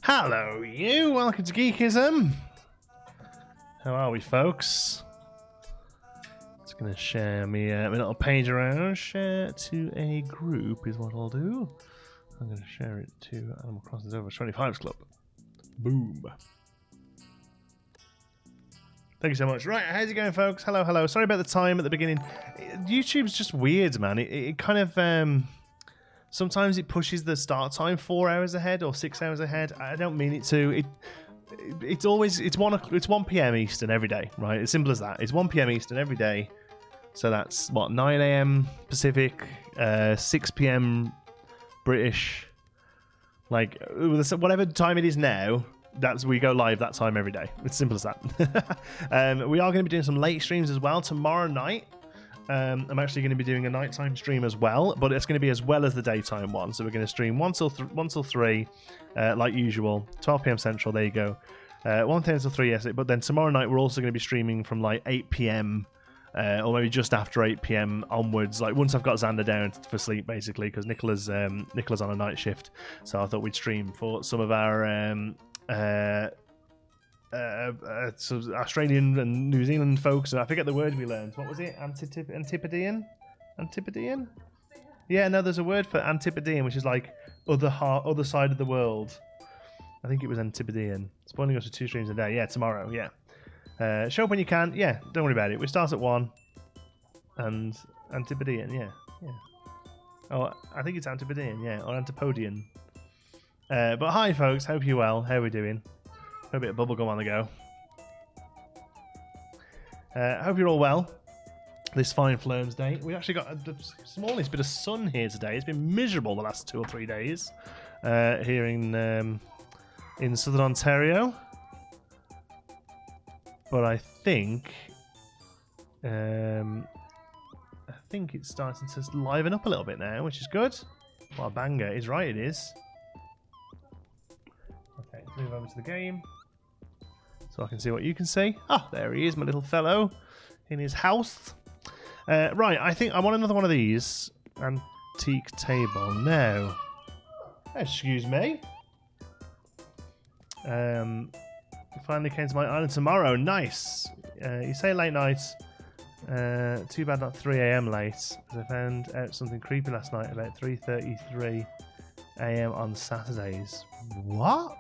Hello, you. Welcome to Geekism. How are we, folks? Just gonna share my little page around. Share to a group is what I'll do. I'm gonna share it to Animal Crossing Over 25's Club. Boom. Thank you so much. Right, how's it going, folks? Hello, hello. Sorry about the time at the beginning. YouTube's just weird, man. It kind of sometimes it pushes the start time 4 hours ahead or 6 hours ahead. I don't mean it to. It's 1 p.m. Eastern every day, right? As simple as that. It's 1 p.m. Eastern every day. So that's what, 9 a.m. Pacific, 6 p.m. British. Like whatever time it is now, we go live that time every day. It's simple as that. We are going to be doing some late streams as well tomorrow night. I'm actually going to be doing a nighttime stream as well, but it's going to be as well as the daytime one. So we're going to stream 1 till 3, like usual, 12 p.m. Central. There you go. 1 till 3, yes. But then tomorrow night we're also going to be streaming from like 8 p.m. Or maybe just after 8 p.m. onwards. Like once I've got Xander down for sleep, basically, because Nicola's on a night shift. So I thought we'd stream for some of our so Australian and New Zealand folks. I forget the word we learned. What was it? Antipodean? Antipodean? Yeah, no, there's a word for Antipodean, which is like other side of the world. I think it was Antipodean. Spoiling us for 2 streams a day. Yeah, tomorrow. Yeah. Show up when you can. Yeah, don't worry about it. We start at 1. And Antipodean. Yeah. Oh, I think it's Antipodean. Yeah, or Antipodian. But hi, folks. Hope you're well. How are we doing? A bit of bubblegum on the go. Hope you're all well this fine Flurms day. We actually got the smallest bit of sun here today. It's been miserable the last 2 or 3 days here in southern Ontario. But I think it's starting to liven up a little bit now, which is good. What a banger. It's right, it is. Okay, let's move over to the game. So I can see what you can see. Ah, there he is, my little fellow, in his house. Right, I think I want another one of these. Antique table. No. Excuse me. Finally came to my island tomorrow. Nice. You say late nights. Too bad not 3 a.m. late. I found out something creepy last night about 3:33 a.m. on Saturdays. What?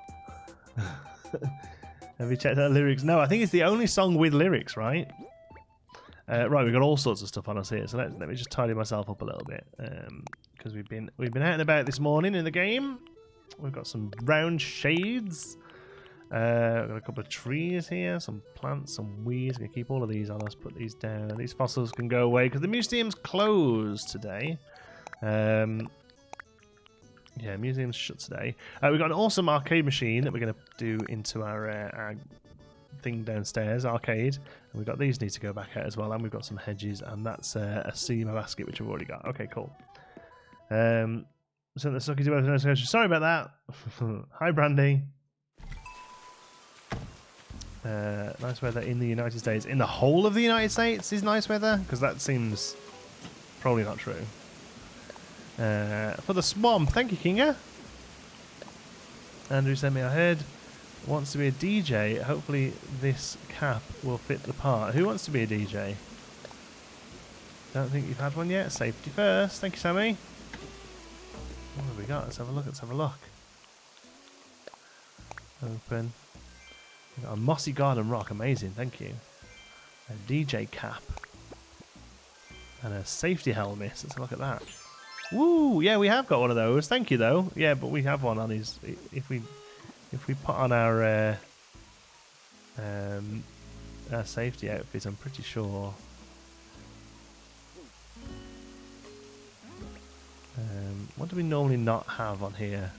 Have you checked out the lyrics? No, I think it's the only song with lyrics, right? Right, we've got all sorts of stuff on us here, so let me just tidy myself up a little bit, because we've been out and about this morning in the game. We've got some round shades. We've got a couple of trees here, some plants, some weeds. We're gonna keep all of these on us. Put these down. These fossils can go away because the museum's closed today. Yeah, museum's shut today. We've got an awesome arcade machine that we're going to do into our thing downstairs, arcade. And we've got these need to go back out as well. And we've got some hedges, and that's a SEMA basket, which we've already got. Okay, cool. So the sucky do. Sorry about that. Hi, Brandy. Nice weather in the United States. In the whole of the United States is nice weather? Because that seems probably not true. For the swamp, thank you, Kinga. Andrew sent me ahead. Wants to be a DJ. Hopefully this cap will fit the part. Who wants to be a DJ? Don't think you've had one yet. Safety first. Thank you, Sammy. What have we got? Let's have a look. Let's have a look. Open. We've got a mossy garden rock. Amazing. Thank you. A DJ cap. And a safety helmet. Let's have a look at that. Woo! Yeah, we have got one of those. Thank you, though. Yeah, but we have one on his. If we put on our safety outfit, I'm pretty sure. What do we normally not have on here?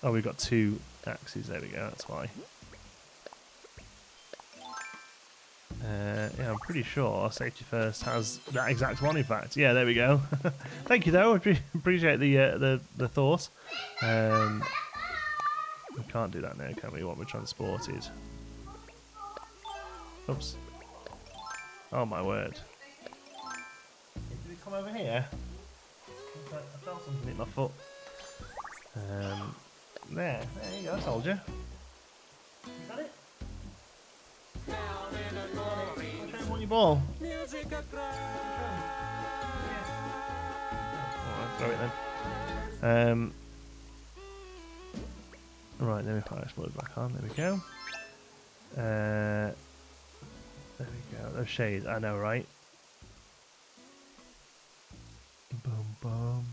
Oh, we've got 2 axes. There we go. That's why. Yeah, I'm pretty sure Safety First has that exact one. In fact, yeah, there we go. Thank you, though. Appreciate the thought. We can't do that now, can we? What we're transported. Oops. Oh my word. Did it come over here? I felt something hit my foot. There you go, soldier. Is that it? I want your ball. Alright, throw it then. Right, then we fire explode back on. There we go. There we go. Those shades, I know, right? Boom, boom.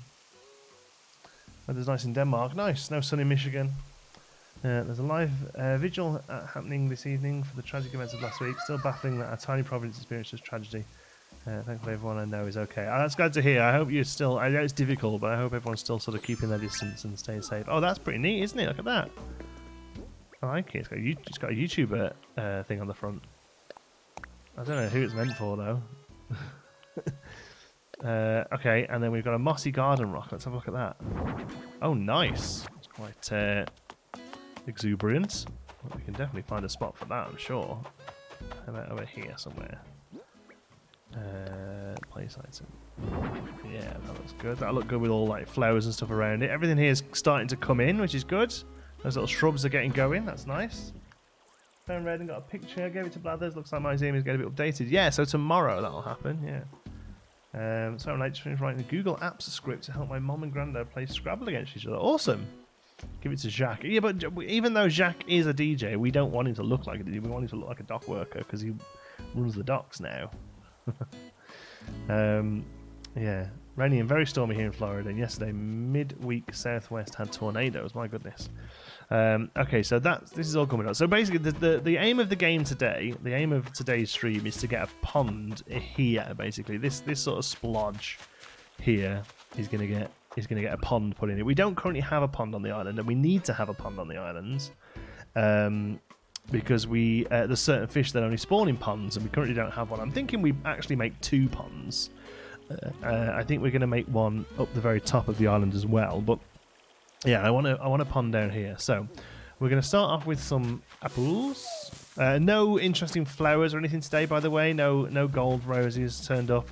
Weather's nice in Denmark. Nice. No sun in Michigan. There's a live vigil happening this evening for the tragic events of last week. Still baffling that a tiny province experienced this tragedy. Thankfully, everyone I know is okay. That's glad to hear. I hope you're still. I know it's difficult, but I hope everyone's still sort of keeping their distance and staying safe. Oh, that's pretty neat, isn't it? Look at that. I like it. It's got a YouTuber thing on the front. I don't know who it's meant for though. Okay, and then we've got a mossy garden rock. Let's have a look at that. Oh, nice. It's quite exuberant. Well, we can definitely find a spot for that, I'm sure. How about over here somewhere? Place item. Yeah, that looks good. That'll look good with all like flowers and stuff around it. Everything here is starting to come in, which is good. Those little shrubs are getting going. That's nice. Found red and got a picture. Gave it to Blathers. Looks like my museum is getting a bit updated. Yeah, so tomorrow that'll happen. Yeah. So I'm just finished writing a Google Apps script to help my mom and granddad play Scrabble against each other. Awesome. Give it to Jacques. Yeah, but even though Jacques is a DJ, we don't want him to look like a DJ. We want him to look like a dock worker because he runs the docks now. Yeah. Rainy and very stormy here in Florida. And yesterday, midweek southwest had tornadoes. My goodness. Okay, so this is all coming up. So basically, the aim of the game today, the aim of today's stream is to get a pond here. Basically, this sort of splodge here is gonna get a pond put in it. We don't currently have a pond on the island, and we need to have a pond on the islands because there's certain fish that only spawn in ponds, and we currently don't have one. I'm thinking we actually make 2 ponds. I think we're going to make one up the very top of the island as well. But yeah, I want a pond down here. So we're going to start off with some apples. No interesting flowers or anything today, by the way. No gold roses turned up.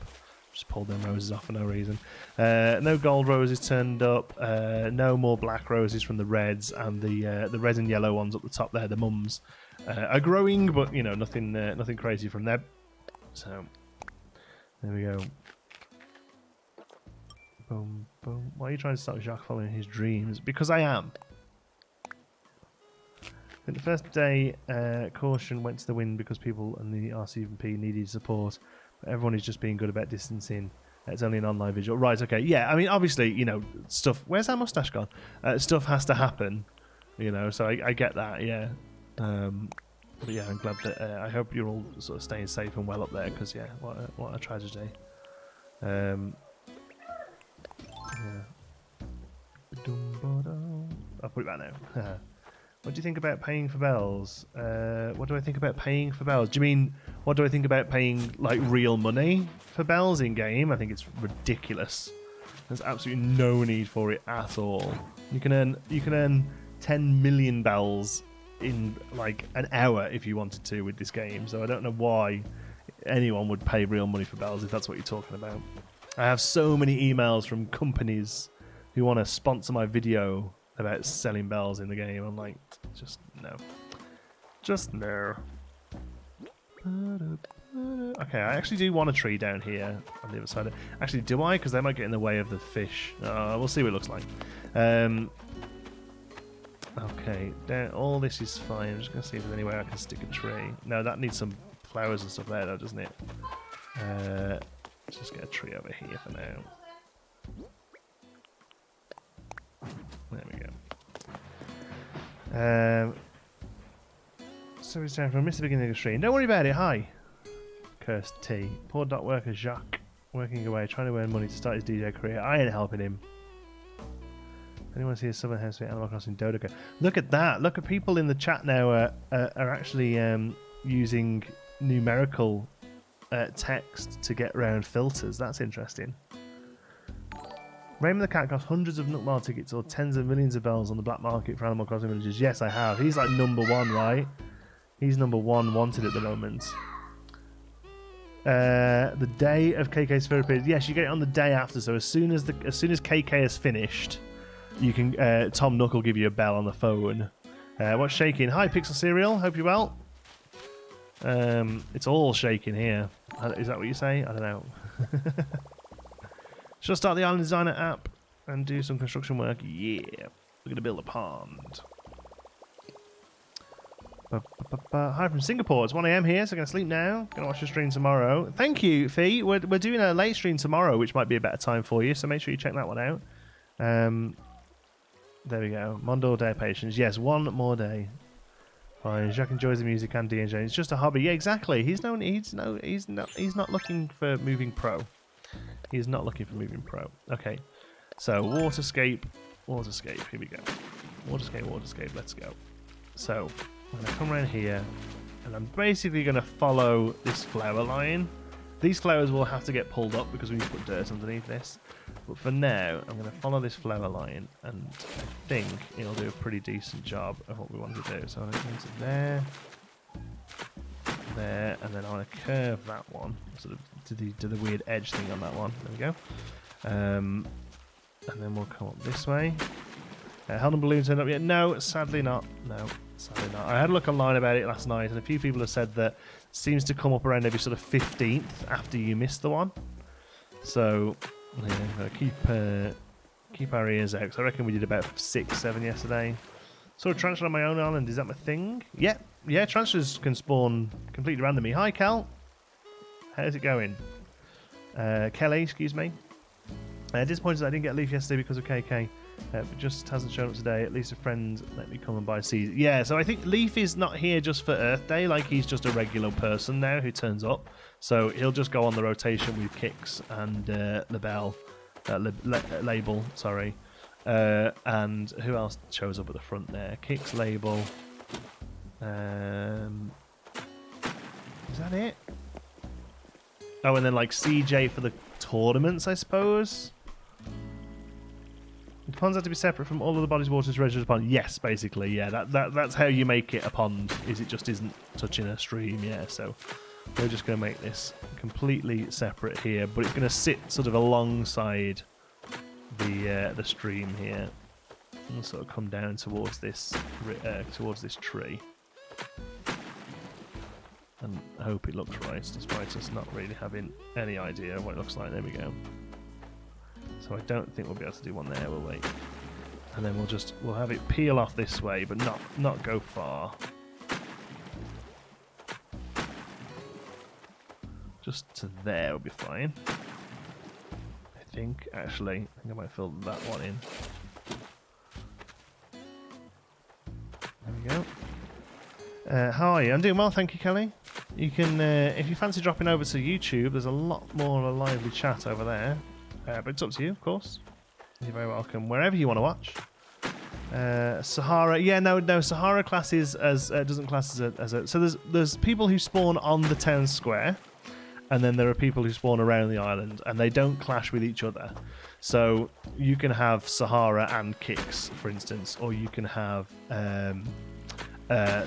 Just pulled them roses off for no reason. No gold roses turned up. No more black roses from the reds, and the red and yellow ones up the top there, the mums, are growing, but you know nothing crazy from them. So there we go. Boom, boom. Why are you trying to stop Jacques following his dreams? Because I am. I think the first day, caution went to the wind because people and the RCMP needed support. But everyone is just being good about distancing. It's only an online visual. Right, okay. Yeah, I mean, obviously, you know, stuff... Where's that mustache gone? Stuff has to happen, you know, so I get that, yeah. But yeah, I'm glad that... I hope you're all sort of staying safe and well up there, because, yeah, what a tragedy. Yeah. I'll put it back now. What do you think about paying for bells? What do I think about paying for bells? Do you mean, what do I think about paying, like, real money for bells in-game? I think it's ridiculous. There's absolutely no need for it at all. You can earn 10 million bells in, like, an hour if you wanted to with this game. So I don't know why anyone would pay real money for bells if that's what you're talking about. I have so many emails from companies who want to sponsor my video about selling bells in the game. I'm like, just no. Just no. Okay, I actually do want a tree down here on the other side. Actually, do I? Because they might get in the way of the fish. We'll see what it looks like. Okay, all this is fine. I'm just going to see if there's any way I can stick a tree. No, that needs some flowers and stuff there, though, doesn't it? Let's just get a tree over here for now. There we go. So it's down from Mr. Beginning of the stream. Don't worry about it. Hi. Cursed T. Poor dot worker Jacques. Working away, trying to earn money to start his DJ career. I ain't helping him. Anyone see a Southern Hemisphere Animal Crossing Dodoco? Look at that. Look at people in the chat now are actually using numerical text to get around filters. That's interesting. Raymond the Cat costs hundreds of Nook tickets or tens of millions of bells on the black market for Animal Crossing villages. Yes, I have. He's like #1, right? He's #1 wanted at the moment. The day of KK's third period. Yes, you get it on the day after. So as soon as KK is finished, you can. Tom Nook will give you a bell on the phone. What's shaking? Hi, Pixel Cereal. Hope you're well. It's all shaking here. Is that what you say? I don't know. Should I start the Island Designer app and do some construction work? Yeah. We're going to build a pond. Hi from Singapore. It's 1 AM here, so I'm going to sleep now. Going to watch the stream tomorrow. Thank you, Fee. We're doing a late stream tomorrow, which might be a better time for you, so make sure you check that one out. There we go. Mondo Day Patience. Yes, one more day. Fine. Jacques enjoys the music and DJ. It's just a hobby. Yeah, exactly. He's not looking for moving pro. He's not looking for moving pro. Okay. So waterscape. Here we go. Waterscape. Let's go. So I'm gonna come around here, and I'm basically gonna follow this flower line. These flowers will have to get pulled up because we need to put dirt underneath this. But for now, I'm going to follow this flower line, and I think it'll do a pretty decent job of what we want to do. So I'm going to go into there, and then I want to curve that one, sort of do the weird edge thing on that one. There we go. And then we'll come up this way. Helen Balloon turned up yet? No, sadly not. No, sadly not. I had a look online about it last night, and a few people have said that it seems to come up around every sort of 15th after you miss the one. So yeah, keep our ears out. So I reckon we did about 6, 7 yesterday. Saw a tarantula on my own island. Is that my thing? Yeah, tarantulas can spawn completely randomly. Hi, Cal. How's it going? Kelly, excuse me. Disappointed that I didn't get a leaf yesterday because of KK. But just hasn't shown up today. At least a friend let me come and buy seeds. Yeah, so I think Leaf is not here just for Earth Day. Like, he's just a regular person now who turns up. So he'll just go on the rotation with Kix and Label. Sorry. And who else shows up at the front there? Kix, Label. Is that it? Oh, and then like CJ for the tournaments, I suppose. The ponds have to be separate from all of the bodies of water to register as a pond. Yes, basically, yeah. That's how you make it a pond. Is it just isn't touching a stream? Yeah. So we're just going to make this completely separate here, but it's going to sit sort of alongside the stream here, and sort of come down towards this tree. And I hope it looks right, despite us not really having any idea what it looks like. There we go. So I don't think we'll be able to do one there, will we? And then we'll have it peel off this way, but not go far. Just to there will be fine. I think I might fill that one in. There we go. Hi, I'm doing well, thank you, Kelly. You can, if you fancy dropping over to YouTube, there's a lot more of a lively chat over there. But it's up to you, of course. You're very welcome wherever you want to watch. Sahara, yeah, no. Sahara classes as doesn't class as a. So there's people who spawn on the town square, and then there are people who spawn around the island, and they don't clash with each other. So you can have Sahara and Kicks, for instance, or you can have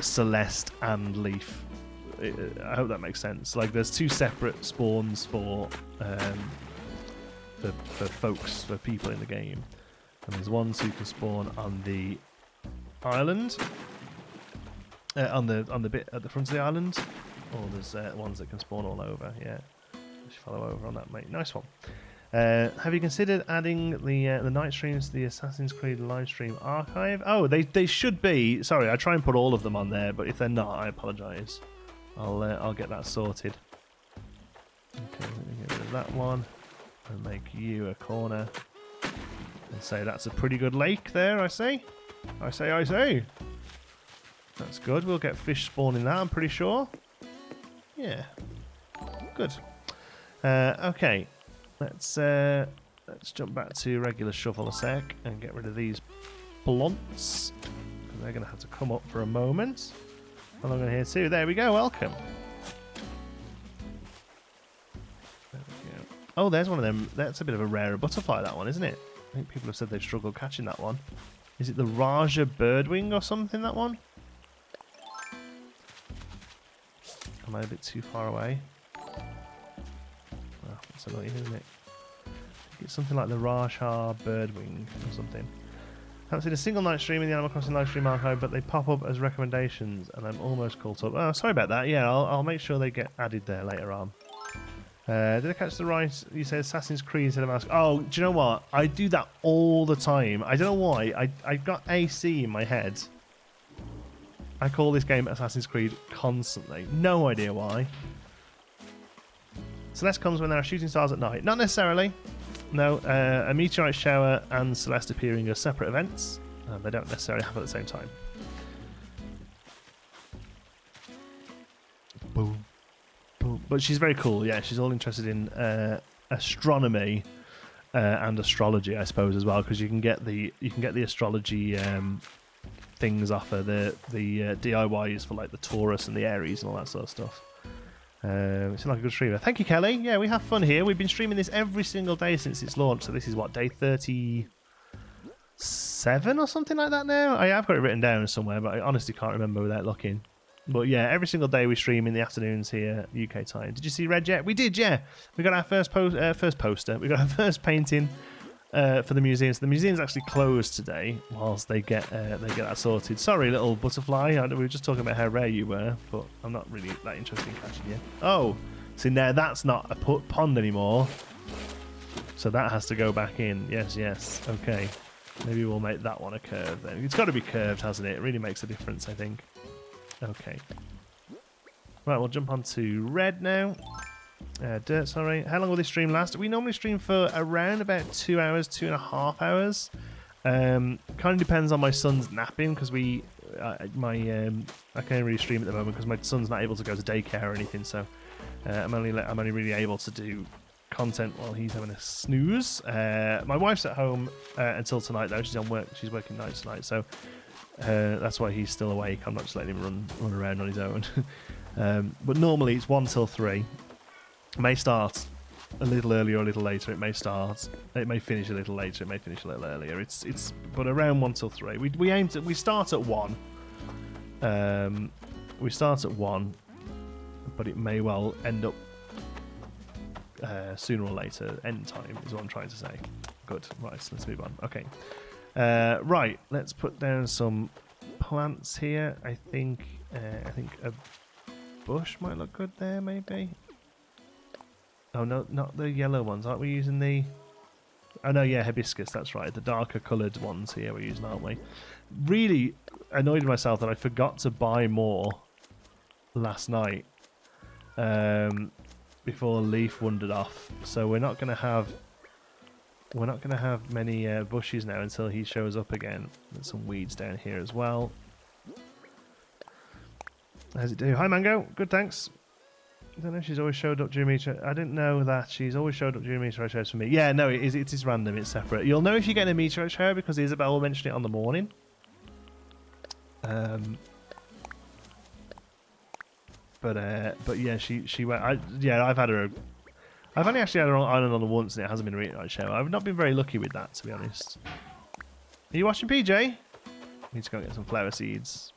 Celeste and Leaf. I hope that makes sense. Like there's two separate spawns for folks, for people in the game. And there's ones who can spawn on the island, on the bit at the front of the island, or there's ones that can spawn all over. Yeah, just follow over on that, mate. Nice one. Have you considered adding the night streams to the Assassin's Creed live stream archive? Oh, they should be. Sorry, I try and put all of them on there, but if they're not, I apologise. I'll get that sorted. Okay, let me get rid of that one and make you a corner. And say that's a pretty good lake there, I say. I say. That's good. We'll get fish spawning that, I'm pretty sure. Yeah. Good. Okay. Let's jump back to regular shovel a sec and get rid of these blunts. They're going to have to come up for a moment. And I'm going to hear too. There we go. Welcome. There we go. Oh, there's one of them. That's a bit of a rarer butterfly, that one, isn't it? I think people have said they've struggled catching that one. Is it the Raja birdwing or something, that one? Am I a bit too far away? Oh, that's annoying, isn't it? It's something like the Raja birdwing or something. I haven't seen a single night stream in the Animal Crossing live stream archive, but they pop up as recommendations, and I'm almost caught up. Oh, sorry about that. Yeah, I'll make sure they get added there later on. Did I catch the right? You said Assassin's Creed instead of Mask. Oh, do you know what? I do that all the time. I don't know why. I got AC in my head. I call this game Assassin's Creed constantly. No idea why. Celeste comes when there are shooting stars at night. Not necessarily. No, a meteorite shower and Celeste appearing are separate events. They don't necessarily happen at the same time. Boom. But she's very cool, yeah. She's all interested in astronomy and astrology, I suppose, as well, because you can get the astrology things off her, the DIYs for like the Taurus and the Aries and all that sort of stuff. It's like a good streamer. Thank you, Kelly. Yeah, we have fun here. We've been streaming this every single day since its launch. So this is what, day 37 or something like that now? I have got it written down somewhere, but I honestly can't remember without looking. But yeah, every single day we stream in the afternoons here, UK time. Did you see Red yet? We did, yeah. We got our first poster. We got our first painting for the museum. So the museum's actually closed today whilst they get that sorted. Sorry, little butterfly. We were just talking about how rare you were, but I'm not really that interested in catching you. Oh, see now that's not a pond anymore. So that has to go back in. Yes. Okay. Maybe we'll make that one a curve then. It's got to be curved, hasn't it? It really makes a difference, I think. Okay. Right, we'll jump on to red now. Dirt, sorry. How long will this stream last? We normally stream for around about 2 hours, 2.5 hours. Kind of depends on my son's napping, because I can't really stream at the moment because my son's not able to go to daycare or anything. So I'm only really able to do content while he's having a snooze. My wife's at home until tonight though. She's on work. She's working nights tonight, so that's why he's still awake. I'm not just letting him run around on his own. But normally it's 1 till 3. It may start a little earlier or a little later. It may finish a little later. It may finish a little earlier. It's but around 1 till 3. We start at 1. We start at 1, but it may well end up sooner or later. End time is what I'm trying to say. Good. Right. So let's move on. Okay. Right. Let's put down some plants here. I think a bush might look good there. Maybe. Oh no, not the yellow ones. Aren't we using the? Oh no, yeah, hibiscus. That's right. The darker coloured ones here we're using, aren't we? Really annoyed myself that I forgot to buy more last night before Leaf wandered off. So we're not gonna have many bushes now until he shows up again. There's some weeds down here as well. How's it do? Hi Mango. Good, thanks. I don't know if she's always showed up during meteorite. I didn't know that she's always showed up during meteorite shows for me. Yeah, no, it is random. It's separate. You'll know if you get a meteorite show because Isabel will mention it on the morning. But yeah, she went. I've had her. I've only actually had her on Island once, and it hasn't been a really nice show. I've not been very lucky with that, to be honest. Are you watching PJ? Need to go get some flower seeds.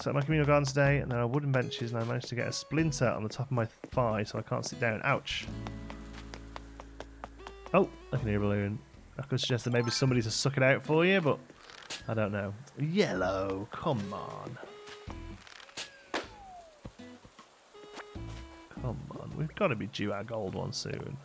So my communal garden today, and there are wooden benches, and I managed to get a splinter on the top of my thigh, so I can't sit down. Ouch. Oh, I can hear a balloon. I could suggest that maybe somebody to suck it out for you, but I don't know. Yellow, come on. Come on, we've got to be due our gold one soon.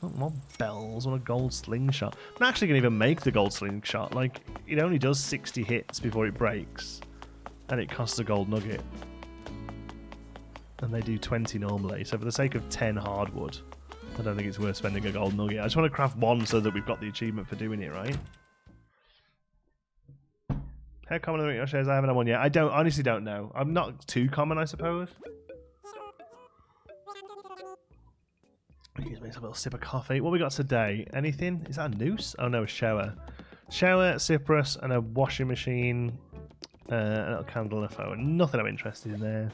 Oh, more bells on a gold slingshot. I'm not actually going to even make the gold slingshot. Like, it only does 60 hits before it breaks. And it costs a gold nugget. And they do 20 normally. So for the sake of 10 hardwood, I don't think it's worth spending a gold nugget. I just want to craft one so that we've got the achievement for doing it, right? How common are your shares? I haven't had one yet. I honestly don't know. I'm not too common, I suppose. Excuse me, a little sip of coffee. What we got today? Anything? Is that a noose? Oh no, a shower. Shower, cypress, and a washing machine. A little candle and a phone. Nothing I'm interested in there.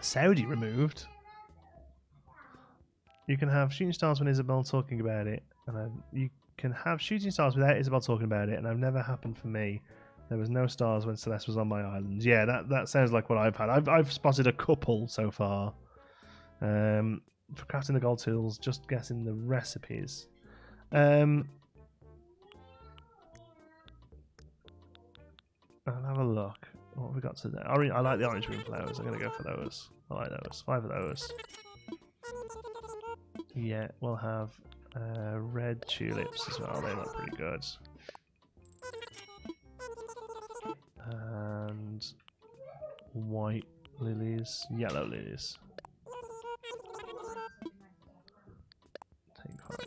Saudi removed. You can have shooting stars when Isabel talking about it, and you can have shooting stars without Isabel talking about it, and I've never happened for me. There was no stars when Celeste was on my island. Yeah, that sounds like what I've had. I've spotted a couple so far. For crafting the gold tools, just guessing the recipes. I'll have a look. What have we got today? I like the orange green flowers. I'm going to go for those. I like those. 5 of those. Yeah, we'll have red tulips as well. They look pretty good. And white lilies, yellow lilies. Take 5.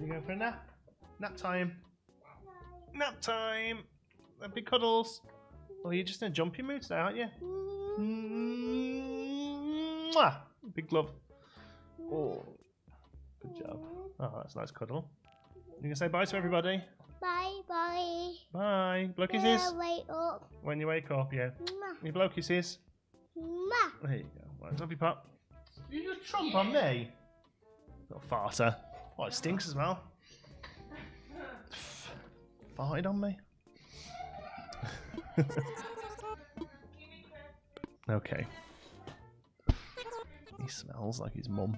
You going for a nap? Nap time. Nap time. Big cuddles. Well, you're just in a jumpy mood today, aren't you? Mwah! Big love. Oh, good job. Oh, that's a nice cuddle. You can say bye to everybody. Bye, bye. Bye. Blow kisses. Wake up. When you wake up, yeah. Mwah. You blow kisses. Mwah. There you go. Right, love you, Pop. You just trump on me. Little farter. Oh, it stinks as well. Farted on me. Okay. He smells like his mum.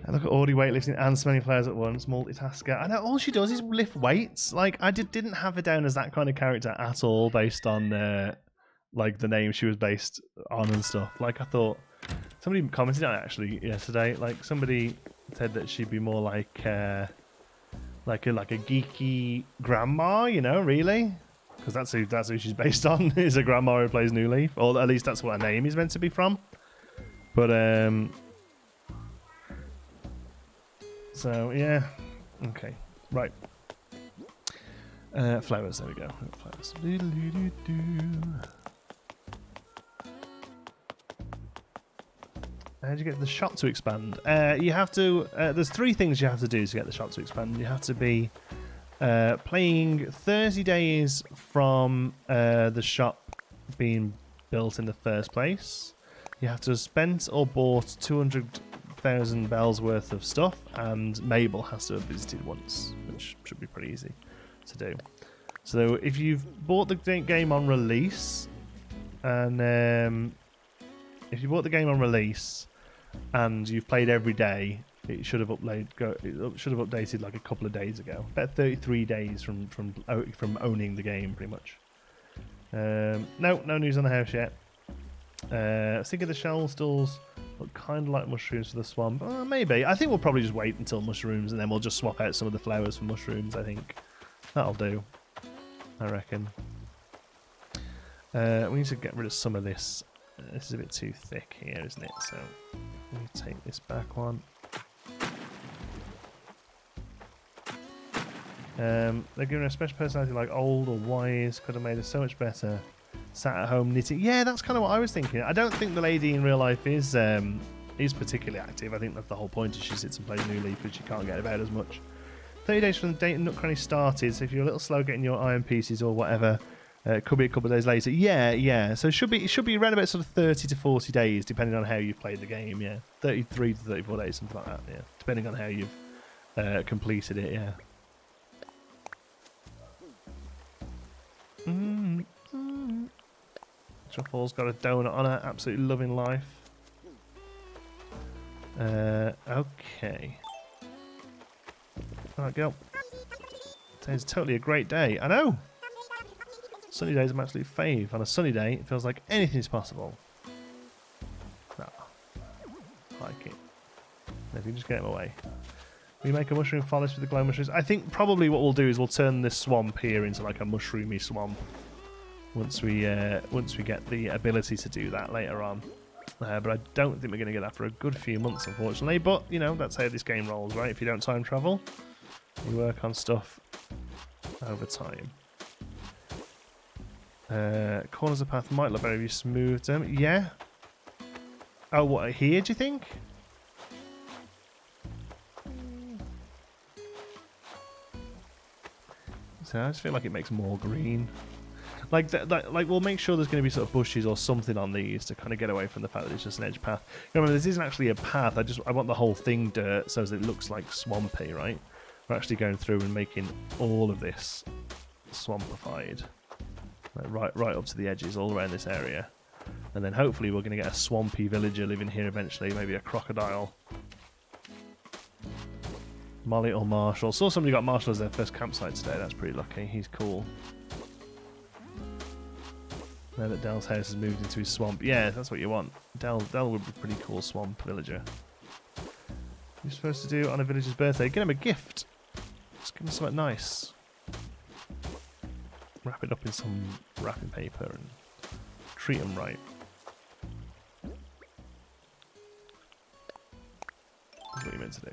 And look at Audie weightlifting and smelling flowers at once, multitasker. I know all she does is lift weights. Like I didn't have her down as that kind of character at all, based on like the name she was based on and stuff. Like I thought somebody commented on it actually yesterday. Like somebody said that she'd be more like a geeky grandma, you know, really. Because that's who she's based on, is a grandma who plays New Leaf. Or at least that's what her name is meant to be from. But, so, yeah. Okay. Right. Flowers, there we go. Flowers. How do you get the shop to expand? You have to... there's 3 things you have to do to get the shop to expand. You have to be... playing 30 days from the shop being built in the first place. You have to have spent or bought 200,000 bells worth of stuff, and Mabel has to have visited once, which should be pretty easy to do. So if you've bought the game on release, and if you bought the game on release and you've played every day, it should have updated like a couple of days ago. About 33 days from owning the game, pretty much. No news on the house yet. I was thinking the shell stalls look kind of like mushrooms for the swamp. Maybe. I think we'll probably just wait until mushrooms, and then we'll just swap out some of the flowers for mushrooms. I think that'll do. I reckon. We need to get rid of some of this. This is a bit too thick here, isn't it? So let me take this back one. They're giving her a special personality like old or wise. Could have made her so much better. Sat at home knitting. Yeah, that's kind of what I was thinking. I don't think the lady in real life is particularly active. I think that's the whole point. Is she sits and plays New Leaf because she can't get about as much. 30 days from the date Nook Cranny started. So if you're a little slow getting your iron pieces or whatever, it could be a couple of days later. Yeah. So it should be around about sort of 30 to 40 days, depending on how you've played the game. Yeah, 33 to 34 days, something like that. Yeah, depending on how you've completed it. Yeah. Truffle's got a donut on her, absolutely loving life. Okay. Alright, girl. Today's totally a great day. I know! Sunny days are my absolute fave. On a sunny day, it feels like anything is possible. Ah, like it. If you just get him away. We make a mushroom forest with the glow mushrooms. I think probably what we'll do is we'll turn this swamp here into like a mushroomy swamp. Once we get the ability to do that later on. But I don't think we're going to get that for a good few months, unfortunately. But, you know, that's how this game rolls, right? If you don't time travel, you work on stuff over time. Corners of the path might look better if you smooth them. Yeah. Oh, what, here, do you think? So I just feel like it makes more green. Like we'll make sure there's going to be sort of bushes or something on these to kind of get away from the fact that it's just an edge path. Remember, this isn't actually a path. I want the whole thing dirt so that it looks like swampy, right? We're actually going through and making all of this swampified, like right up to the edges, all around this area, and then hopefully we're going to get a swampy villager living here eventually, maybe a crocodile. Molly or Marshall. Saw somebody got Marshall as their first campsite today. That's pretty lucky. He's cool. Now that Dell's house has moved into his swamp. Yeah, that's what you want. Dell would be a pretty cool swamp villager. What you're supposed to do on a villager's birthday? Get him a gift. Just give him something nice. Wrap it up in some wrapping paper and treat him right. That's what you're meant to do.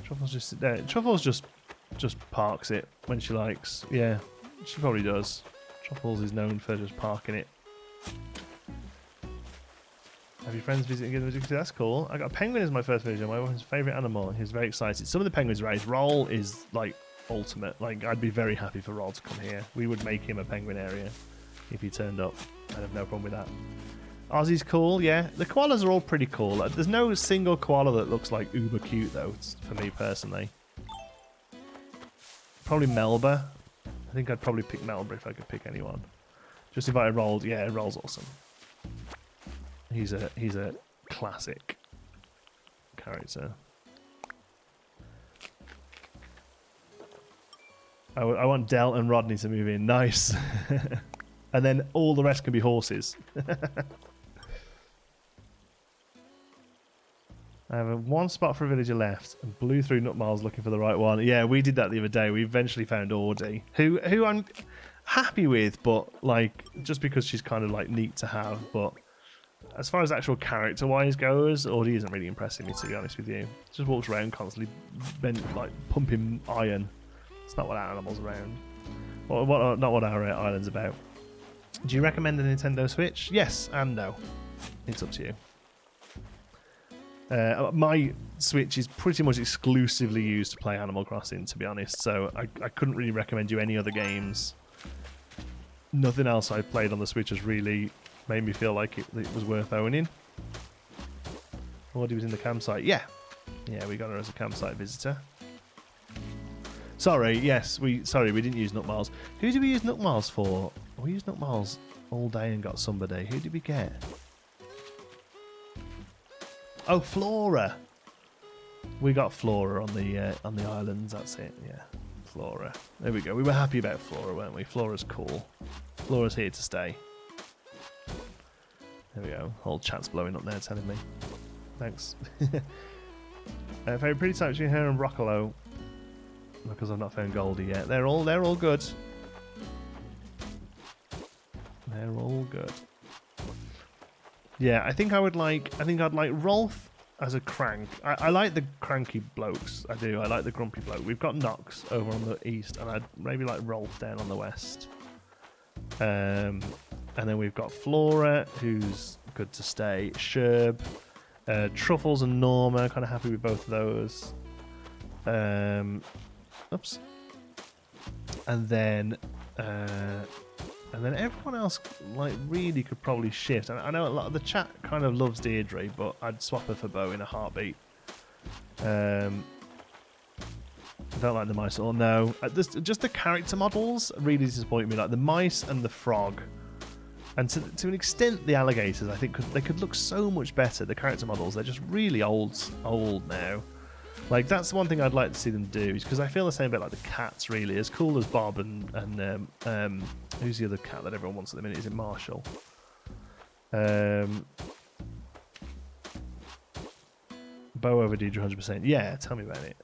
Truffles just sit there. Truffles just parks it when she likes. Yeah, she probably does. Truffles is known for just parking it. Have your friends visiting again? That's cool. I got a penguin as my first villager. My boyfriend's favourite animal. He's very excited. Some of the penguins raised. Roll is like ultimate. Like I'd be very happy for Roll to come here. We would make him a penguin area if he turned up. I'd have no problem with that. Ozzy's cool, yeah. The koalas are all pretty cool. There's no single koala that looks like uber cute though, for me personally. Probably Melba. I think I'd probably pick Melba if I could pick anyone. Just if I rolled, yeah, Roll's awesome. He's a classic character. I want Dell and Rodney to move in. Nice. And then all the rest can be horses. I have one spot for a villager left and blew through Nut Miles looking for the right one. Yeah, we did that the other day. We eventually found Audie, who I'm happy with, but like just because she's kind of like neat to have. But as far as actual character-wise goes, Audie isn't really impressing me, to be honest with you. Just walks around constantly, like pumping iron. It's not what our animals around. Not what our island's about. Do you recommend a Nintendo Switch? Yes and no. It's up to you. My Switch is pretty much exclusively used to play Animal Crossing, to be honest, so I couldn't really recommend you any other games. Nothing else I've played on the Switch has really made me feel like it was worth owning. Audie was in the campsite. Yeah, we got her as a campsite visitor. Sorry, yes, we didn't use Nut Miles. Who did we use Nut Miles for? We used Nut Miles all day and got somebody. Who did we get? Oh, Flora. We got Flora on the islands. That's it. Yeah, Flora. There we go. We were happy about Flora, weren't we? Flora's cool. Flora's here to stay. There we go. Whole chat's blowing up there, telling me. Thanks. Very pretty type between her and Roccolo. Because I've not found Goldie yet. They're all good. They're all good. Yeah, I think I'd like Rolf as a crank. I like the cranky blokes. I do. I like the grumpy bloke. We've got Nox over on the east, and I'd maybe like Rolf down on the west. And then we've got Flora, who's good to stay. Sherb, Truffles, and Norma. Kind of happy with both of those. Oops. And then everyone else like really could probably shift. I know a lot of the chat kind of loves Deirdre, but I'd swap her for Bo in a heartbeat. I don't like the mice at all. No, just the character models really disappoint me. Like the mice and the frog, and to an extent the alligators. I think they could look so much better. The character models, they're just really old now. Like that's the one thing I'd like to see them do, is because I feel the same about like the cats. Really, as cool as Bob and who's the other cat that everyone wants at the minute? Is it Marshall? Bo over Deidre 100%. Yeah, tell me about it.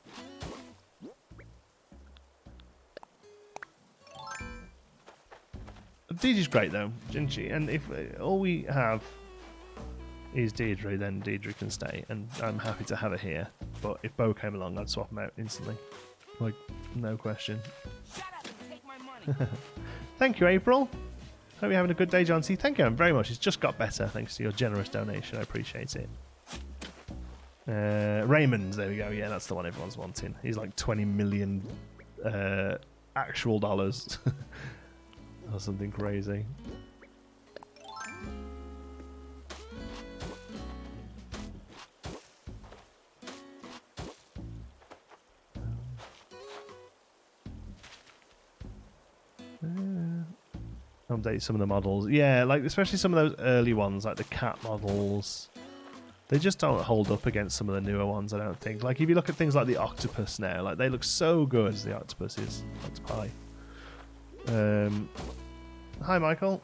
Deidre's great though, isn't she? And if all we have is Deirdre, then Deirdre can stay, and I'm happy to have her here. But if Bo came along, I'd swap him out instantly. Like, no question. Shut up and take my money. Thank you, April. Hope you're having a good day, John C. Thank you very much. It's just got better thanks to your generous donation. I appreciate it. Raymond, there we go. Yeah, that's the one everyone's wanting. He's like 20 million actual dollars. Or something crazy. Update some of the models. Yeah, like especially some of those early ones, like the cat models. They just don't hold up against some of the newer ones, I don't think. Like if you look at things like the octopus now, like they look so good as the octopus is. Octopi. Hi Michael.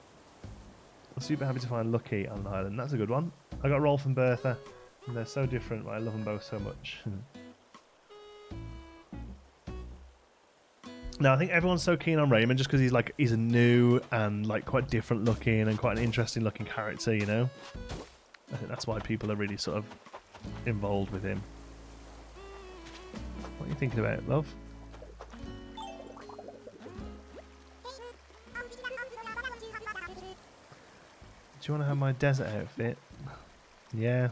I'm super happy to find Lucky on the island. That's a good one. I got Rolf and Bertha. And they're so different, but I love them both so much. No, I think everyone's so keen on Raymond just because he's a new and like quite different looking and quite an interesting looking character, you know? I think that's why people are really sort of involved with him. What are you thinking about, love? Do you want to have my desert outfit? Yeah.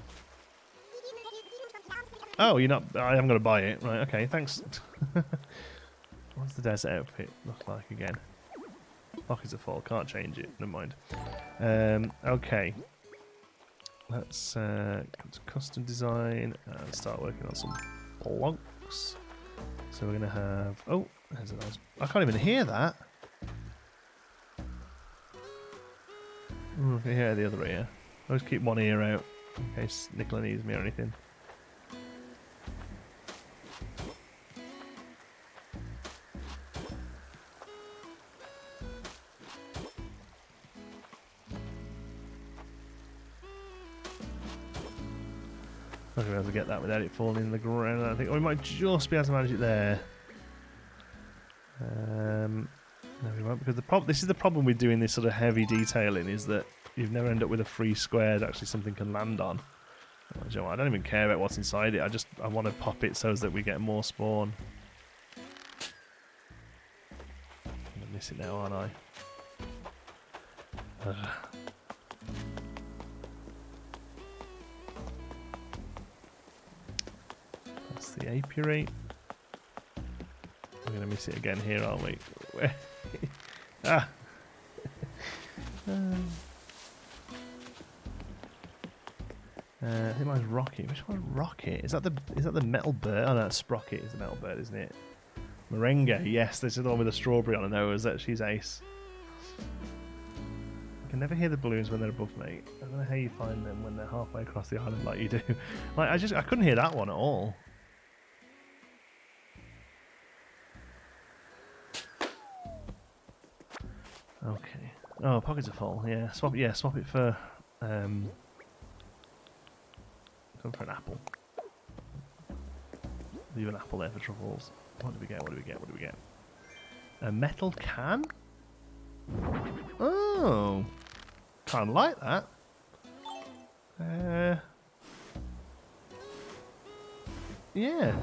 Oh, you're not... I am going to buy it. Right, okay, thanks. What's the desert outfit look like again? Pockets are full, can't change it. Never mind. Okay. Let's go to custom design and start working on some blocks. So we're going to have... Oh, there's a nice... I can't even hear that. I can hear the other ear. I always keep one ear out in case Nicola needs me or anything. I'm not going to be able to get that without it falling in the ground. I think we might just be able to manage it there. No, we won't, because this is the problem with doing this sort of heavy detailing, is that you never end up with a free square that actually something can land on. I don't even care about what's inside it. I want to pop it so that we get more spawn. I'm gonna miss it now, aren't I? That's the apiary. We're gonna miss it again here, aren't we? Ah. I think mine's Rocket. Which one's Rocket? Is that the metal bird? Oh no, that's Sprocket is the metal bird, isn't it? Merengue, yes, this is the one with the strawberry on her nose. She's ace. I can never hear the balloons when they're above me. I don't know how you find them when they're halfway across the island like you do. Like I couldn't hear that one at all. Okay. Oh, pockets are full. Yeah, swap it for go for an apple. Leave an apple there for truffles. What do we get? What do we get? What do we get? A metal can? Oh, kind of like that. Yeah,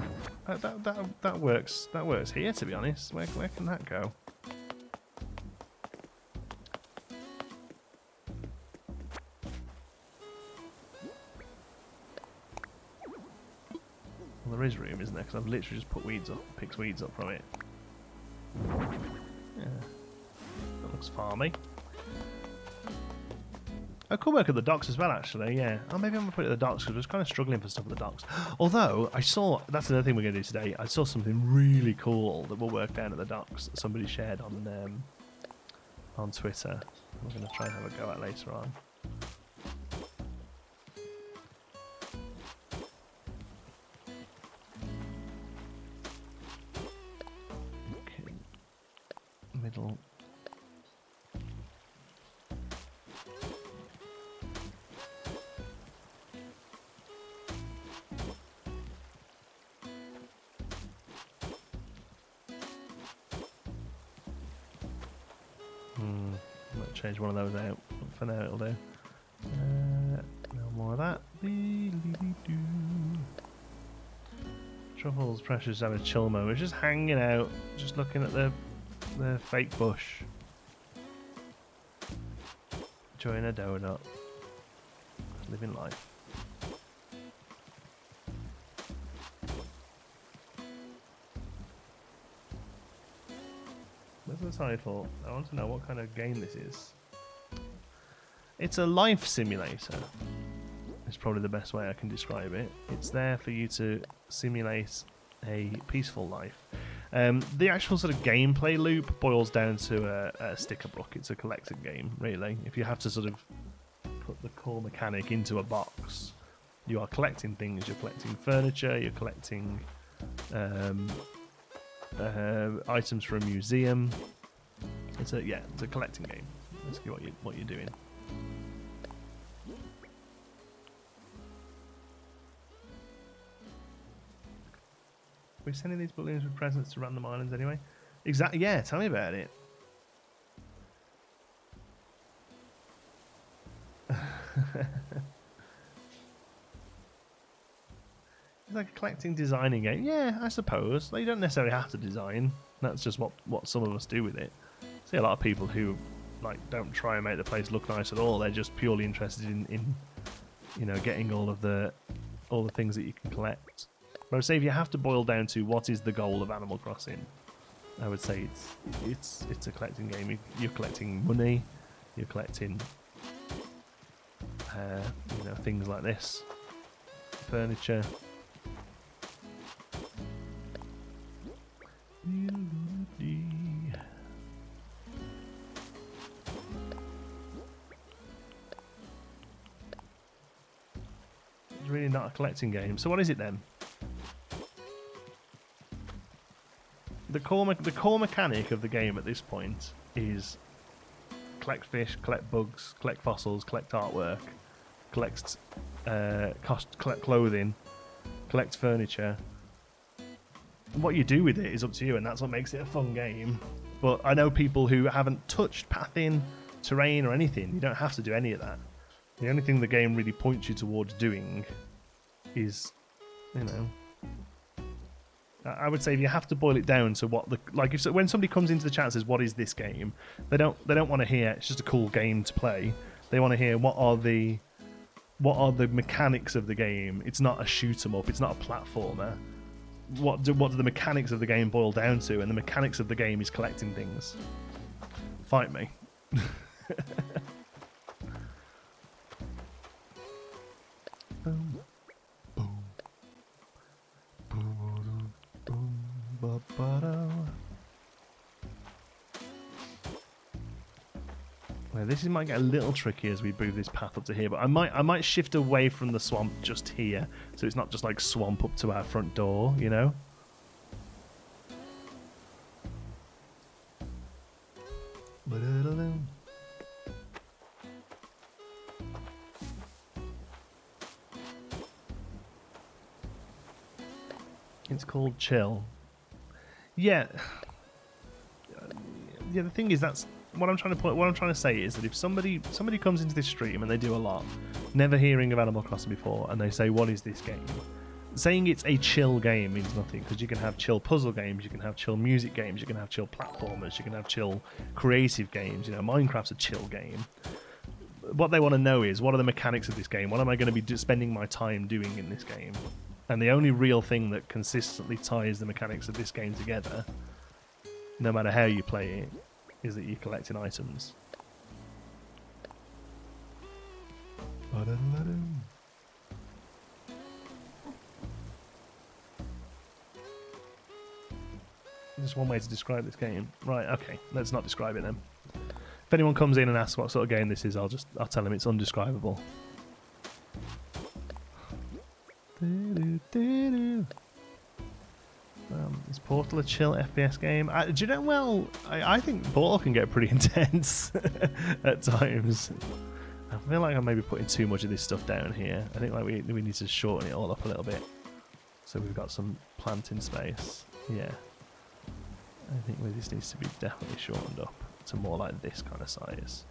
that works. That works here, to be honest. Where can that go? Well, there is room, isn't there? Because I've literally just put weeds up, picked weeds up from it. Yeah, that looks farmy. I could work at the docks as well, actually, yeah. Oh, maybe I'm going to put it at the docks because I was kind of struggling for stuff at the docks. Although, I saw, that's another thing we're going to do today, I saw something really cool that will work down at the docks that somebody shared on Twitter. We're going to try and have a go at later on. Okay. Middle. Might change one of those out. But for now, it'll do. No more of that. Truffles, Precious, having a chill moment. Just hanging out, just looking at the fake bush. Enjoying a donut. Living life. What's the title? I want to know what kind of game this is. It's a life simulator. It's probably the best way I can describe it. It's there for you to simulate a peaceful life. The actual sort of gameplay loop boils down to a sticker book. It's a collecting game, really. If you have to sort of put the core mechanic into a box, you are collecting things. You're collecting furniture. You're collecting items for a museum. It's a collecting game. Basically, what you're doing. We're sending these balloons with presents to random islands anyway. Exactly. Yeah, tell me about it. It's like a collecting, designing game. Yeah, I suppose. Like, you don't necessarily have to design. That's just what some of us do with it. I see a lot of people who don't try and make the place look nice at all. They're just purely interested in getting all the things that you can collect. But I would say if you have to boil down to what is the goal of Animal Crossing, I would say it's a collecting game. You're collecting money. You're collecting things like this, furniture. It's really not a collecting game. So what is it then? The core mechanic of the game at this point is collect fish, collect bugs, collect fossils, collect artwork, collect clothing, collect furniture. What you do with it is up to you, and that's what makes it a fun game. But I know people who haven't touched pathing, terrain, or anything. You don't have to do any of that. The only thing the game really points you towards doing is, I would say if you have to boil it down to what when somebody comes into the chat and says, "What is this game?" They don't want to hear it's just a cool game to play. They want to hear what are the mechanics of the game. It's not a shoot 'em up. It's not a platformer. What do the mechanics of the game boil down to? And the mechanics of the game is collecting things. Fight me. Boom, boom, boom, boom, ba-ba-da. Well, this might get a little tricky as we move this path up to here, but I might shift away from the swamp just here, so it's not just like swamp up to our front door, you know? It's called Chill. Yeah. Yeah, the thing is that's what I'm trying to say is that if somebody comes into this stream and they do a lot, never hearing of Animal Crossing before, and they say, "What is this game?" saying it's a chill game means nothing, because you can have chill puzzle games, you can have chill music games, you can have chill platformers, you can have chill creative games. You know, Minecraft's a chill game. What they want to know is, what are the mechanics of this game? What am I going to be spending my time doing in this game? And the only real thing that consistently ties the mechanics of this game together, no matter how you play it, is that you're collecting items. Just one way to describe this game. Right, okay, let's not describe it then. If anyone comes in and asks what sort of game this is, I'll tell them it's undescribable. Is Portal a chill FPS game? Do you know, well, I think Portal can get pretty intense at times. I feel like I'm maybe putting too much of this stuff down here. I think like we need to shorten it all up a little bit. So we've got some planting space. Yeah. I think this needs to be definitely shortened up to more like this kind of size.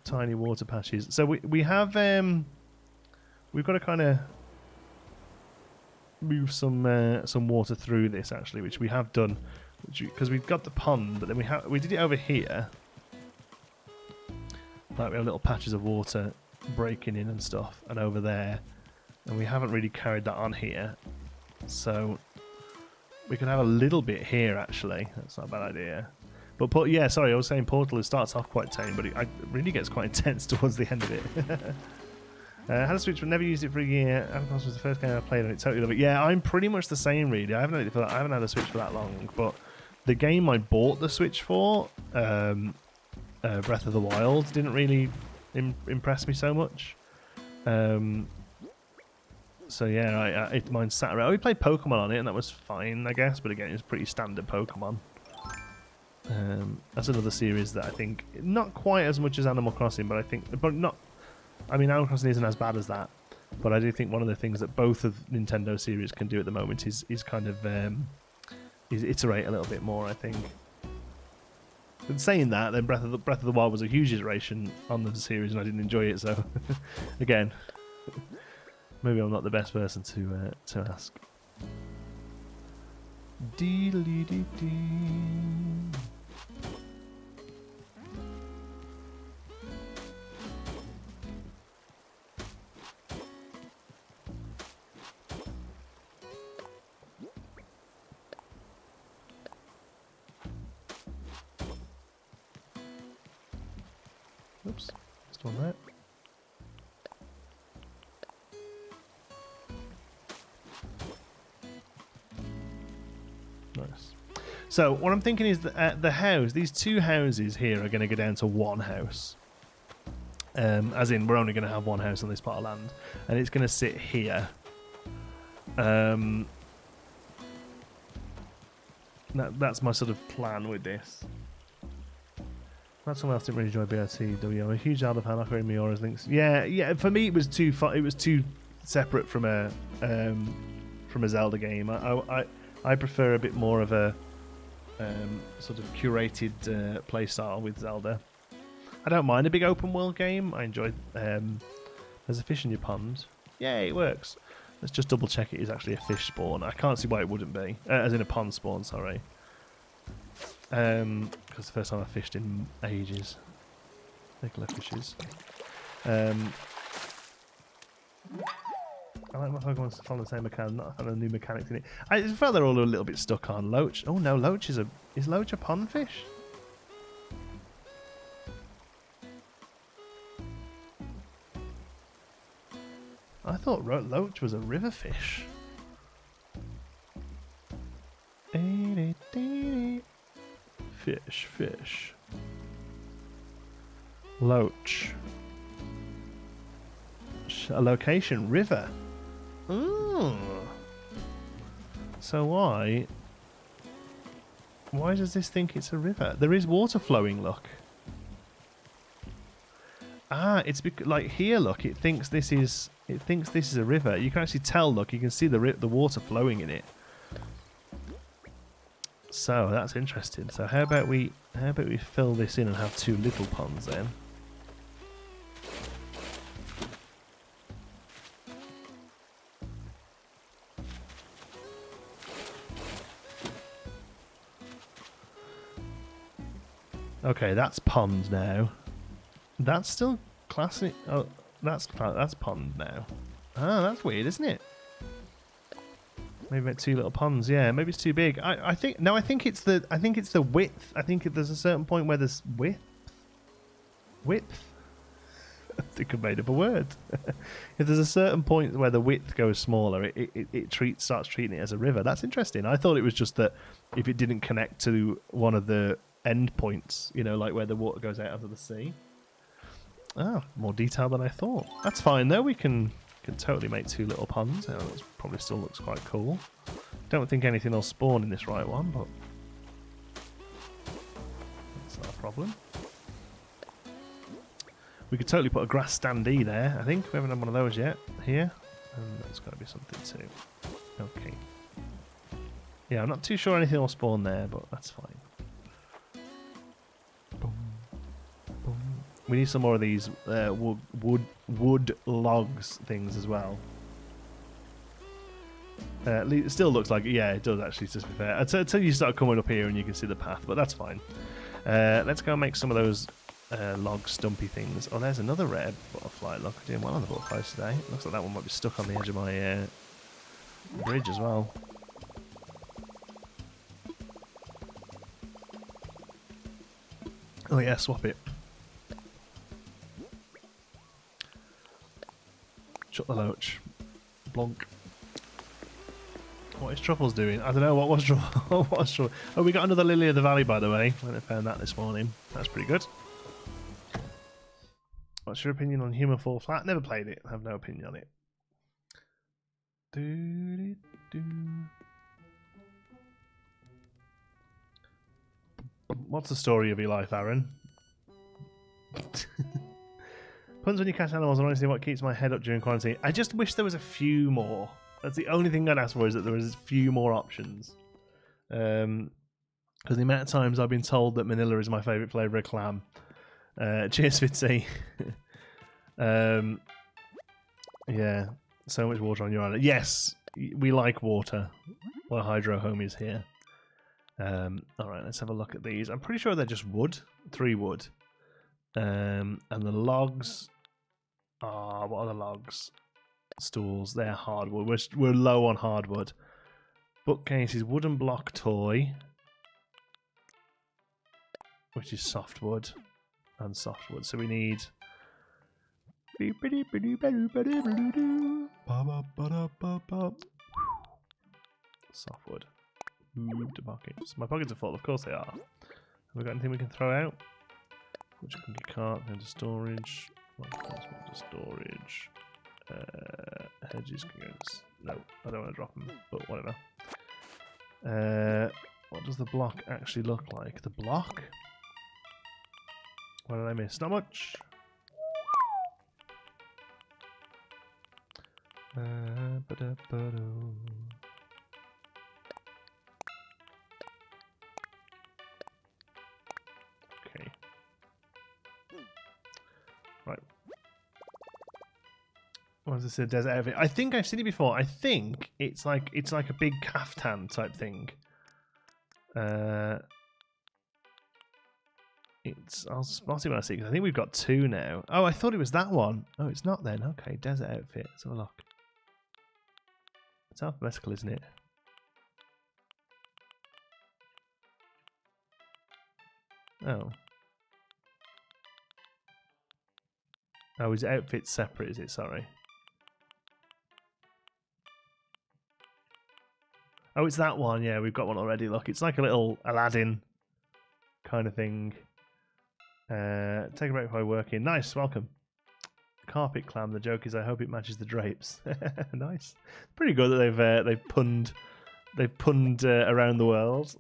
Tiny water patches. So we have we've got to kind of move some water through this actually, which we have done, because we've got the pond, but then we did it over here. Like we have little patches of water breaking in and stuff, and over there, and we haven't really carried that on here. So we could have a little bit here actually. That's not a bad idea. But yeah, sorry, I was saying Portal starts off quite tame, but it really gets quite intense towards the end of it. Had a Switch, but never used it for a year. Animal Crossing was the first game I played, and it totally love it. Yeah, I'm pretty much the same, really. I haven't had a Switch for that long, but the game I bought the Switch for, Breath of the Wild, didn't really impress me so much. So yeah, mine sat around. We played Pokemon on it, and that was fine, I guess. But again, it was pretty standard Pokemon. That's another series that I think not quite as much as Animal Crossing, but I mean, Animal Crossing isn't as bad as that, but I do think one of the things that both of Nintendo series can do at the moment is kind of is iterate a little bit more, I think. But saying that, then Breath of the Wild was a huge iteration on the series, and I didn't enjoy it. So again, maybe I'm not the best person to ask. Dee-lee-dee-dee. Oops, still on that. Nice. So what I'm thinking is that the house, these two houses here, are going to go down to one house. As in, we're only going to have one house on this part of land, and it's going to sit here. That's my sort of plan with this. That's someone else didn't really enjoy BRTW. I'm a huge Zelda fan. Ocarina of Miora's links. Yeah. For me, it was too separate from a Zelda game. I prefer a bit more of a sort of curated play style with Zelda. I don't mind a big open world game. I enjoy. There's a fish in your pond. Yay, it works. Let's just double check it is actually a fish spawn. I can't see why it wouldn't be. As in a pond spawn, sorry. Because the first time I fished in ages. Regular fishes. I like my Pokemon follow the same mechanic, not having a new mechanics in it. I felt they're all a little bit stuck on. Loach. Oh no, Loach is Loach a pond fish? I thought Loach was a river fish. Fish. Loach. A location, river. Ooh. So why does this think it's a river? There is water flowing, look. Ah, it's like here, look, it thinks this is a river. You can actually tell, look, you can see the water flowing in it. So that's interesting. So how about we fill this in and have 2 little ponds then? Okay, that's pond now. That's still classic. Oh, that's pond now. Ah, that's weird, isn't it? Maybe about 2 little ponds. Yeah, maybe it's too big. I think no. I think it's the width. I think there's a certain point where there's width. I think I made up a word. If there's a certain point where the width goes smaller, it starts treating it as a river. That's interesting. I thought it was just that if it didn't connect to one of the end points, you know, like where the water goes out of the sea. Oh, more detail than I thought. That's fine though. We can totally make 2 little ponds. Oh, that probably still looks quite cool. Don't think anything will spawn in this right one, but that's not a problem. We could totally put a grass standee there, I think. We haven't had one of those yet. Here. And that's got to be something too. Okay. Yeah, I'm not too sure anything will spawn there, but that's fine. We need some more of these wood logs things as well. It still looks like, yeah, it does actually, just to be fair. Until you start coming up here and you can see the path, but that's fine. Let's go and make some of those log stumpy things. Oh, there's another red butterfly. Look, we're doing well on the butterflies today. Looks like that one might be stuck on the edge of my bridge as well. Oh yeah, swap it. Shut the loach. Blonk. What is Truffles doing? I don't know. What was Truffles? Oh, we got another Lily of the Valley, by the way. I found that this morning. That's pretty good. What's your opinion on Human Fall Flat? Never played it. I have no opinion on it. What's the story of your life, Aaron? Puns when you catch animals are honestly what keeps my head up during quarantine. I just wish there was a few more. That's the only thing I'd ask for, is that there was a few more options. Because the amount of times I've been told that Manila is my favourite flavour of clam. Cheers, Fitzy. Yeah, so much water on your island. Yes, we like water. Well, hydro homies here. Alright, let's have a look at these. I'm pretty sure they're just wood. 3 wood. And the logs are... what are the logs? Stools. They're hardwood. We're low on hardwood. Bookcase is wooden block toy, which is softwood. And softwood. So we need... softwood. Move to pockets. My pockets are full. Of course they are. Have we got anything we can throw out? Which can get cart into storage. Into storage. Hedges can go into... no, I don't want to drop them, but whatever. What does the block actually look like? The block? What did I miss? Not much. Okay. Right. What does this say? Desert outfit. I think I've seen it before. I think it's like a big kaftan type thing. I'll see when I see it, 'cause I think we've got 2 now. Oh, I thought it was that one. Oh, it's not then. Okay, desert outfit. Let's have a look. It's alphabetical, isn't it? Oh. Oh, his outfit's separate, is it? Sorry. Oh, it's that one. Yeah, we've got one already. Look, it's like a little Aladdin kind of thing. Take a break before working. Nice, welcome. Carpet clam. The joke is, I hope it matches the drapes. Nice. Pretty good that they've punned around the world.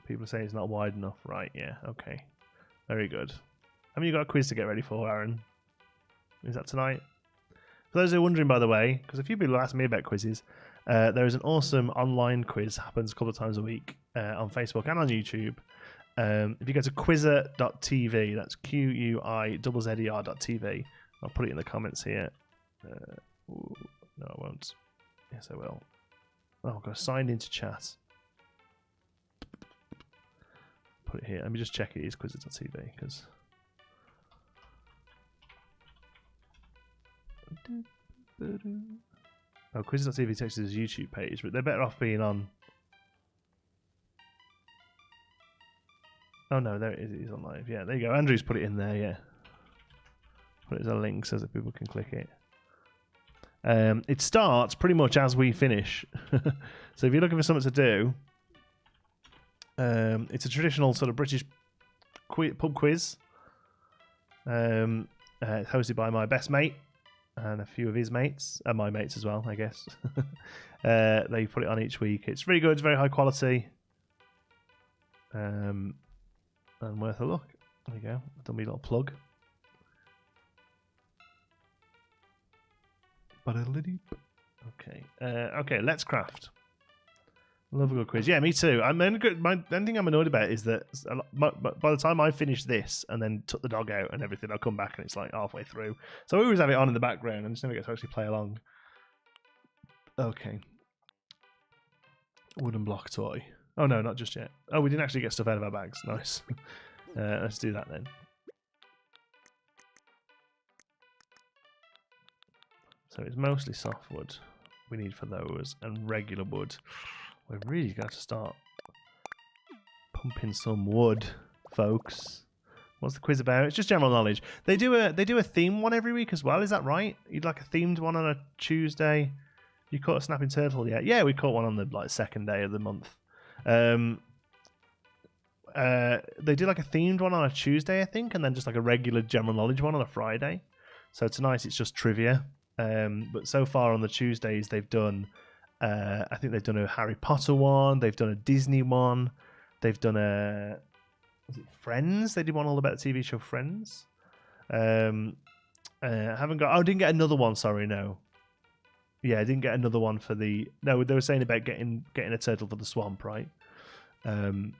People are saying it's not wide enough. Right, yeah, okay. Very good. Haven't you got a quiz to get ready for, Aaron? Is that tonight? For those who are wondering, by the way, because a few people ask me about quizzes, there is an awesome online quiz, happens a couple of times a week on Facebook and on YouTube. If you go to quizzer.tv, that's QUIZZER.tv. I'll put it in the comments here. No, I won't. Yes, I will. Oh, I've got to sign into chat. Put it here. Let me just check it is quizzer.tv because. Oh, quizzer.tv takes us to his YouTube page, but they're better off being on. Oh no, there it is. It is on live. Yeah, there you go. Andrew's put it in there. Yeah, put it as a link so that people can click it. It starts pretty much as we finish. So if you're looking for something to do, it's a traditional sort of British pub quiz. It's hosted by my best mate and a few of his mates, and my mates as well, I guess. They put it on each week. It's really good. It's very high quality. And worth a look. There you go. I've done me a little plug. Okay. Okay, let's craft. Love a good quiz. Yeah, me too. The only thing I'm annoyed about is that by the time I finish this and then took the dog out and everything, I'll come back and it's like halfway through. So I always have it on in the background and just never get to actually play along. Okay. Wooden block toy. Oh no, not just yet. Oh, we didn't actually get stuff out of our bags. Nice. Let's do that then. So it's mostly softwood we need for those and regular wood. We're really going to start pumping some wood, folks. What's the quiz about? It's just general knowledge. They do a themed one every week as well. Is that right? You'd like a themed one on a Tuesday. You caught a snapping turtle yet? Yeah, we caught one on the second day of the month. They do like a themed one on a Tuesday, I think, and then just like a regular general knowledge one on a Friday. So tonight it's just trivia. But so far on the Tuesdays they've done I think they've done a Harry Potter one, they've done a Disney one, they've done a Friends, they did one all about the TV show Friends. Didn't get another one, sorry, no. Yeah, I didn't get another one for they were saying about getting a turtle for the swamp, right? So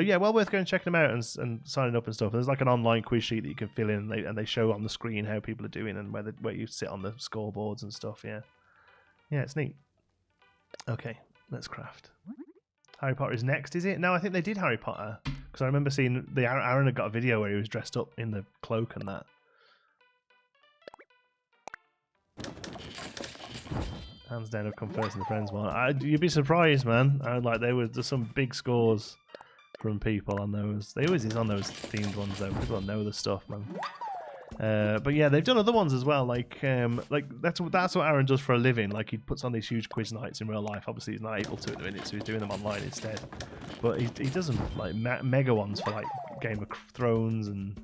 well worth going and checking them out and signing up and stuff. There's like an online quiz sheet that you can fill in, and they show on the screen how people are doing and where you sit on the scoreboards and stuff. Yeah, it's neat. Okay, let's craft. Harry Potter is next, is it? No, I think they did Harry Potter because I remember seeing Aaron had got a video where he was dressed up in the cloak and that. Hands down, have come first in the Friends one. You'd be surprised, man. There's some big scores from people on those. They always is on those themed ones though. People don't know the stuff, man. But yeah, they've done other ones as well. Like that's what Aaron does for a living. Like he puts on these huge quiz nights in real life. Obviously, he's not able to at the minute, so he's doing them online instead. But he does them like mega ones for like Game of Thrones and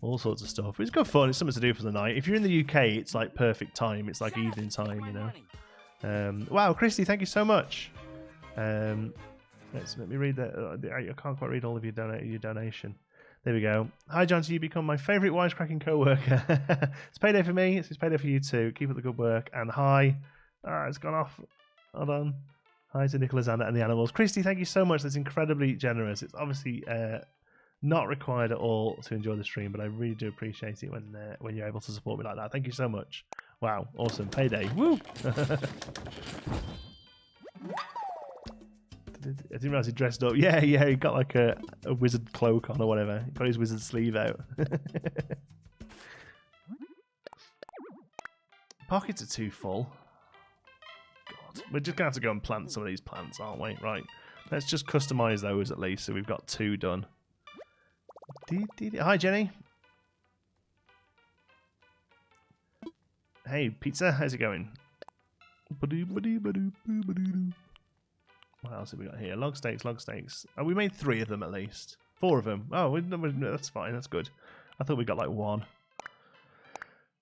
all sorts of stuff. It's good fun. It's something to do for the night. If you're in the UK, it's like perfect time. It's like evening time, you know. Wow, Christy, thank you so much. Let me read that. I can't quite read all of your donation. There we go. Hi, John. So you become my favourite wisecracking co-worker. It's payday for me. It's payday for you too. Keep up the good work. And hi. It's gone off. Hold on. Hi to Nicholas and the animals. Christy, thank you so much. That's incredibly generous. It's obviously not required at all to enjoy the stream, but I really do appreciate it when you're able to support me like that. Thank you so much. Wow, awesome. Payday. Woo! I didn't realize he dressed up. Yeah, he got like a wizard cloak on or whatever. He got his wizard sleeve out. Pockets are too full. God, we're just going to have to go and plant some of these plants, aren't we? Right, let's just customize those at least, so we've got 2 done. Hi, Jenny. Hey, pizza, how's it going? What else have we got here? Log steaks. Oh, we made 3 of them at least. 4 of them. Oh, that's fine. That's good. I thought we got like 1.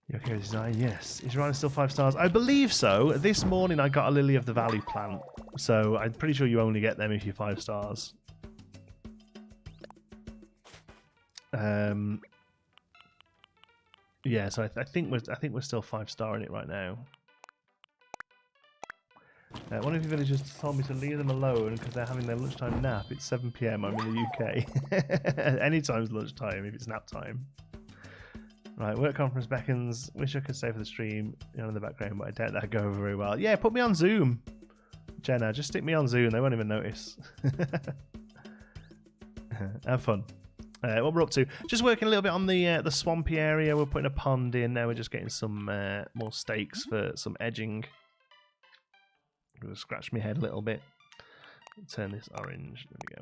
You okay with design? Yes. Is Ryan still 5 stars? I believe so. This morning I got a Lily of the Valley plant, so I'm pretty sure you only get them if you're 5 stars. Yeah, so I think we're still 5-star in it right now. One of your villagers told me to leave them alone because they're having their lunchtime nap. It's 7 p.m. I'm in the UK. Anytime's lunchtime if it's nap time. Right, work conference beckons. Wish I could stay for the stream in the background, but I doubt that'd go over very well. Yeah, put me on Zoom, Jenna. Just stick me on Zoom. They won't even notice. Have fun. What we're up to? Just working a little bit on the swampy area. We're putting a pond in now. We're just getting some more stakes for some edging. I'm gonna scratch my head a little bit. Turn this orange. There we go.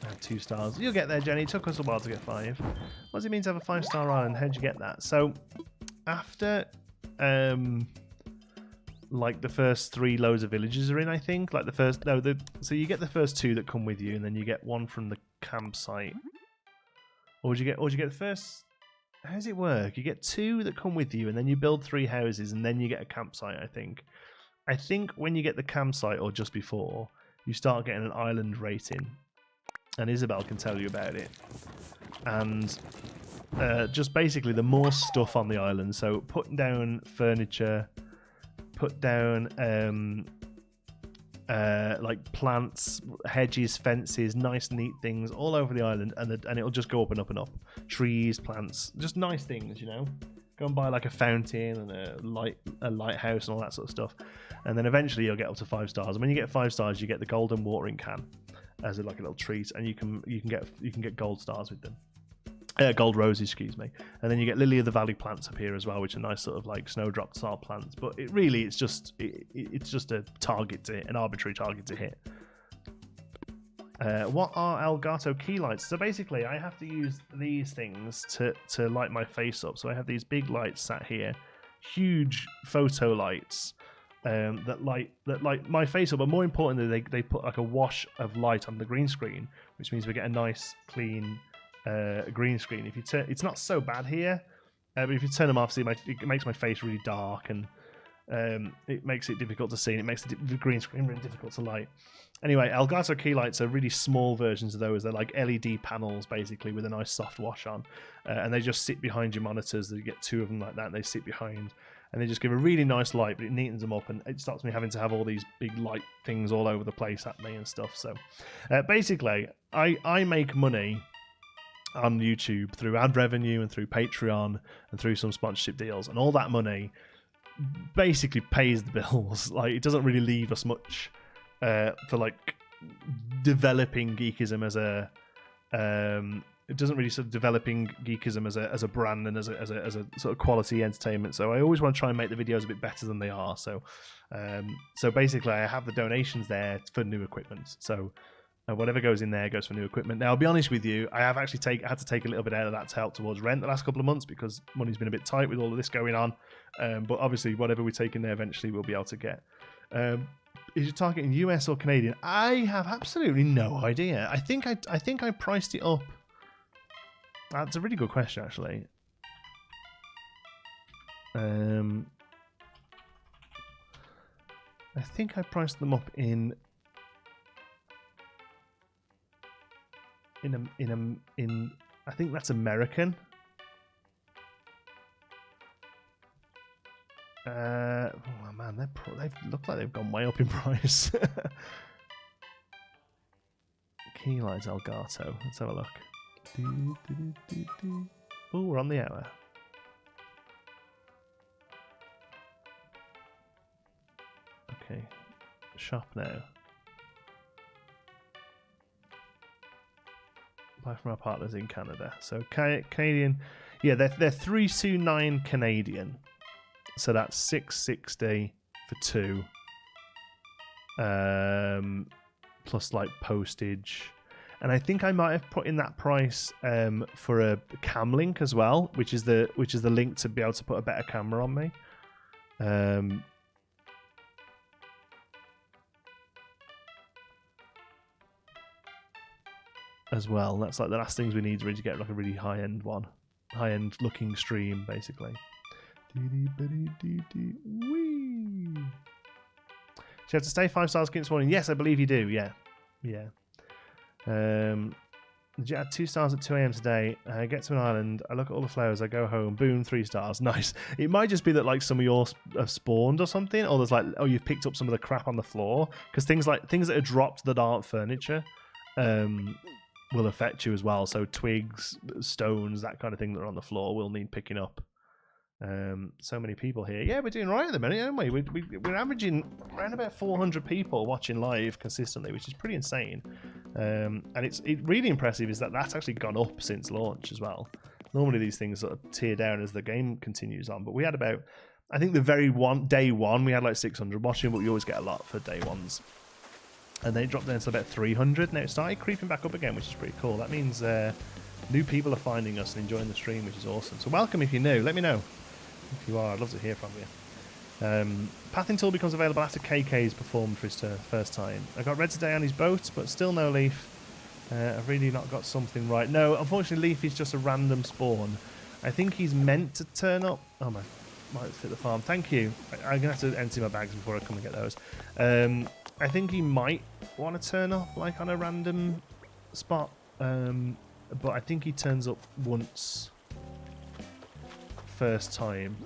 I have 2 stars. You'll get there, Jenny. It took us a while to get 5. What does it mean to have a 5-star island? How'd you get that? So after like the first 3 loads of villages are in, I think. Like the first so you get the first 2 that come with you, and then you get 1 from the campsite. Or would you get the first? How does it work? You get 2 that come with you, and then you build 3 houses, and then you get a campsite, I think. I think when you get the campsite, or just before, you start getting an island rating. And Isabel can tell you about it. And just basically the more stuff on the island. So putting down furniture, put down like plants, hedges, fences, nice neat things all over the island, and it'll just go up and up and up. Trees, plants, just nice things, Go and buy like a fountain and a lighthouse and all that sort of stuff. And then eventually you'll get up to 5 stars. And when you get 5 stars, you get the golden watering can as like a little treat, and you can get gold stars with them. Gold roses, excuse me. And then you get lily of the valley plants up here as well, which are nice sort of like snowdrop style plants. But it's just a target to hit, an arbitrary target to hit. What are Elgato key lights? So basically, I have to use these things to light my face up. So I have these big lights sat here, huge photo lights that light my face up. But more importantly, they put like a wash of light on the green screen, which means we get a nice clean green screen. If you turn, it's not so bad here, but if you turn them off, see, it makes my face really dark, and it makes it difficult to see, and it makes the green screen really difficult to light. Anyway, Elgato key lights are really small versions of those. They're like LED panels, basically, with a nice soft wash on. And they just sit behind your monitors. You get 2 of them like that, and they sit behind. And they just give a really nice light, but it neatens them up, and it stops me having to have all these big light things all over the place at me and stuff. So, basically, I make money on YouTube through ad revenue and through Patreon and through some sponsorship deals. And all that money basically pays the bills. Like, it doesn't really leave us much for like developing Geekism as a it doesn't really sort of developing Geekism as a brand and as a sort of quality entertainment. So I always want to try and make the videos a bit better than they are. So basically I have the donations there for new equipment. So whatever goes in there goes for new equipment. Now I'll be honest with you, I have actually had to take a little bit out of that to help towards rent the last couple of months because money's been a bit tight with all of this going on. But obviously whatever we take in there eventually we'll be able to get. Is your target in US or Canadian? I have absolutely no idea. I think I priced it up. That's a really good question, actually. I think I priced them up in I think that's American. Oh man, they look like they've gone way up in price. Key lights Elgato. Let's have a look. Oh, we're on the hour. Okay, shop now. Buy from our partners in Canada. So Canadian, yeah, they're 329 Canadian. So that's $660 for 2, plus like postage, and I think I might have put in that price for a cam link as well, which is the link to be able to put a better camera on me. As well, that's like the last things we need to really get like a really high-end looking stream, basically. Whee! So you have to stay 5 stars this morning. Yes, I believe you do. Yeah. At 2 stars at 2 a.m. today. I get to an island. I look at all the flowers. I go home. Boom, 3 stars. Nice. It might just be that like some of yours have spawned or something, or there's like, oh, you've picked up some of the crap on the floor, because things that are dropped that aren't furniture will affect you as well. So twigs, stones, that kind of thing that are on the floor will need picking up. So many people here. Yeah, we're doing right at the minute, aren't we? We're averaging around about 400 people watching live consistently, which is pretty insane. And it's really impressive is that that's actually gone up since launch as well. Normally these things sort of tear down as the game continues on, but we had about, I think day one we had like 600 watching, but we always get a lot for day ones. And then it dropped down to about 300. Now it started creeping back up again, which is pretty cool. That means new people are finding us and enjoying the stream, which is awesome. So welcome if you're new. Let me know if you are. I'd love to hear from you. Pathing tool becomes available after KK's performed for his first time. I got Red today on his boat, but still no Leaf. I've really not got something right. No, unfortunately, Leaf is just a random spawn. I think he's meant to turn up. Oh my, might fit the farm. Thank you. I'm gonna have to empty my bags before I come and get those. I think he might want to turn up like on a random spot, but I think he turns up once first time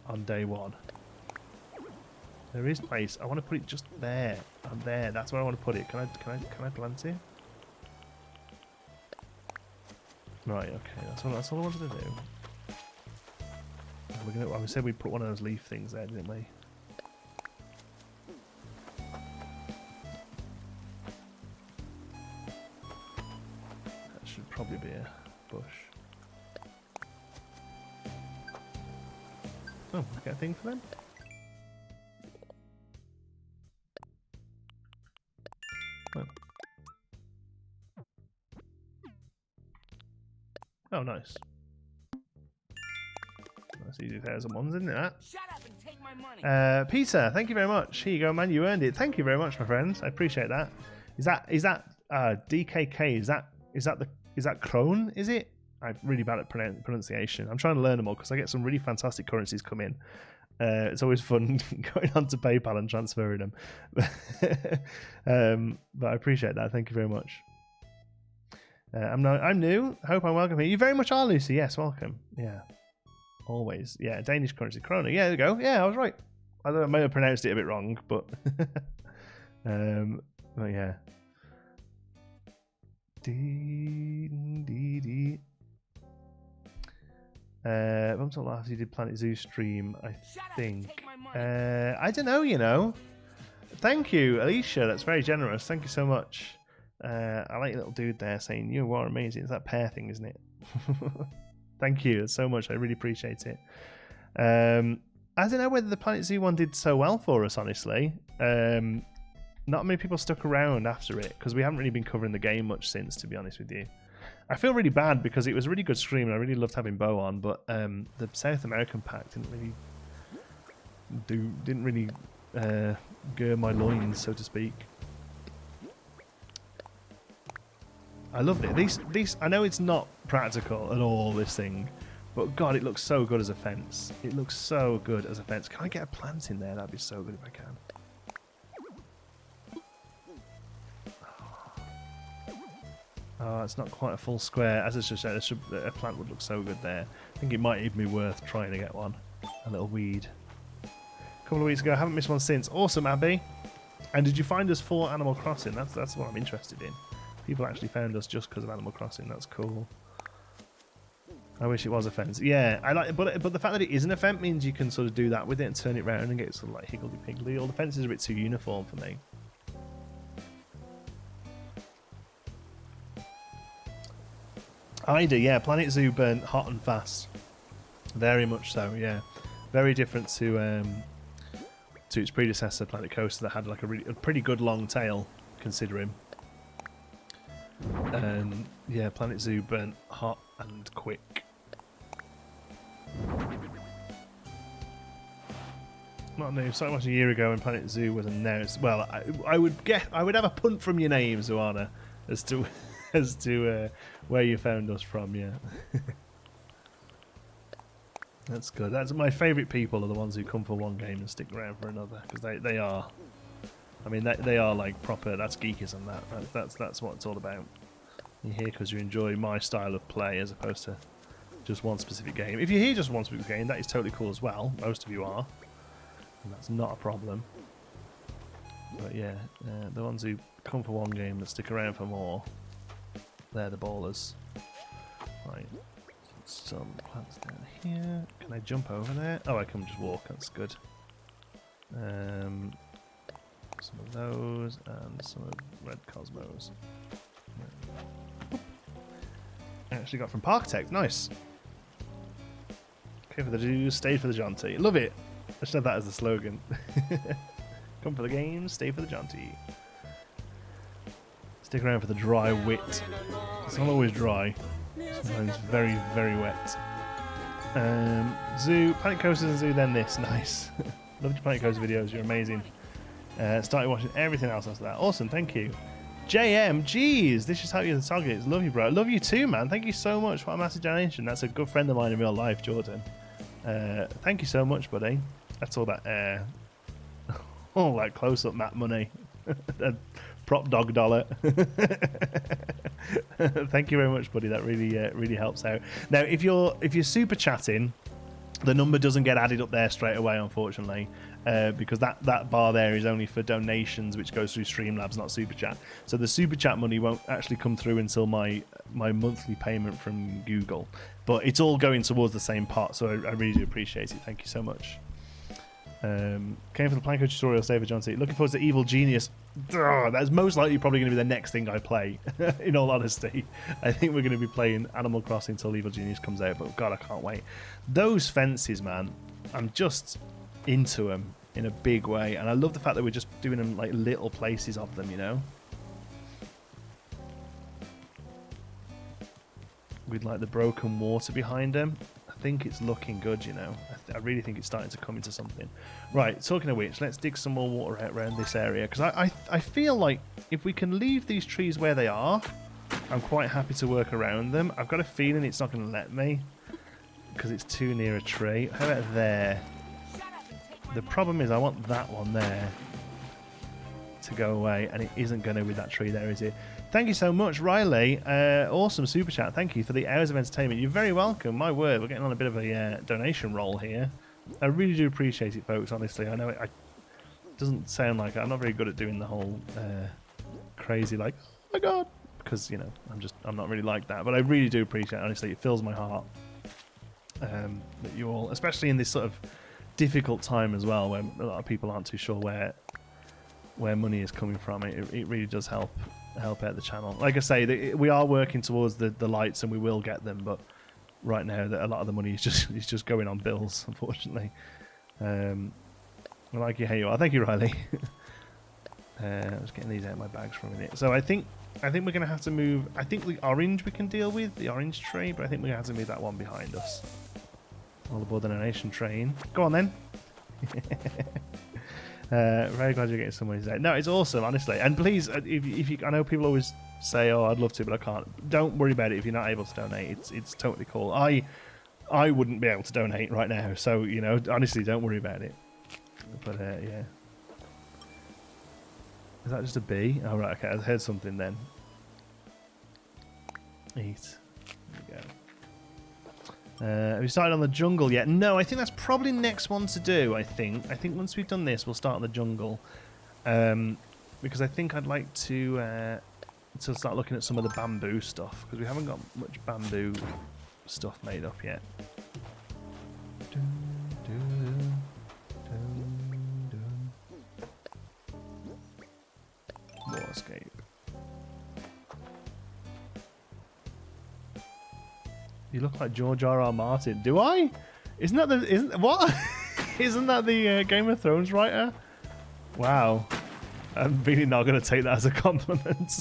on day one. There is place. I want to put it just there. There. That's where I want to put it. Can I plant it? Right. Okay. That's all I wanted to do. We said we'd put one of those leaf things there, didn't we? That should probably be a bush. Oh, I get a thing for them? Oh. Oh, nice. That's easy 1,001s, isn't it? That? Shut up and take my money. Peter, thank you very much. Here you go, man. You earned it. Thank you very much, my friend. I appreciate that. Is that DKK? Is that Krone? Is it? I'm really bad at pronunciation. I'm trying to learn them all because I get some really fantastic currencies come in. It's always fun going onto PayPal and transferring them. But I appreciate that. Thank you very much. I'm new. Hope I'm welcome here. You very much are, Lucy. Yes, welcome. Yeah, always. Yeah, Danish currency, krona. Yeah, there you go. Yeah, I was right. I may have pronounced it a bit wrong, but but yeah. When was the last you did Planet Zoo stream? I think. I don't know. You know. Thank you, Alicia. That's very generous. Thank you so much. I like your little dude there saying you are amazing. It's that pear thing, isn't it? Thank you so much. I really appreciate it. I don't know whether the Planet Zoo one did so well for us, honestly. Not many people stuck around after it because we haven't really been covering the game much since, to be honest with you. I feel really bad because it was a really good stream and I really loved having Bo on, but the South American pack didn't really gird my loins, so to speak. I loved it. These I know it's not practical at all, this thing, but God, it looks so good as a fence. It looks so good as a fence. Can I get a plant in there? That'd be so good if I can. Oh, it's not quite a full square. As I just said, a plant would look so good there. I think it might even be worth trying to get one. A little weed. A couple of weeks ago, I haven't missed one since. Awesome, Abby. And did you find us for Animal Crossing? That's what I'm interested in. People actually found us just because of Animal Crossing. That's cool. I wish it was a fence. Yeah, I like, but the fact that it isn't a fence means you can sort of do that with it and turn it round and get sort of like higgledy-piggledy. All the fences are a bit too uniform for me. Ida, yeah, Planet Zoo burnt hot and fast. Very much so, yeah. Very different to its predecessor, Planet Coaster, that had like a pretty good long tail, considering. Yeah, Planet Zoo burnt hot and quick. Not new. So much a year ago when Planet Zoo was announced. Well, I would have a punt from your name, Zoana, as to where you found us from. Yeah, that's good. That's my favourite people are the ones who come for one game and stick around for another, because they are. I mean, they are like proper. That's geekism. That's what it's all about. You're here because you enjoy my style of play as opposed to just one specific game. If you're here just one specific game, that is totally cool as well. Most of you are. And that's not a problem. But yeah, the ones who come for one game but stick around for more, they're the ballers. Right. Some plants down here. Can I jump over there? Oh, I can just walk. That's good. Some of those and some of red cosmos. I actually got from Parktech. Nice. Okay for the Jews, stay for the Jaunty. Love it. I should have that as the slogan. Come for the game, stay for the Jaunty. Stick around for the dry wit. It's not always dry. Sometimes very, very wet. Zoo, Planet Coasters and Zoo, then this. Nice. Love your Planet Coaster videos. You're amazing. Started watching everything else after that. Awesome, thank you. JM, jeez, this is how you're the target. Love you, bro. Love you too, man. Thank you so much. What a massive donation. That's a good friend of mine in real life, Jordan. Thank you so much, buddy. That's all that all that close-up map money. Prop dog dollar. Thank you very much, buddy. That really really helps out. Now, if you're super chatting, the number doesn't get added up there straight away, unfortunately, because that bar there is only for donations, which goes through Streamlabs, not Super Chat. So the Super Chat money won't actually come through until my monthly payment from Google. But it's all going towards the same pot, so I really do appreciate it. Thank you so much. Came for the Planko tutorial, save for John C. Looking forward to Evil Genius. That's most likely probably going to be the next thing I play, in all honesty. I think we're going to be playing Animal Crossing until Evil Genius comes out, but God, I can't wait. Those fences, man, I'm just into them in a big way, and I love the fact that we're just doing them like little places of them, you know? With like the broken water behind them. I think it's looking good, you know. I really think it's starting to come into something. Right, talking of which, let's dig some more water out around this area, because I feel like if we can leave these trees where they are, I'm quite happy to work around them. I've got a feeling it's not going to let me because it's too near a tree. How about there? The problem is I want that one there to go away, and it isn't going to with that tree there, is it? Thank you so much, Riley. Awesome super chat. Thank you for the hours of entertainment. You're very welcome. My word, we're getting on a bit of a donation roll here. I really do appreciate it, folks. Honestly, I know it doesn't sound like it. I'm not very good at doing the whole crazy like, oh my god, because you know I'm not really like that. But I really do appreciate it. Honestly, it fills my heart that you all, especially in this sort of difficult time as well, where a lot of people aren't too sure where money is coming from. It really does help out the channel. Like I say, we are working towards the lights, and we will get them, but right now a lot of the money is just going on bills, unfortunately. I like you, hey you are. Thank you, Riley. I was getting these out of my bags for a minute. So I think we're gonna have to move. I think the orange we can deal with, the orange tree, but I think we're gonna have to move that one behind us. All aboard the donation train. Go on then. Very glad you're getting some money today. No, it's awesome, honestly. And please, if you, I know people always say, "Oh, I'd love to, but I can't." Don't worry about it if you're not able to donate. It's totally cool. I wouldn't be able to donate right now, so you know, honestly, don't worry about it. But yeah, is that just a bee? Oh right, okay. I heard something then. Eat. There we go. Have you started on the jungle yet? No, I think that's probably next one to do. I think once we've done this, we'll start on the jungle, because I think I'd like to start looking at some of the bamboo stuff, because we haven't got much bamboo stuff made up yet. Waterscape. You look like George R.R. Martin. Do I? Isn't that the Game of Thrones writer? Wow. I'm really not going to take that as a compliment.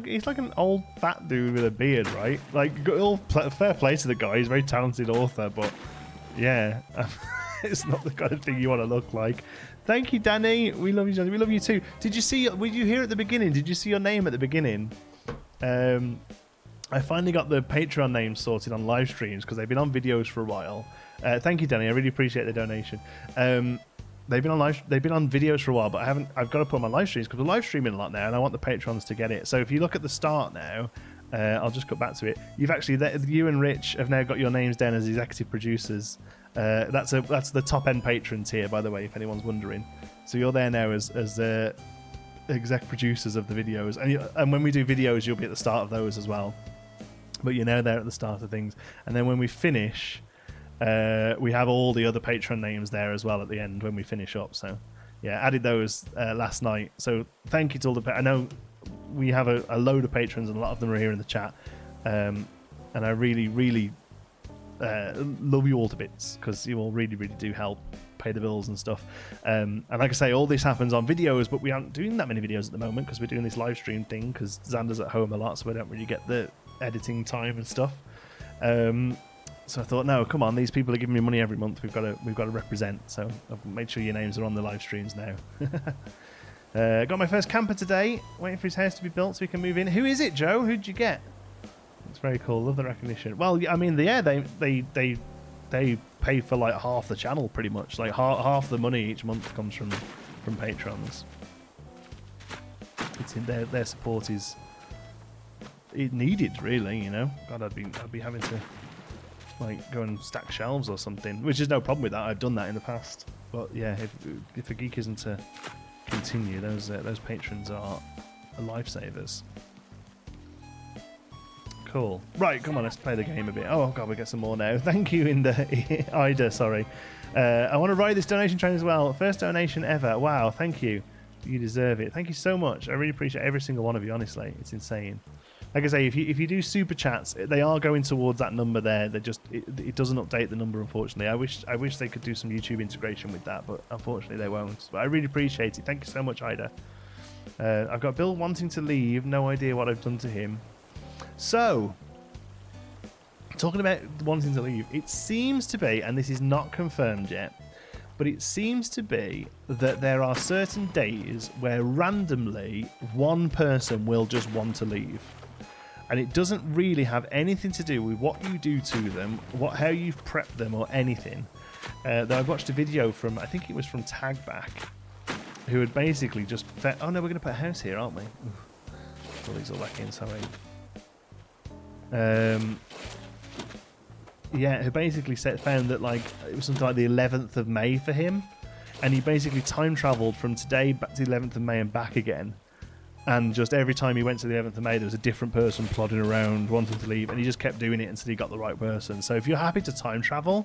He's like an old fat dude with a beard, right? Like, fair play to the guy. He's a very talented author, but yeah, it's not the kind of thing you want to look like. Thank you, Danny. We love you, Johnny. We love you too. Were you here at the beginning? Did you see your name at the beginning? I finally got the Patreon names sorted on live streams because they've been on videos for a while. Thank you, Danny. I really appreciate the donation. They've been on videos for a while, but I've got to put them on live streams because we're live streaming a lot now, and I want the patrons to get it. So if you look at the start now, I'll just cut back to it. You've actually, you and Rich have now got your names down as executive producers. That's the top end patrons here, by the way, if anyone's wondering. So you're there now as exec producers of the videos, and when we do videos, you'll be at the start of those as well. But you're now there at the start of things, and then when we finish. We have all the other patron names there as well at the end when we finish up. So, yeah, added those last night. So thank you to all the. I know we have a load of patrons and a lot of them are here in the chat, and I really, really love you all to bits because you all really, really do help pay the bills and stuff. And like I say, all this happens on videos, but we aren't doing that many videos at the moment because we're doing this live stream thing because Xander's at home a lot, so we don't really get the editing time and stuff. So I thought, no, come on, these people are giving me money every month. We've got to represent. So I've made sure your names are on the live streams now. Got my first camper today. Waiting for his house to be built so we can move in. Who is it, Joe? Who'd you get? It's very cool. Love the recognition. Well, I mean, yeah, they pay for like half the channel pretty much. Like half the money each month comes from patrons. It's in their support is needed, really. You know, God, I'd be having to. Like go and stack shelves or something, which is no problem with that. I've done that in the past. But yeah, if a geek isn't to continue, those patrons are lifesavers. Cool. Right, come on, let's play the game a bit. Oh god, we get some more now. Thank you, Ida. Sorry. I want to ride this donation train as well. First donation ever. Wow, thank you. You deserve it. Thank you so much. I really appreciate every single one of you. Honestly, it's insane. Like I say, if you do super chats, they are going towards that number there. They just it doesn't update the number, unfortunately. I wish they could do some YouTube integration with that, but unfortunately they won't. But I really appreciate it. Thank you so much, Ida. I've got Bill wanting to leave. No idea what I've done to him. So, talking about wanting to leave, it seems to be, and this is not confirmed yet, but it seems to be that there are certain days where randomly one person will just want to leave. And it doesn't really have anything to do with what you do to them, how you've prepped them, or anything. Though I watched a video from, I think it was from Tagback, who had basically just... oh no, we're going to put a house here, aren't we? Pull these all back in, sorry. Yeah, who basically found that like it was something like the 11th of May for him. And he basically time travelled from today back to the 11th of May and back again. And just every time he went to the 11th of May, there was a different person plodding around wanting to leave, and he just kept doing it until he got the right person. So if you're happy to time travel,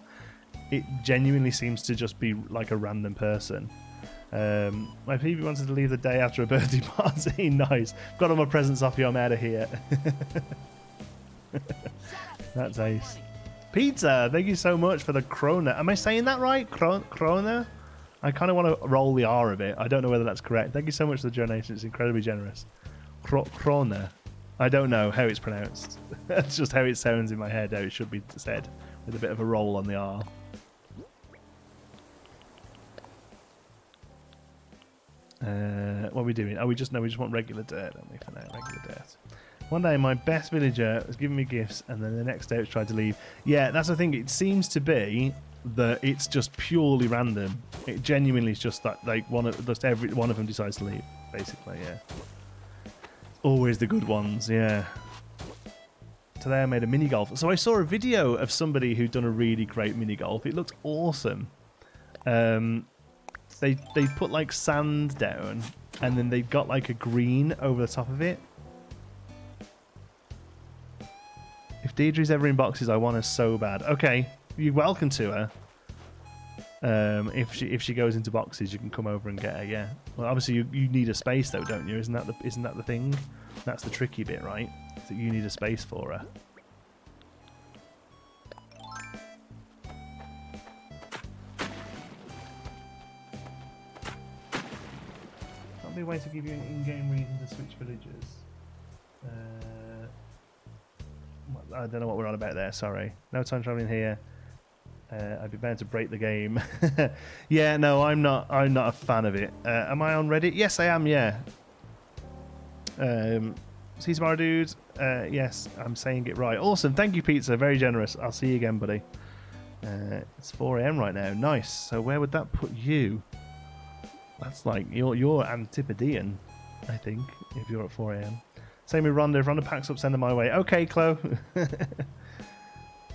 it genuinely seems to just be like a random person. My PB wanted to leave the day after a birthday party. Nice. Got all my presents off you, I'm out of here. That's ace. Pizza, thank you so much for the krona. Am I saying that right? Krona? I kind of want to roll the R a bit. I don't know whether that's correct. Thank you so much for the donation. It's incredibly generous. Krona. I don't know how it's pronounced. That's just how it sounds in my head, how it should be said, with a bit of a roll on the R. What are we doing? Oh, we just want regular dirt, don't we, for now? Regular dirt. One day, my best villager was giving me gifts, and then the next day, it's tried to leave. Yeah, that's the thing. It seems to be that it's just purely random. It genuinely is just that, like, every one of them decides to leave, basically. Yeah. Always the good ones. Yeah. Today I made a mini golf. So I saw a video of somebody who'd done a really great mini golf. It looked awesome. They put like sand down, and then they got like a green over the top of it. If Deirdre's ever in boxes, I want her so bad. Okay, you're welcome to her. If she goes into boxes, you can come over and get her. Yeah. Well, obviously you need a space though, don't you? Isn't that the thing? That's the tricky bit, right? That you need a space for her. That'll be a way to give you an in-game reason to switch villagers. I don't know what we're on about there, sorry. No time traveling here. I'd be bound to break the game. Yeah, no, I'm not a fan of it. Am I on Reddit? Yes, I am, yeah. Caesar dude, yes, I'm saying it right. Awesome, thank you, Pizza, very generous. I'll see you again, buddy. It's 4 AM right now, nice. So where would that put you? That's like you're Antipodean, I think, if you're at 4 a.m. Same with Rhonda. If Rhonda packs up, send her my way. Okay, Chloe.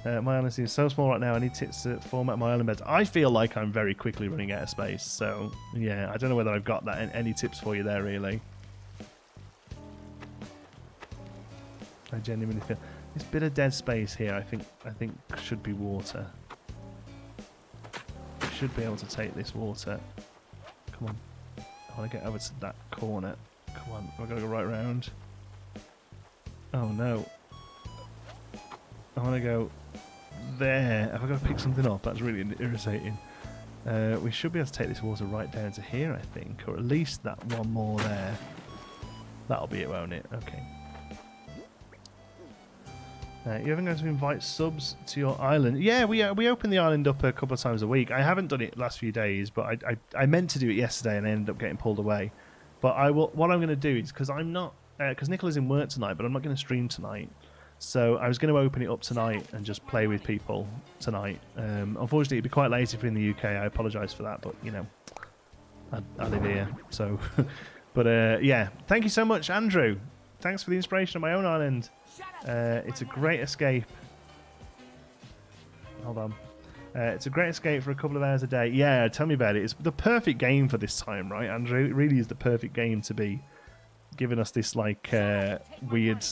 My island seems so small right now. I need tips to format my island beds. I feel like I'm very quickly running out of space. So, yeah, I don't know whether I've got that. Any tips for you there, really? I genuinely feel this bit of dead space here. I think should be water. I should be able to take this water. Come on. I want to get over to that corner. Come on. I've got to go right round. Oh, no. I want to go there. Have I got to pick something up? That's really irritating. We should be able to take this water right down to here, I think. Or at least that one more there. That'll be it, won't it? Okay. You ever going to invite subs to your island? Yeah, we open the island up a couple of times a week. I haven't done it the last few days, but I meant to do it yesterday and I ended up getting pulled away. But I will. What I'm going to do is, because I'm not, because Nicola's in work tonight, but I'm not going to stream tonight. So I was going to open it up tonight and just play with people tonight. Unfortunately, it'd be quite late if you're in the UK. I apologise for that, but you know, I live here, so. But yeah, thank you so much, Andrew. Thanks for the inspiration on my own island. It's a great escape. Hold on. It's a great escape for a couple of hours a day. Yeah, tell me about it. It's the perfect game for this time, right, Andrew? It really is the perfect game to be giving us this like weird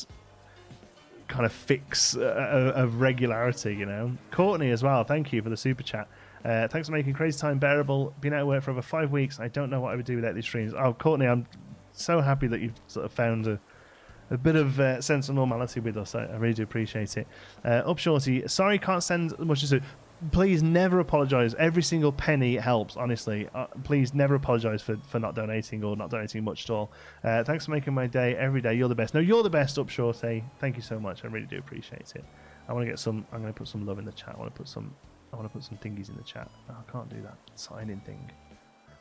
kind of fix of regularity, you know. Courtney as well, thank you for the super chat. Thanks for making crazy time bearable. Been out of work for over 5 weeks. I don't know what I would do without these streams. Oh, Courtney, I'm so happy that you've sort of found a bit of sense of normality with us. I really do appreciate it. Up Shorty, sorry can't send much as it. Please never apologise. Every single penny helps, honestly. Please never apologise for not donating or not donating much at all. Thanks for making my day every day. You're the best. No, you're the best, Up Shorty. Thank you so much. I really do appreciate it. I'm going to put some love in the chat. I want to put some thingies in the chat. Oh, I can't do that sign-in thing.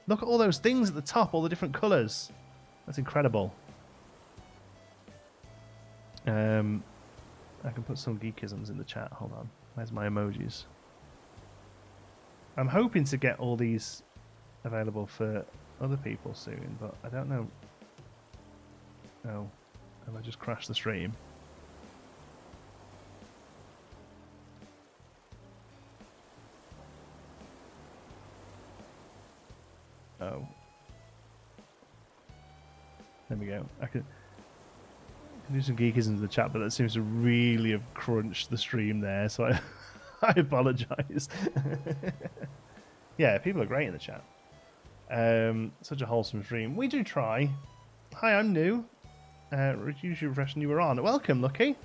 Look at all those things at the top, all the different colours. That's incredible. I can put some geekisms in the chat. Hold on. Where's my emojis? I'm hoping to get all these available for other people soon, but I don't know. Oh, have I just crashed the stream? Oh. There we go. I can do some geekisms in the chat, but that seems to really have crunched the stream there, so I apologise. Yeah, people are great in the chat. Such a wholesome stream. We do try. Hi, I'm new. Usually refreshing you were on. Welcome, Lucky.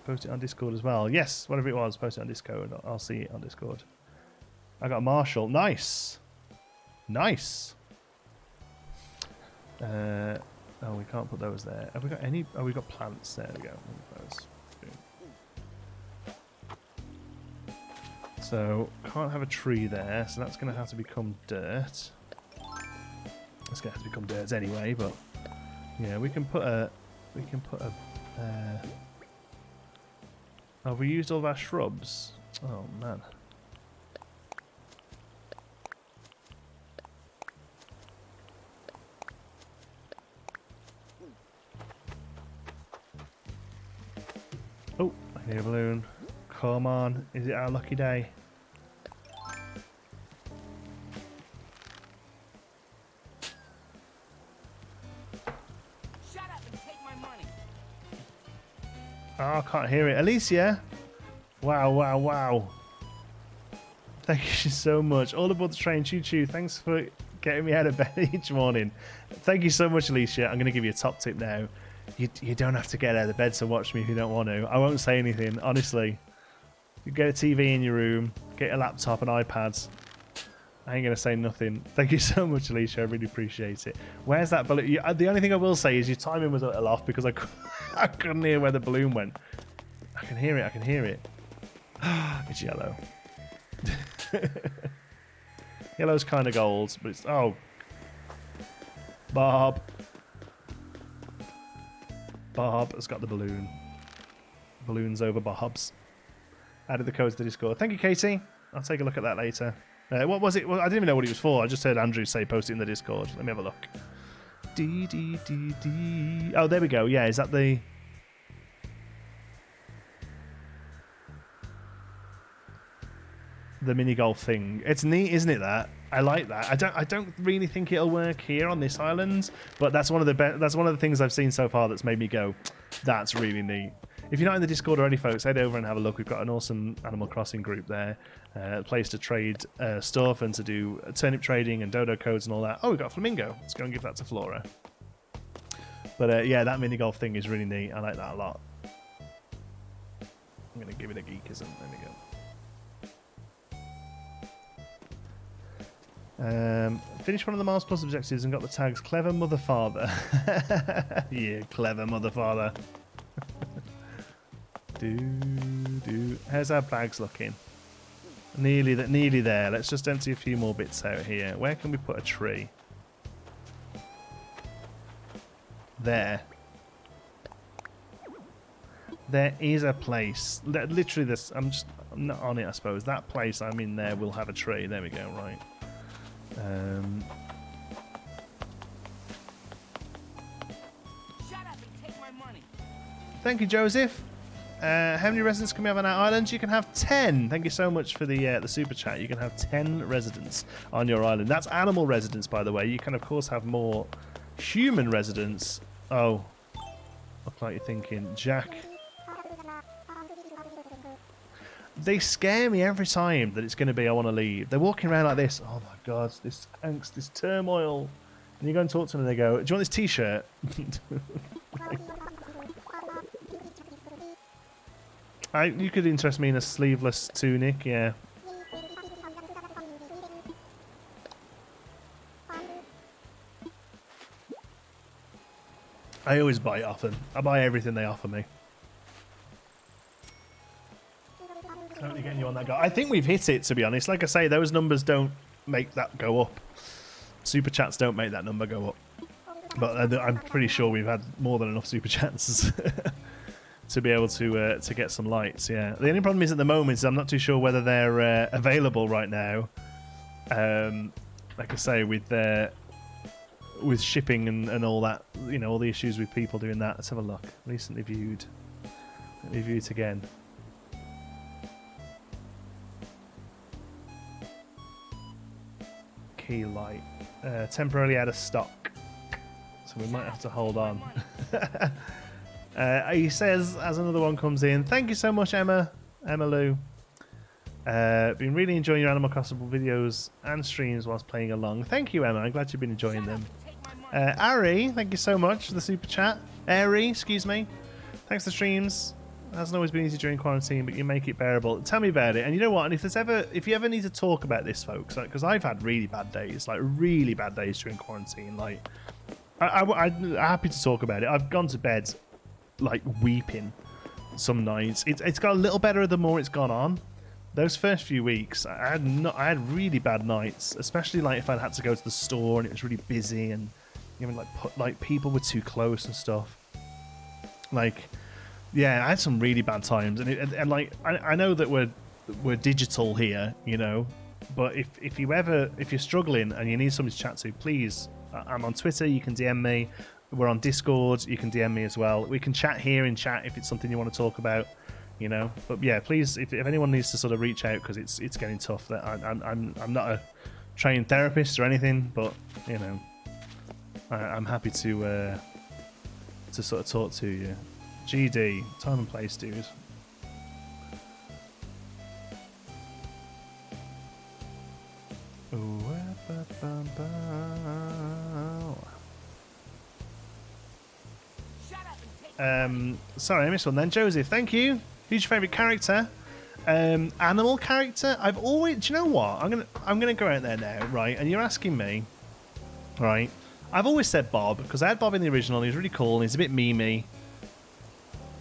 Post it on Discord as well. Yes, whatever it was, post it on Discord. I'll see it on Discord. I got a Marshall. Nice. Nice. Oh, we can't put those there. Have we got any? Oh, we got plants. There we go. So can't have a tree there. So that's going to have to become dirt. It's going to have to become dirt anyway. But yeah, we can put a. Have we used all of our shrubs? Oh man. Oh, I hear a balloon. Come on, is it our lucky day? Shut up and take my money. Oh, I can't hear it. Alicia! Wow, wow, wow. Thank you so much. All aboard the train. Choo choo. Thanks for getting me out of bed each morning. Thank you so much, Alicia. I'm going to give you a top tip now. You don't have to get out of bed to watch me if you don't want to. I won't say anything, honestly. You get a TV in your room, get a laptop and iPads. I ain't going to say nothing. Thank you so much, Alicia. I really appreciate it. Where's that balloon? The only thing I will say is your timing was a little off because I couldn't hear where the balloon went. I can hear it. I can hear it. It's yellow. Yellow's kind of gold, but it's... Oh. Bob has got the balloon. Balloons over Bob's. Added the code to the Discord. Thank you, Katie. I'll take a look at that later. What was it? Well, I didn't even know what it was for. I just heard Andrew say post it in the Discord. Let me have a look. Oh, there we go. Yeah, is that the... the mini golf thing? It's neat, isn't it? That I like that. I don't really think it'll work here on this island, but that's one of the things I've seen so far that's made me go, that's really neat. If you're not in the Discord already, folks, head over and have a look. We've got an awesome Animal Crossing group there, a place to trade stuff and to do turnip trading and dodo codes and all that. Oh, we've got a flamingo. Let's go and give that to Flora. But yeah, that mini golf thing is really neat. I like that a lot. I'm going to give it a geekism. There we go. Finished one of the Miles Plus objectives and got the tags Clever Mother Father. Yeah, Clever Mother Father. How's our bags looking? Nearly there. Let's just empty a few more bits out here. Where can we put a tree? There. There is a place. Literally this. I'm not on it, I suppose. That place I'm in there will have a tree. There we go. Right. Shut up and take my money. Thank you, Joseph. How many residents can we have on our island? You can have 10. Thank you so much for the super chat. You can have 10 residents on your island. That's animal residents, by the way. You can, of course, have more human residents. Oh, look like you're thinking, Jack. They scare me every time that it's going to be I want to leave. They're walking around like this. Oh my God, this angst, this turmoil. And you go and talk to them and they go, do you want this t-shirt? You could interest me in a sleeveless tunic, yeah. I always buy it off them. I buy everything they offer me. Totally getting you on that guy. I think we've hit it, to be honest. Like I say, those numbers don't make that go up. Super chats don't make that number go up. But I'm pretty sure we've had more than enough super chats to be able to get some lights. Yeah. The only problem is at the moment is I'm not too sure whether they're available right now. Like I say, with shipping and all that, you know, all the issues with people doing that. Let's have a look. Recently viewed. Let me view it again. Key light. Temporarily out of stock. So we might have to hold on. He says, as another one comes in, thank you so much, Emma Lou. Been really enjoying your Animal Crossing videos and streams whilst playing along. Thank you, Emma. I'm glad you've been enjoying them. Ari, thank you so much for the super chat. Ari, excuse me. Thanks for the streams. It hasn't always been easy during quarantine, but you make it bearable. Tell me about it. And you know what? And if you ever need to talk about this, folks, because I've had really bad days, like really bad days during quarantine. Like, I'm happy to talk about it. I've gone to bed like weeping some nights. It's got a little better the more it's gone on. Those first few weeks, I had really bad nights, especially like if I had to go to the store and it was really busy and you know like people were too close and stuff. Like, yeah, I had some really bad times, and like I know that we're digital here, you know, but if you're struggling and you need somebody to chat to, please, I'm on Twitter. You can DM me. We're on Discord. You can DM me as well. We can chat here in chat if it's something you want to talk about, you know. But yeah, please, if anyone needs to sort of reach out because it's getting tough. That I'm not a trained therapist or anything, but you know, I'm happy to sort of talk to you. GD, time and place, dude. Sorry, I missed one then. Joseph, thank you. Who's your favourite character? Animal character? I've always... Do you know what? I'm gonna go out there now, right? And you're asking me, right? I've always said Bob, because I had Bob in the original, and he was really cool, and he's a bit memey.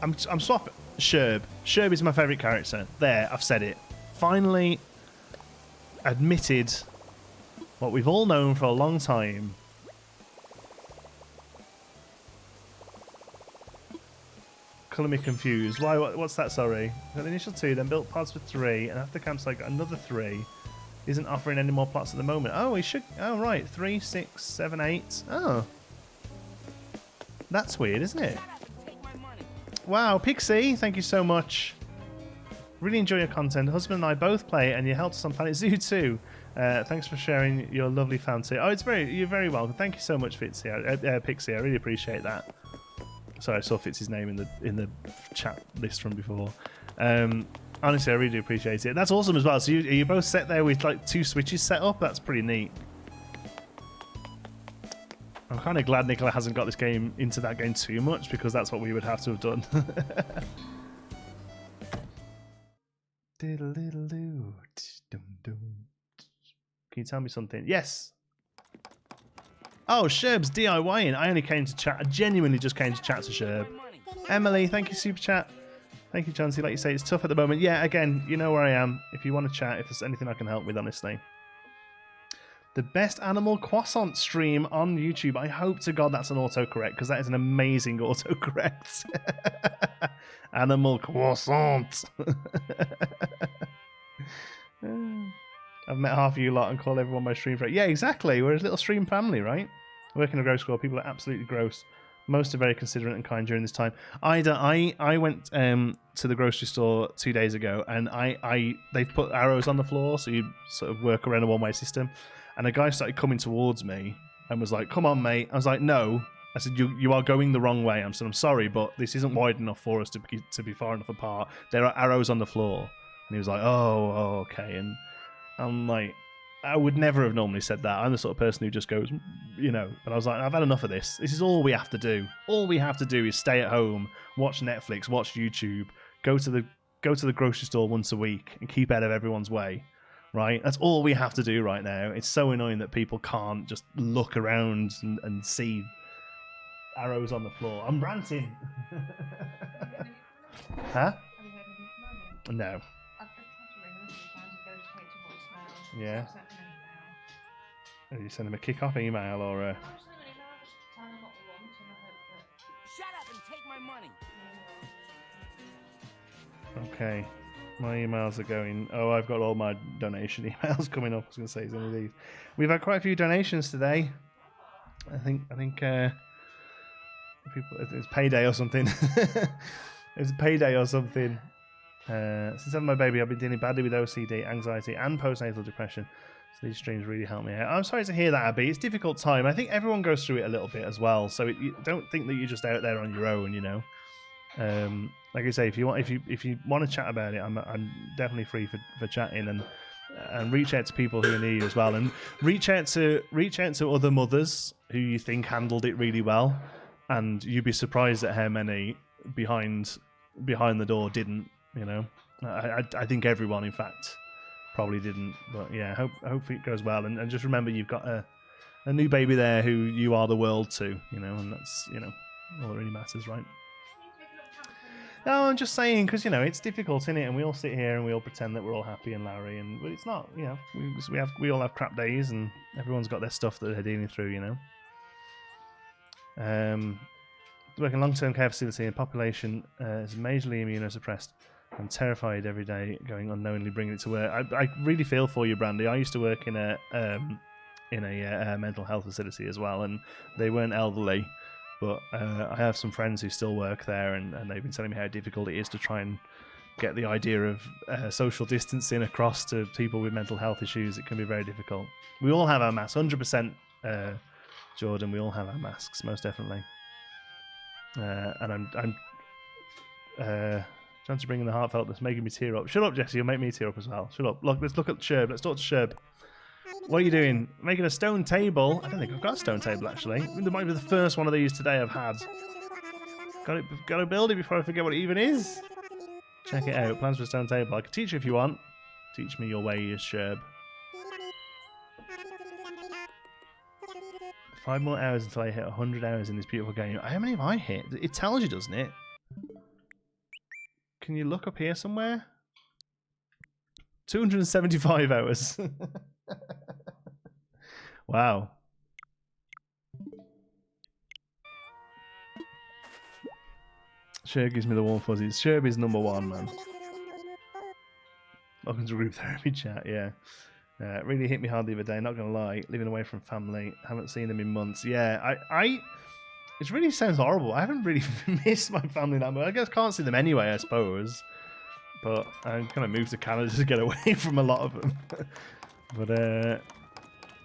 I'm swapping. Sherb. Sherb is my favourite character. There, I've said it. Finally admitted what we've all known for a long time. Colour me confused. Why? What's that? Sorry. Got the initial 2, then built pods for 3, and after campsite got another 3. Isn't offering any more plots at the moment. Oh, he should. Oh, right. 3, 6, 7, 8. Oh. That's weird, isn't it? Shut up and take my money. Wow, Pixie, thank you so much. Really enjoy your content. Husband and I both play, and you helped us on Planet Zoo too. Thanks for sharing your lovely fancy. Oh, you're very welcome. Thank you so much, Pixie. Pixie, I really appreciate that. Sorry, I saw Fitz's name in the chat list from before. Honestly, I really do appreciate it. That's awesome as well. So you both set there with like 2 switches set up. That's pretty neat. I'm kind of glad Nicola hasn't got this game into that game too much, because that's what we would have to have done. Can you tell me something? Yes. Oh, Sherb's DIYing. I only came to chat. I genuinely just came to chat to Sherb. Emily, thank you, super chat. Thank you, Chansey. Like you say, it's tough at the moment. Yeah, again, you know where I am. If you want to chat, if there's anything I can help with, honestly. The best animal croissant stream on YouTube. I hope to God that's an autocorrect, because that is an amazing autocorrect. Animal croissant. I've met half of you lot and call everyone my stream friend. Yeah, exactly. We're a little stream family, right? Working in a grocery store, people are absolutely gross. Most are very considerate and kind during this time. I went to the grocery store 2 days ago, and they've put arrows on the floor, so you sort of work around a one-way system. And a guy started coming towards me and was like, "Come on, mate." I was like, "No." I said, "You are going the wrong way." I'm sorry, but this isn't wide enough for us to be far enough apart. There are arrows on the floor. And he was like, "Oh, okay." And I'm like, I would never have normally said that. I'm the sort of person who just goes, you know. But I was like, I've had enough of this. This is all we have to do. All we have to do is stay at home, watch Netflix, watch YouTube, go to the grocery store once a week, and keep out of everyone's way. Right? That's all we have to do right now. It's so annoying that people can't just look around and see arrows on the floor. I'm ranting. Huh? No. Yeah. Are you sending him a kick-off email or a... Shut up and take my money. Okay. My emails are going... Oh, I've got all my donation emails coming up. I was going to say, is any of these. We've had quite a few donations today. I think people, it's payday or something. It's payday or something. Since having my baby, I've been dealing badly with OCD, anxiety, and postnatal depression. So these streams really help me out. I'm sorry to hear that, Abby. It's a difficult time. I think everyone goes through it a little bit as well. So you don't think that you're just out there on your own, you know. Like I say, if you want to chat about it, I'm definitely free for chatting, and reach out to people who are near you as well, and reach out to other mothers who you think handled it really well, and you'd be surprised at how many behind the door didn't. You know, I think everyone, in fact, probably didn't. But yeah, hope it goes well, and just remember you've got a new baby there who you are the world to. You know, and that's all that really matters, right? No, I'm just saying, because it's difficult, isn't it? And we all sit here and we all pretend that we're all happy and Larry, and but it's not. We all have crap days, and everyone's got their stuff that they're dealing through. Working long-term care facility, and population is majorly immunosuppressed. I'm terrified every day, going unknowingly bringing it to work. I really feel for you, Brandy. I used to work in a mental health facility as well, and they weren't elderly. But I have some friends who still work there, and they've been telling me how difficult it is to try and get the idea of social distancing across to people with mental health issues. It can be very difficult. We all have our masks, 100%, Jordan. We all have our masks, most definitely. And I'm trying to bring in the heartfelt that's making me tear up. Shut up, Jesse. You'll make me tear up as well. Shut up. Look, let's look at Sherb. Let's talk to Sherb. What are you doing? Making a stone table? I don't think I've got a stone table, actually. There might be the first one of these today I've had. Got to build it before I forget what it even is. Check it out. Plans for a stone table. I can teach you if you want. Teach me your ways, Sherb. 5 more hours until I hit 100 hours in this beautiful game. How many have I hit? It tells you, doesn't it? Can you look up here somewhere? 275 hours. Wow. Sure gives me the warm fuzzies. Sherby's number one, man. Welcome to group therapy chat, yeah. It really hit me hard the other day, not gonna lie. Living away from family, haven't seen them in months. Yeah, it really sounds horrible. I haven't really missed my family that much. I guess can't see them anyway, I suppose. But I kind of moved to Canada to get away from a lot of them. But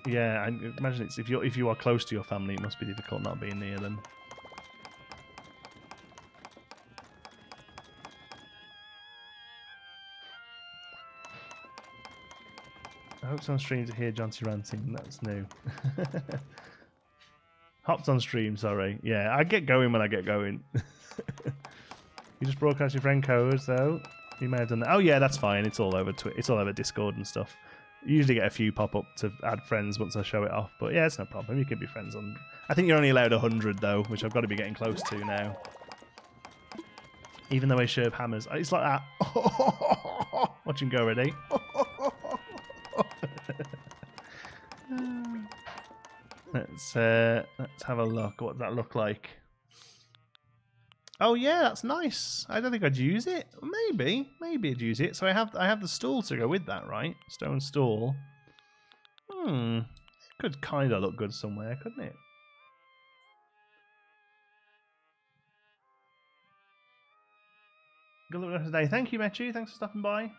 yeah, I imagine it's if you are close to your family, it must be difficult not being near them. I hope it's on stream to hear John T ranting. That's new. Hopped on stream, sorry. Yeah, I get going when I get going. You just broadcast your friend codes, though. You may have done that. Oh yeah, that's fine. It's all over it's all over Discord and stuff. You usually get a few pop up to add friends once I show it off, but yeah, it's no problem. You can be friends on. I think you're only allowed 100 though, which I've got to be getting close to now. Even though I Sherb hammers, it's like that. Watch him go, ready? Let's have a look. What does that look like? Oh yeah, that's nice. I don't think I'd use it. Maybe I'd use it. So I have the stool to go with that, right? Stone stool. Could kind of look good somewhere, couldn't it? Good luck today. Thank you, Mechu. Thanks for stopping by.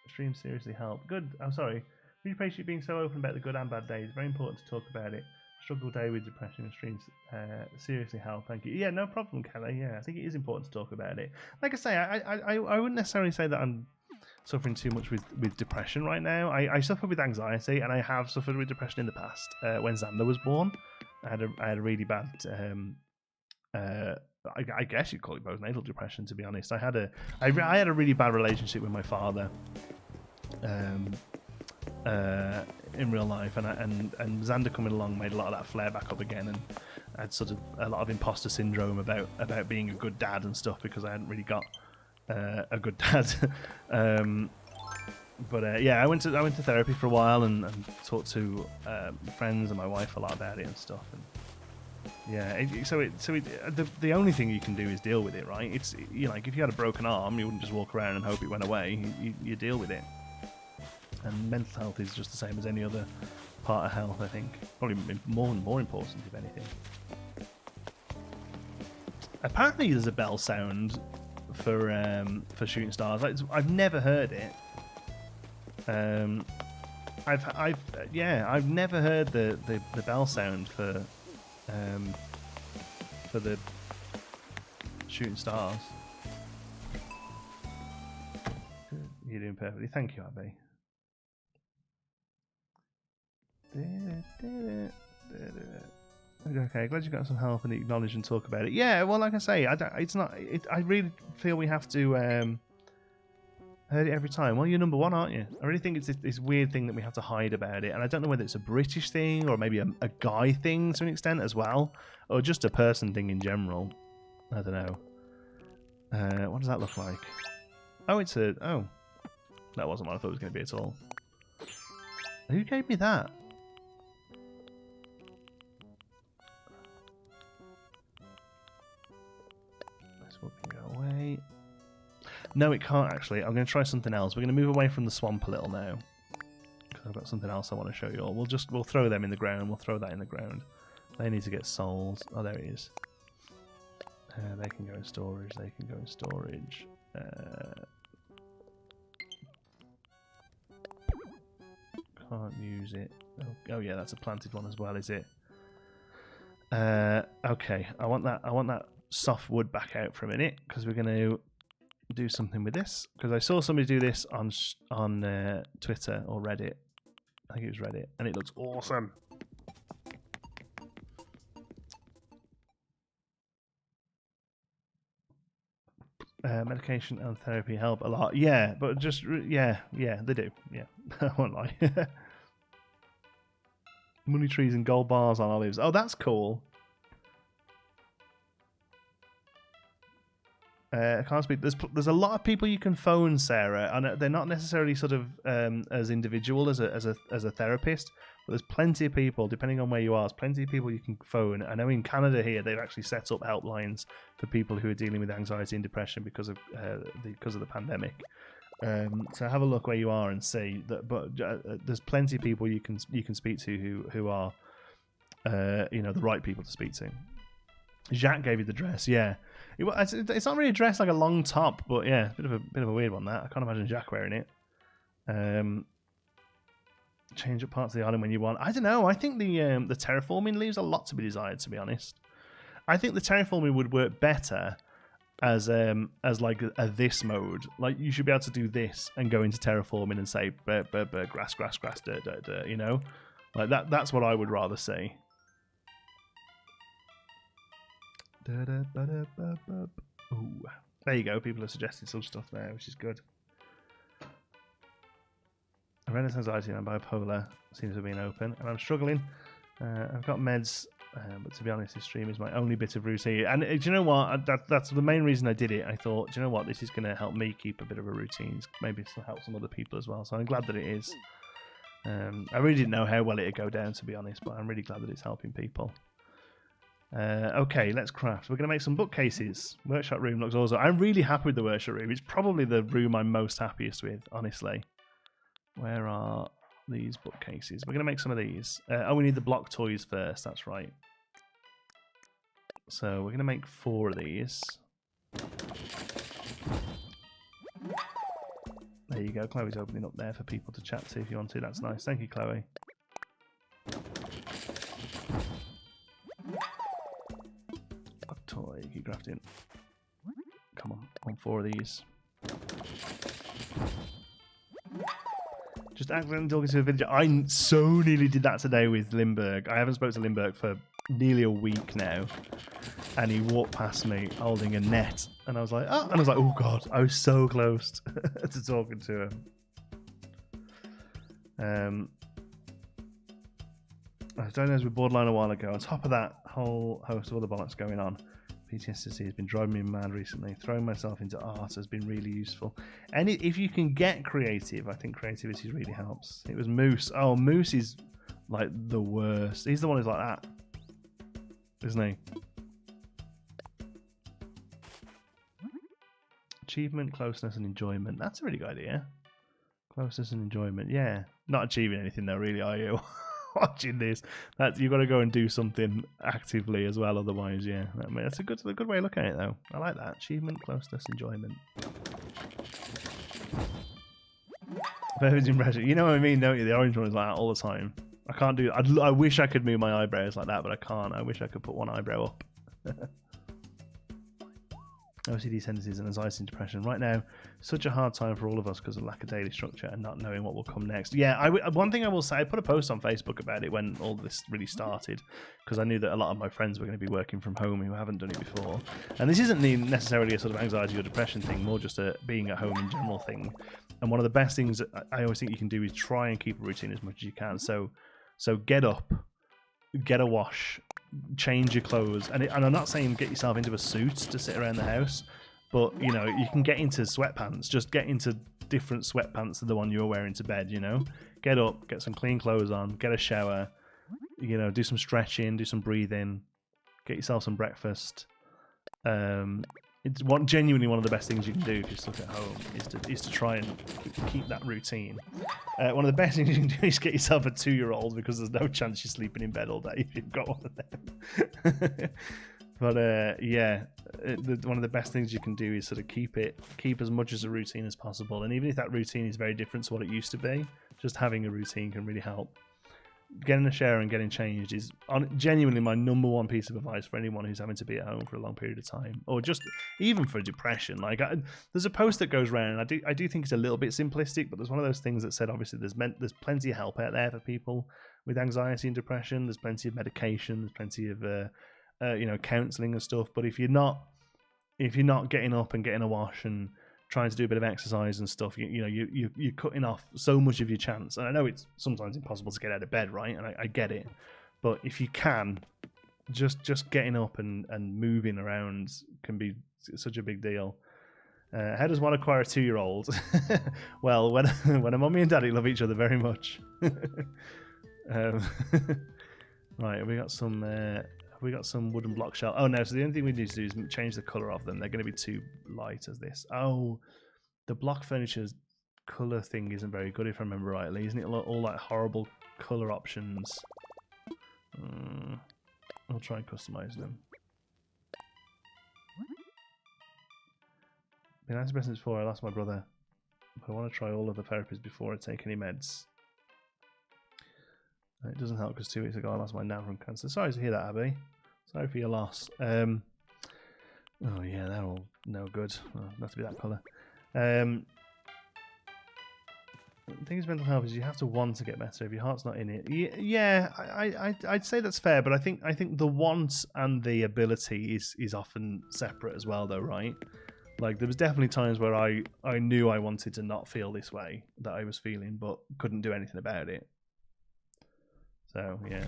Stream seriously helped. Good. I'm sorry. Really appreciate you being so open about the good and bad days. Very important to talk about it. Struggle day with depression and streams seriously help. Thank you. Yeah, no problem, Kelly. Yeah, I think it is important to talk about it. Like I say, I wouldn't necessarily say that I'm suffering too much with depression right now. I suffer with anxiety, and I have suffered with depression in the past. When Xander was born, I had a really bad. I guess you'd call it postnatal depression. To be honest, I had a really bad relationship with my father. In real life, and Xander coming along made a lot of that flare back up again, and I had sort of a lot of imposter syndrome about being a good dad and stuff because I hadn't really got a good dad. But yeah, I went to therapy for a while and talked to friends and my wife a lot about it and stuff. And yeah, the only thing you can do is deal with it, right? It's like if you had a broken arm, you wouldn't just walk around and hope it went away. You deal with it. And mental health is just the same as any other part of health, I think. Probably more important, if anything. Apparently there's a bell sound for shooting stars. I've never heard it. I've never heard the bell sound for the shooting stars. You're doing perfectly. Thank you, Abby. Okay, glad you got some help and acknowledge and talk about it. Yeah, well, like I say, I really feel we have to heard it every time. Well, you're number one, aren't you? I really think it's this weird thing that we have to hide about it, and I don't know whether it's a British thing or maybe a guy thing to an extent as well, or just a person thing in general. I don't know. What does that look like? Oh, that wasn't what I thought it was going to be at all. Who gave me that? Can go away. No, it can't actually. I'm going to try something else. We're going to move away from the swamp a little now because I've got something else I want to show you all. We'll throw them in the ground. We'll throw that in the ground. They need to get sold. Oh, there it is. They can go in storage. They can go in storage. Can't use it. Oh yeah, that's a planted one as well, is it? Okay, I want that soft wood back out for a minute because we're going to do something with this, because I saw somebody do this on Twitter or Reddit. I think it was Reddit, and it looks awesome. Medication and therapy help a lot. Yeah, but just yeah, they do. Yeah, I won't lie. Money trees and gold bars on olives. Oh, that's cool. I can't speak. There's a lot of people you can phone, Sarah, and they're not necessarily sort of as individual as a therapist. But there's plenty of people, depending on where you are. There's plenty of people you can phone. I know in Canada here they've actually set up helplines for people who are dealing with anxiety and depression because of the pandemic. So have a look where you are and see that. But there's plenty of people you can speak to who are the right people to speak to. Jacques gave you the dress, yeah. It's not really a dress, like a long top, but yeah, bit of a weird one. That I can't imagine Jacques wearing it. Change up parts of the island when you want. I don't know. I think the terraforming leaves a lot to be desired. To be honest, I think the terraforming would work better as like a this mode. Like you should be able to do this and go into terraforming and say grass, dirt. You know, like that. That's what I would rather see. Ooh, there you go. People are suggesting some stuff there, which is good. Renaissance anxiety and bipolar seems to have been open, and I'm struggling. I've got meds, but to be honest, this stream is my only bit of routine. And do you know what? That's the main reason I did it. I thought, do you know what? This is going to help me keep a bit of a routine. Maybe it'll help some other people as well. So I'm glad that it is. I really didn't know how well it'd go down, to be honest, but I'm really glad that it's helping people. Okay, let's craft. We're going to make some bookcases. Workshop room looks awesome. I'm really happy with the workshop room. It's probably the room I'm most happiest with, honestly. Where are these bookcases? We're going to make some of these. We need the block toys first. That's right. So we're going to make 4 of these. There you go. Chloe's opening up there for people to chat to if you want to. That's nice. Thank you, Chloe. Block toy. Keep crafting. Come on 4 of these. Just accidentally talking to a video. I so nearly did that today with Lindbergh. I haven't spoken to Lindbergh for nearly a week now, and he walked past me holding a net, and I was like, oh god, I was so close to talking to him. I was diagnosed with borderline a while ago. On top of that, whole host of other bollocks going on. PTSD has been driving me mad recently. Throwing myself into art has been really useful. And if you can get creative, I think creativity really helps. It was Moose. Oh, Moose is like the worst. He's the one who's like that, isn't he? Achievement, closeness, and enjoyment. That's a really good idea. Closeness and enjoyment. Yeah. Not achieving anything though, really, are you? Watching this, you've got to go and do something actively as well. Otherwise, yeah, that's a good way of looking at it, though. I like that. Achievement, closeness, enjoyment. Perfect impression. You know what I mean, don't you? The orange one is like that all the time. I can't do. I wish I could move my eyebrows like that, but I can't. I wish I could put one eyebrow up. OCD tendencies and anxiety and depression. Right now, such a hard time for all of us because of lack of daily structure and not knowing what will come next. Yeah, one thing I will say, I put a post on Facebook about it when all this really started because I knew that a lot of my friends were going to be working from home who haven't done it before. And this isn't necessarily a sort of anxiety or depression thing, more just a being at home in general thing. And one of the best things that I always think you can do is try and keep a routine as much as you can. So get up, get a wash, change your clothes, and I'm not saying get yourself into a suit to sit around the house, but you know, you can get into sweatpants. Just get into different sweatpants than the one you're wearing to bed. You know, get up, get some clean clothes on, get a shower, you know, do some stretching, do some breathing, get yourself some breakfast. It's genuinely one of the best things you can do if you're stuck at home is to try and keep that routine. One of the best things you can do is get yourself a 2-year-old because there's no chance you're sleeping in bed all day if you've got one of them. But yeah, one of the best things you can do is sort of keep as much as a routine as possible. And even if that routine is very different to what it used to be, just having a routine can really help. Getting a shower and getting changed is genuinely my number one piece of advice for anyone who's having to be at home for a long period of time, or just even for depression. Like there's a post that goes around, and I do think it's a little bit simplistic, but there's one of those things that said obviously there's plenty of help out there for people with anxiety and depression. There's plenty of medication, there's plenty of counselling and stuff. But if you're not getting up and getting a wash and trying to do a bit of exercise and stuff, you're cutting off so much of your chance. And I know it's sometimes impossible to get out of bed, right? And I get it, but if you can, just getting up and moving around can be it's such a big deal. How does one acquire a 2-year-old? Well, when a mummy and daddy love each other very much. Right, we got some wooden block shell. Oh no, so the only thing we need to do is change the colour of them. They're going to be too light as this. Oh, the block furniture's colour thing isn't very good if I remember rightly. Isn't it all like horrible colour options? I'll try and customise them. Been antidepressants before I lost my brother, but I want to try all of the therapies before I take any meds. It doesn't help because 2 weeks ago I lost my nan from cancer. Sorry to hear that, Abby. Sorry for your loss. Oh yeah, they're all no good. Well, not to be that colour. The thing is, mental health is you have to want to get better. If your heart's not in it, yeah, I'd say that's fair. But I think the want and the ability is often separate as well, though, right? Like there was definitely times where I knew I wanted to not feel this way that I was feeling, but couldn't do anything about it. So yeah,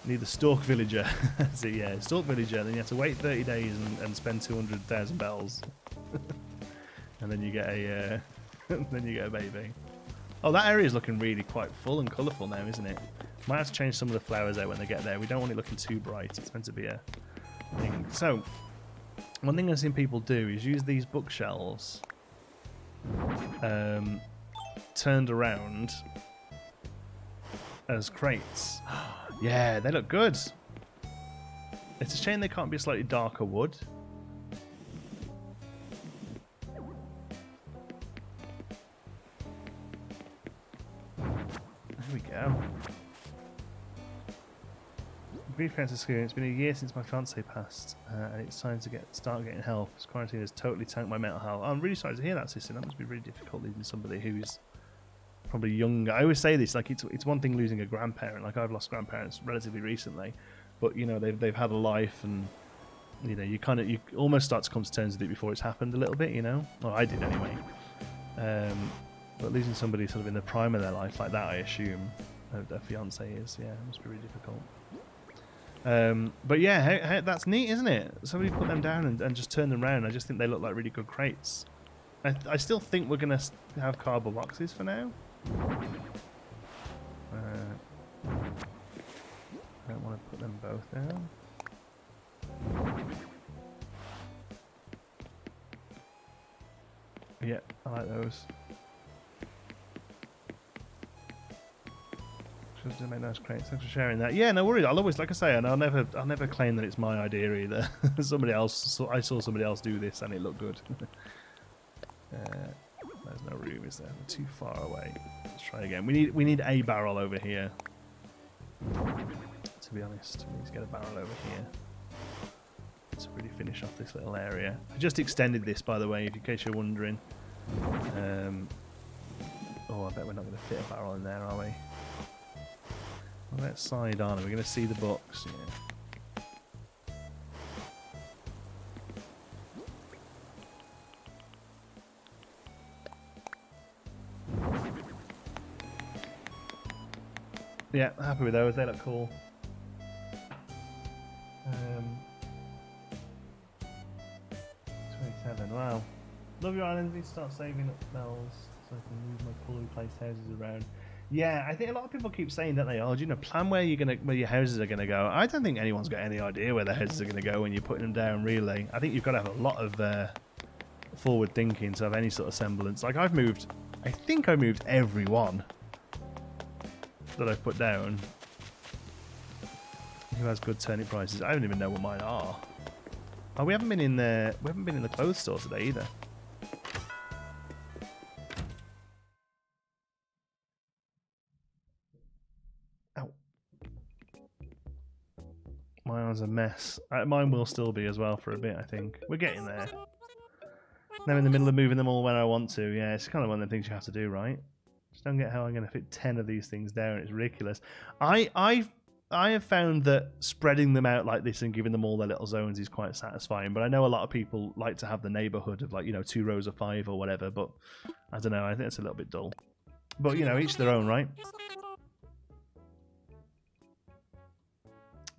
need the Stalk Villager. So yeah, Stalk Villager. Then you have to wait 30 days and spend 200,000 bells, and then you get a baby. Oh, that area is looking really quite full and colourful now, isn't it? Might have to change some of the flowers out when they get there. We don't want it looking too bright. It's meant to be a thing. So one thing I've seen people do is use these bookshelves turned around as crates. Yeah, they look good. It's a shame they can't be a slightly darker wood. There we go. Brief cancer screen. It's been a year since my fiance passed, and it's time to start getting help. This quarantine has totally tanked my mental health. I'm really sorry to hear that, sister. That must be really difficult losing somebody who's probably younger. I always say this, like it's one thing losing a grandparent. Like I've lost grandparents relatively recently, but you know they've had a life, and you know you almost start to come to terms with it before it's happened a little bit. You know, well I did anyway. But losing somebody sort of in the prime of their life like that, I assume a fiance is. Yeah, it must be really difficult. But yeah, that's neat, isn't it? Somebody put them down and just turn them around. I just think they look like really good crates. I still think we're going to have cardboard boxes for now. I don't want to put them both down. Yeah, I like those. To make nice crates. Thanks for sharing that. Yeah, no worries. I'll always, like I say, and I'll never claim that it's my idea either. Somebody else. I saw somebody else do this, and it looked good. There's no room, is there? We're too far away. Let's try again. We need a barrel over here. To be honest, we need to get a barrel over here to really finish off this little area. I just extended this, by the way, in case you're wondering. Oh, I bet we're not going to fit a barrel in there, are we? Well, let's side on. We're going to see the books. Yeah, happy with those. They look cool. 27. Wow. Love your island. Need to start saving up bells so I can move my poorly placed houses around. Yeah, I think a lot of people keep saying that plan where your houses are gonna go. I don't think anyone's got any idea where their houses are gonna go when you're putting them down. Really, I think you've got to have a lot of forward thinking to have any sort of semblance. Like I think I moved every one that I've put down. Who has good turnip prices? I don't even know what mine are. Oh, we haven't been in the clothes store today either. Mine's a mess. Mine will still be as well for a bit, I think. We're getting there. Now I'm in the middle of moving them all when I want to. Yeah, it's kind of one of the things you have to do, right? Just don't get how I'm going to fit 10 of these things down. It's ridiculous. I have found that spreading them out like this and giving them all their little zones is quite satisfying. But I know a lot of people like to have the neighbourhood of 2 rows of 5 or whatever. But I don't know. I think it's a little bit dull. But each their own, right?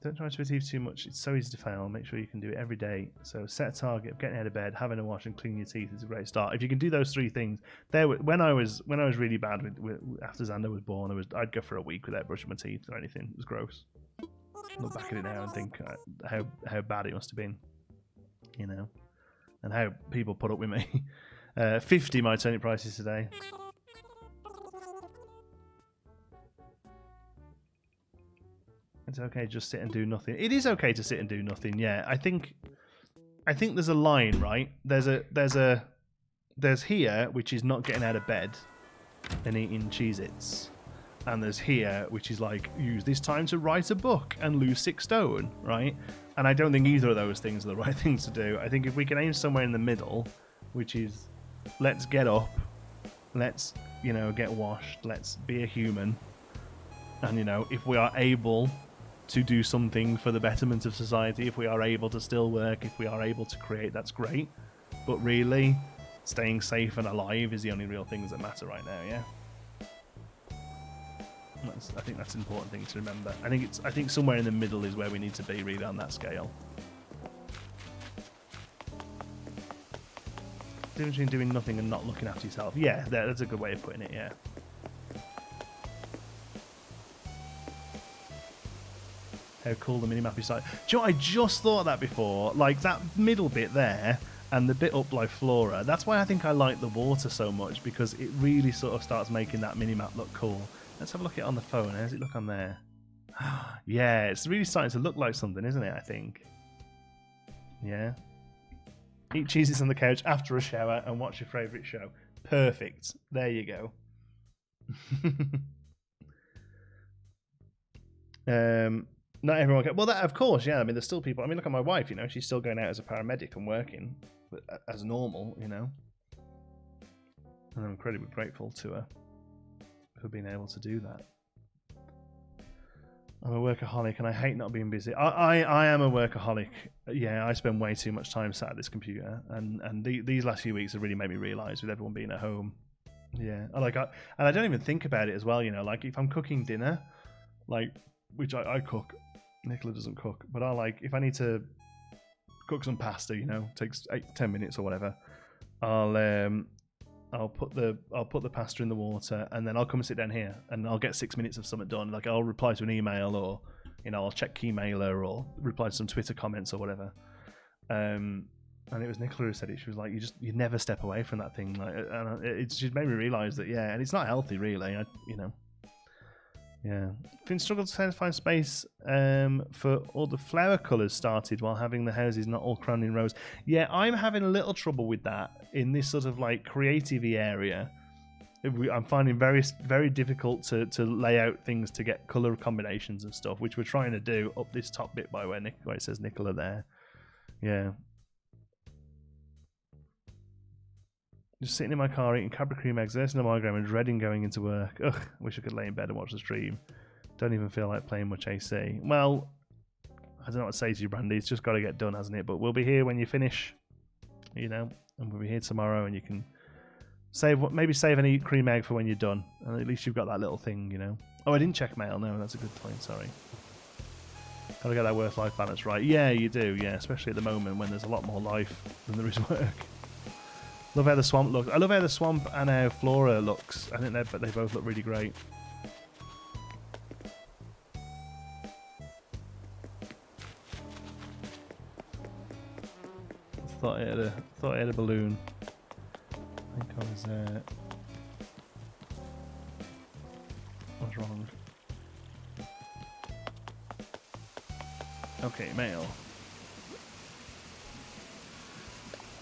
Don't try to achieve too much. It's so easy to fail. Make sure you can do it every day. So set a target of getting out of bed, having a wash, and cleaning your teeth is a great start. If you can do those 3 things, when I was really bad after Xander was born, I'd go for a week without brushing my teeth or anything. It was gross. Look back at it now and think how bad it must have been, you know, and how people put up with me. 50 my turnip prices today. It's okay, just sit and do nothing. It is okay to sit and do nothing. Yeah, I think there's a line, right? There's here, which is not getting out of bed and eating Cheez-Its, and there's here, which is like use this time to write a book and lose 6 stone, right? And I don't think either of those things are the right things to do. I think if we can aim somewhere in the middle, which is let's get up, let's get washed, let's be a human, and if we are able to do something for the betterment of society, if we are able to still work, if we are able to create, that's great. But really, staying safe and alive is the only real things that matter right now, yeah? I think that's an important thing to remember. I think somewhere in the middle is where we need to be, really, on that scale. The difference between doing nothing and not looking after yourself. Yeah, that's a good way of putting it, yeah. How cool the minimap is. Like, do you know what? I just thought that before. Like, that middle bit there and the bit up by Flora. That's why I think I like the water so much, because it really sort of starts making that minimap look cool. Let's have a look at it on the phone. How does it look on there? Yeah, it's really starting to look like something, isn't it, I think? Yeah. Eat cheeses on the couch after a shower and watch your favourite show. Perfect. There you go. Not everyone can. Well, that of course, yeah. I mean, there's still people. I mean, look at my wife. She's still going out as a paramedic and working as normal. And I'm incredibly grateful to her for being able to do that. I'm a workaholic, and I hate not being busy. I am a workaholic. Yeah, I spend way too much time sat at this computer, and these last few weeks have really made me realise, with everyone being at home. Yeah, and I don't even think about it as well. Like if I'm cooking dinner, which I cook. Nicola doesn't cook, but if I need to cook some pasta, takes 8-10 minutes or whatever. I'll put the pasta in the water, and then I'll come and sit down here, and I'll get 6 minutes of something done. Like I'll reply to an email, or I'll check Keymailer, or reply to some Twitter comments or whatever. And it was Nicola who said it. She was like, "You never step away from that thing." And it just made me realise that, yeah, and it's not healthy, really. Yeah. Finn struggled to find space for all the flower colours started while having the houses not all crammed in rows. Yeah, I'm having a little trouble with that in this sort of creative-y area. I'm finding very, very difficult to lay out things to get colour combinations and stuff, which we're trying to do up this top bit by where it says Nicola there. Yeah. Just sitting in my car eating Cadbury cream eggs, nursing a migraine and dreading going into work. Ugh, wish I could lay in bed and watch the stream. Don't even feel like playing much AC. Well, I don't know what to say to you, Brandy. It's just got to get done, hasn't it? But we'll be here when you finish, and we'll be here tomorrow, and you can maybe save any cream egg for when you're done. And at least you've got that little thing, Oh, I didn't check mail. No, that's a good point. Sorry. Got to get that work-life balance right. Yeah, you do. Yeah, especially at the moment when there's a lot more life than there is work. Love how the swamp looks. I love how the swamp and how Flora looks. I think they both look really great. Thought it had a balloon. I think I was wrong. Okay, mail.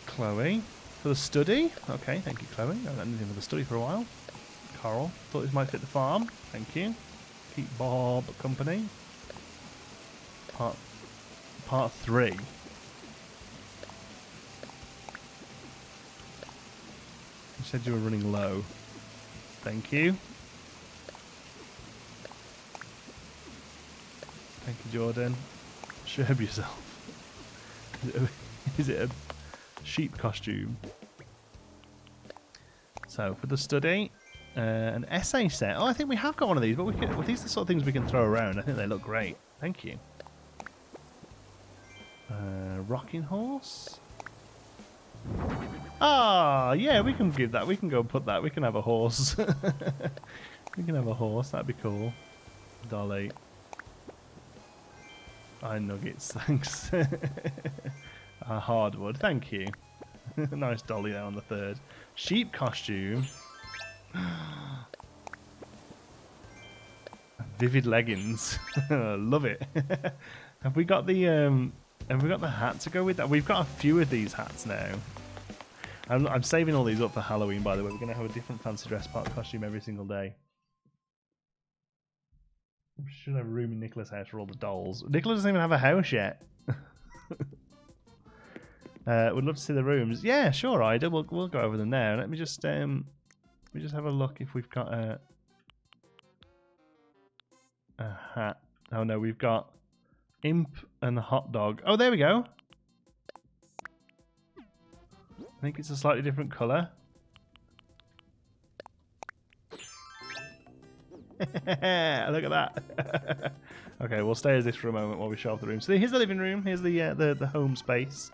Chloe. For the study? Okay, thank you, Chloe. I haven't done anything for the study for a while. Carl, thought this might fit the farm. Thank you. Keep Bob company. Part 3. You said you were running low. Thank you. Thank you, Jordan. Sherb yourself. Is it a sheep costume? So for the study, an essay set. Oh, I think we have got one of these, but these are the sort of things we can throw around. I think they look great. Thank you. Rocking horse. Ah, yeah, we can give that. We can go and put that. We can have a horse. We can have a horse. That'd be cool. Dolly. Nuggets, thanks. Hardwood, thank you. Nice dolly there on the third. Sheep costume. Vivid leggings. Love it. Have we got the hat to go with that? We've got a few of these hats now. I'm saving all these up for Halloween, by the way. We're going to have a different fancy dress part costume every single day. We should have a room in Nicola's house for all the dolls. Nicola doesn't even have a house yet. Would love to see the rooms. Yeah, sure, Ida. We'll go over them now. Let me just have a look if we've got a hat. Oh no, we've got Imp and the hot dog. Oh, there we go. I think it's a slightly different colour. Look at that. Okay, we'll stay as this for a moment while we show off the room. So here's the living room. Here's the home space.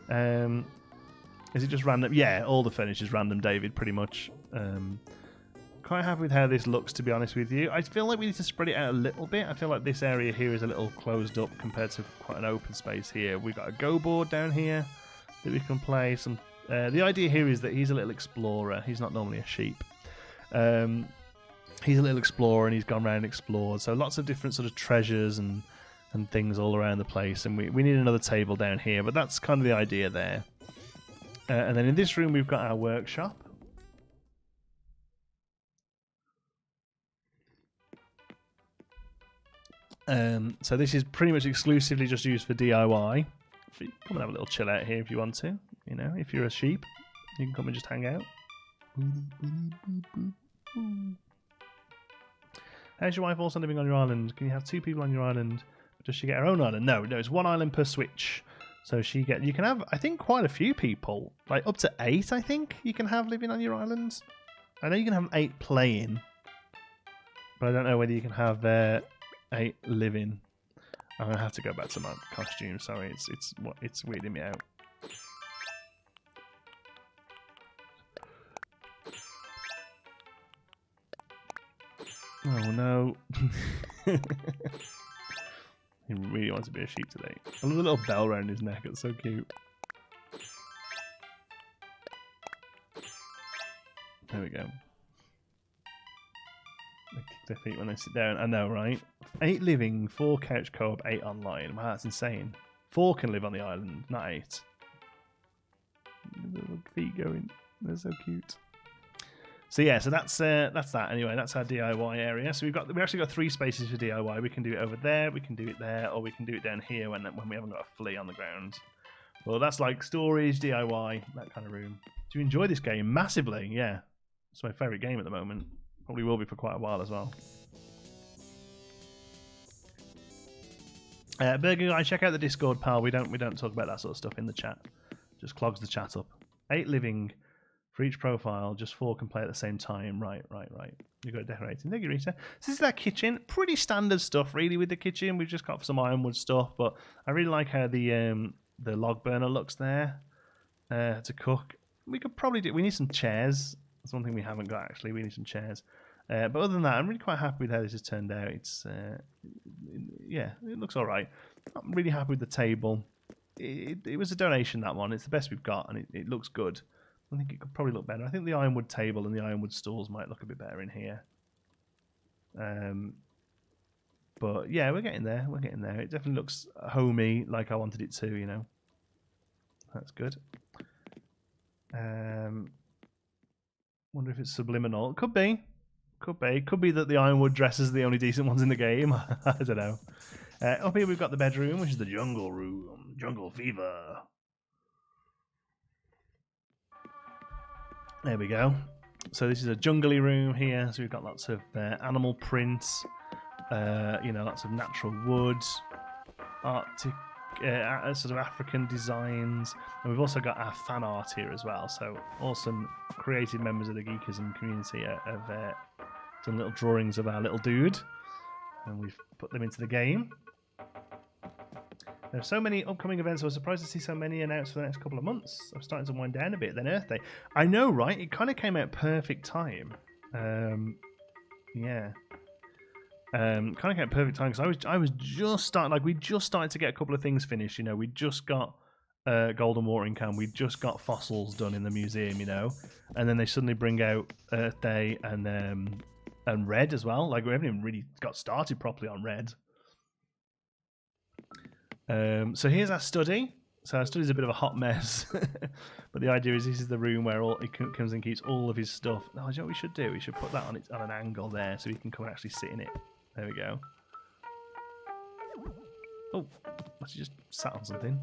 Is it just random? Yeah, all the furniture's random, David, pretty much. Quite happy with how this looks, to be honest with you. I feel like we need to spread it out a little bit. I feel like this area here is a little closed up compared to quite an open space here. We've got a go board down here that we can play. Some. The idea here is that he's a little explorer. He's not normally a sheep. He's a little explorer and he's gone around and explored. So lots of different sort of treasures and things all around the place. And we need another table down here, but that's kind of the idea there. And then in this room we've got our workshop. So this is pretty much exclusively just used for DIY. But you can come and have a little chill out here if you want to. You know, if you're a sheep, you can come and just hang out. How's your wife also living on your island? Can you have two people on your island? Does she get her own island? No, it's one island per switch. So you can have, I think, quite a few people. Like up to 8, I think, you can have living on your island. I know you can have 8 playing. But I don't know whether you can have 8 living. I'm going to have to go back to my costume. Sorry, it's weirding me out. Oh no. He really wants to be a sheep today. I love the little bell around his neck, it's so cute. There we go. They kick their feet when they sit down. I know, right? 8 living, 4 couch co-op, 8 online. Wow, that's insane. 4 can live on the island, not 8. Little feet going. They're so cute. So yeah, so that's that anyway. That's our DIY area. So we actually got 3 spaces for DIY. We can do it over there, we can do it there, or we can do it down here when we haven't got a flea on the ground. Well, that's like storage, DIY, that kind of room. Do you enjoy this game? Massively, yeah. It's my favourite game at the moment. Probably will be for quite a while as well. Burger Guy, check out the Discord, pal. We don't talk about that sort of stuff in the chat. Just clogs the chat up. 8 living. For each profile, just 4 can play at the same time. Right. You've got decorating. Thank you, Rita. So this is our kitchen. Pretty standard stuff, really, with the kitchen. We've just got some ironwood stuff, but I really like how the log burner looks there to cook. We could probably do. We need some chairs. That's one thing we haven't got, actually. We need some chairs. But other than that, I'm really quite happy with how this has turned out. It's yeah, it looks all right. I'm really happy with the table. It was a donation, that one. It's the best we've got, and it looks good. I think it could probably look better. I think the ironwood table and the ironwood stools might look a bit better in here. But yeah, we're getting there. We're getting there. It definitely looks homey, like I wanted it to, you know. That's good. Wonder if it's subliminal. Could be. Could be. Could be that the ironwood dresses are the only decent ones in the game. I don't know. Up here we've got the bedroom, which is the jungle room. Jungle fever. There we go. So this is a jungly room here. So we've got lots of animal prints, you know, lots of natural wood, Arctic, sort of African designs, and we've also got our fan art here as well. So awesome creative members of the Geekism community have done little drawings of our little dude, and we've put them into the game. There are so many upcoming events. I was surprised to see so many announced for the next couple of months. I'm starting to wind down a bit. Then Earth Day. I know, right? It kind of came out perfect time. Yeah. Kind of came out perfect time because I was just starting. Like we just started to get a couple of things finished. You know, we just got Golden Watering Can. We just got fossils done in the museum. You know, and then they suddenly bring out Earth Day and Red as well. Like we haven't even really got started properly on Red. So here's our study. So our study's a bit of a hot mess, but the idea is this is the room where he comes and keeps all of his stuff. Oh, you know what we should do? We should put that on an angle there, so he can come and actually sit in it. There we go. Oh, he just sat on something.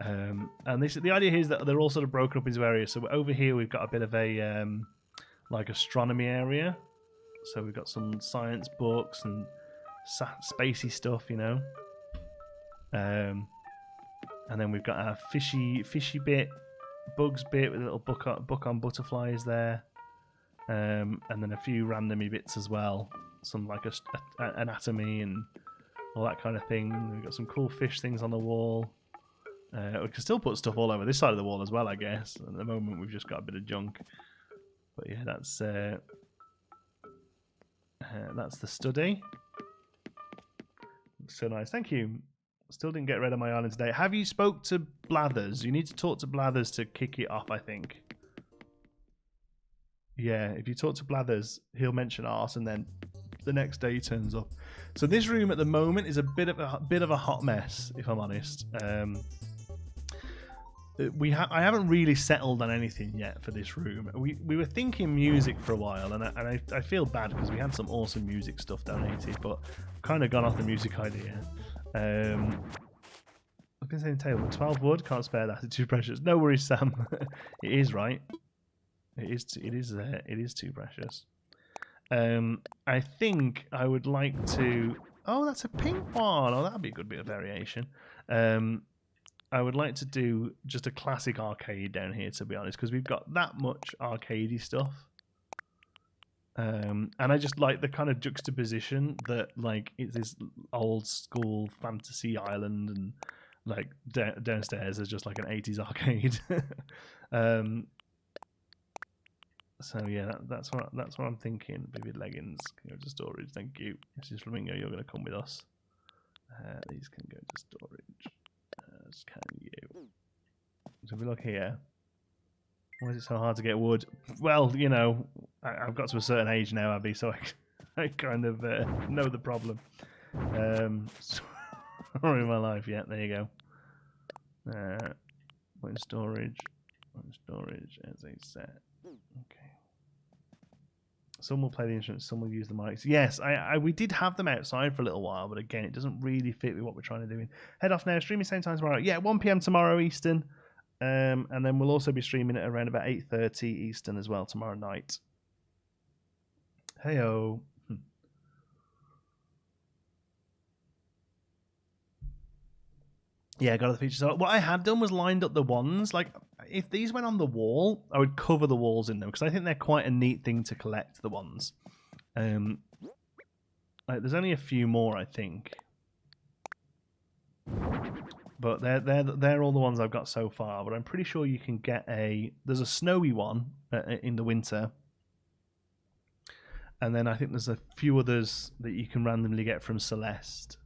And the idea here is that they're all sort of broken up into areas. So over here we've got a bit of a like astronomy area. So we've got some science books and spacey stuff, you know. And then we've got our fishy bit, bugs bit with a little book on butterflies there, and then a few randomy bits as well, some like anatomy and all that kind of thing. We've got some cool fish things on the wall. We can still put stuff all over this side of the wall as well, I guess. At the moment, we've just got a bit of junk, but yeah, that's the study. So nice, thank you. Still didn't get rid of my island today. Have you spoke to Blathers? You need to talk to Blathers to kick it off, I think. Yeah, if you talk to Blathers, he'll mention ours, and then the next day he turns up. So this room at the moment is a bit of a hot mess, if I'm honest. I haven't really settled on anything yet for this room. We were thinking music for a while, and I feel bad because we had some awesome music stuff donated, but kind of gone off the music idea. I'm gonna say the table, 12 wood, can't spare that. It's too precious. No worries, Sam. It is right. It is too precious. I think I would like to. Oh, that's a pink one. Oh, that'd be a good bit of variation. I would like to do just a classic arcade down here, to be honest, because we've got that much arcadey stuff. And I just like the kind of juxtaposition that, like, it's this old school fantasy island, and like downstairs is just like an 80s arcade. So yeah, that's what I'm thinking. Vivid leggings can go to storage. Thank you. This is Flamingo. You're going to come with us. These can go to storage. As can you. So if we look here. Why is it so hard to get wood? Well, you know, I've got to a certain age now, Abby, so I kind of know the problem. Sorry, my life. Yeah, there you go. Put in storage. Put in storage as a set. Okay. Some will play the instruments, some will use the mics. Yes, we did have them outside for a little while, but again, it doesn't really fit with what we're trying to do. Head off now. Streaming same time tomorrow. Yeah, 1 PM tomorrow Eastern. And then we'll also be streaming it around about 8:30 Eastern as well tomorrow night. Heyo. Yeah, got the features. So what I had done was lined up the ones. Like, if these went on the wall, I would cover the walls in them because I think they're quite a neat thing to collect. The ones. Like, there's only a few more, I think. But they're all the ones I've got so far. But I'm pretty sure you can get there's a snowy one in the winter. And then I think there's a few others that you can randomly get from Celeste.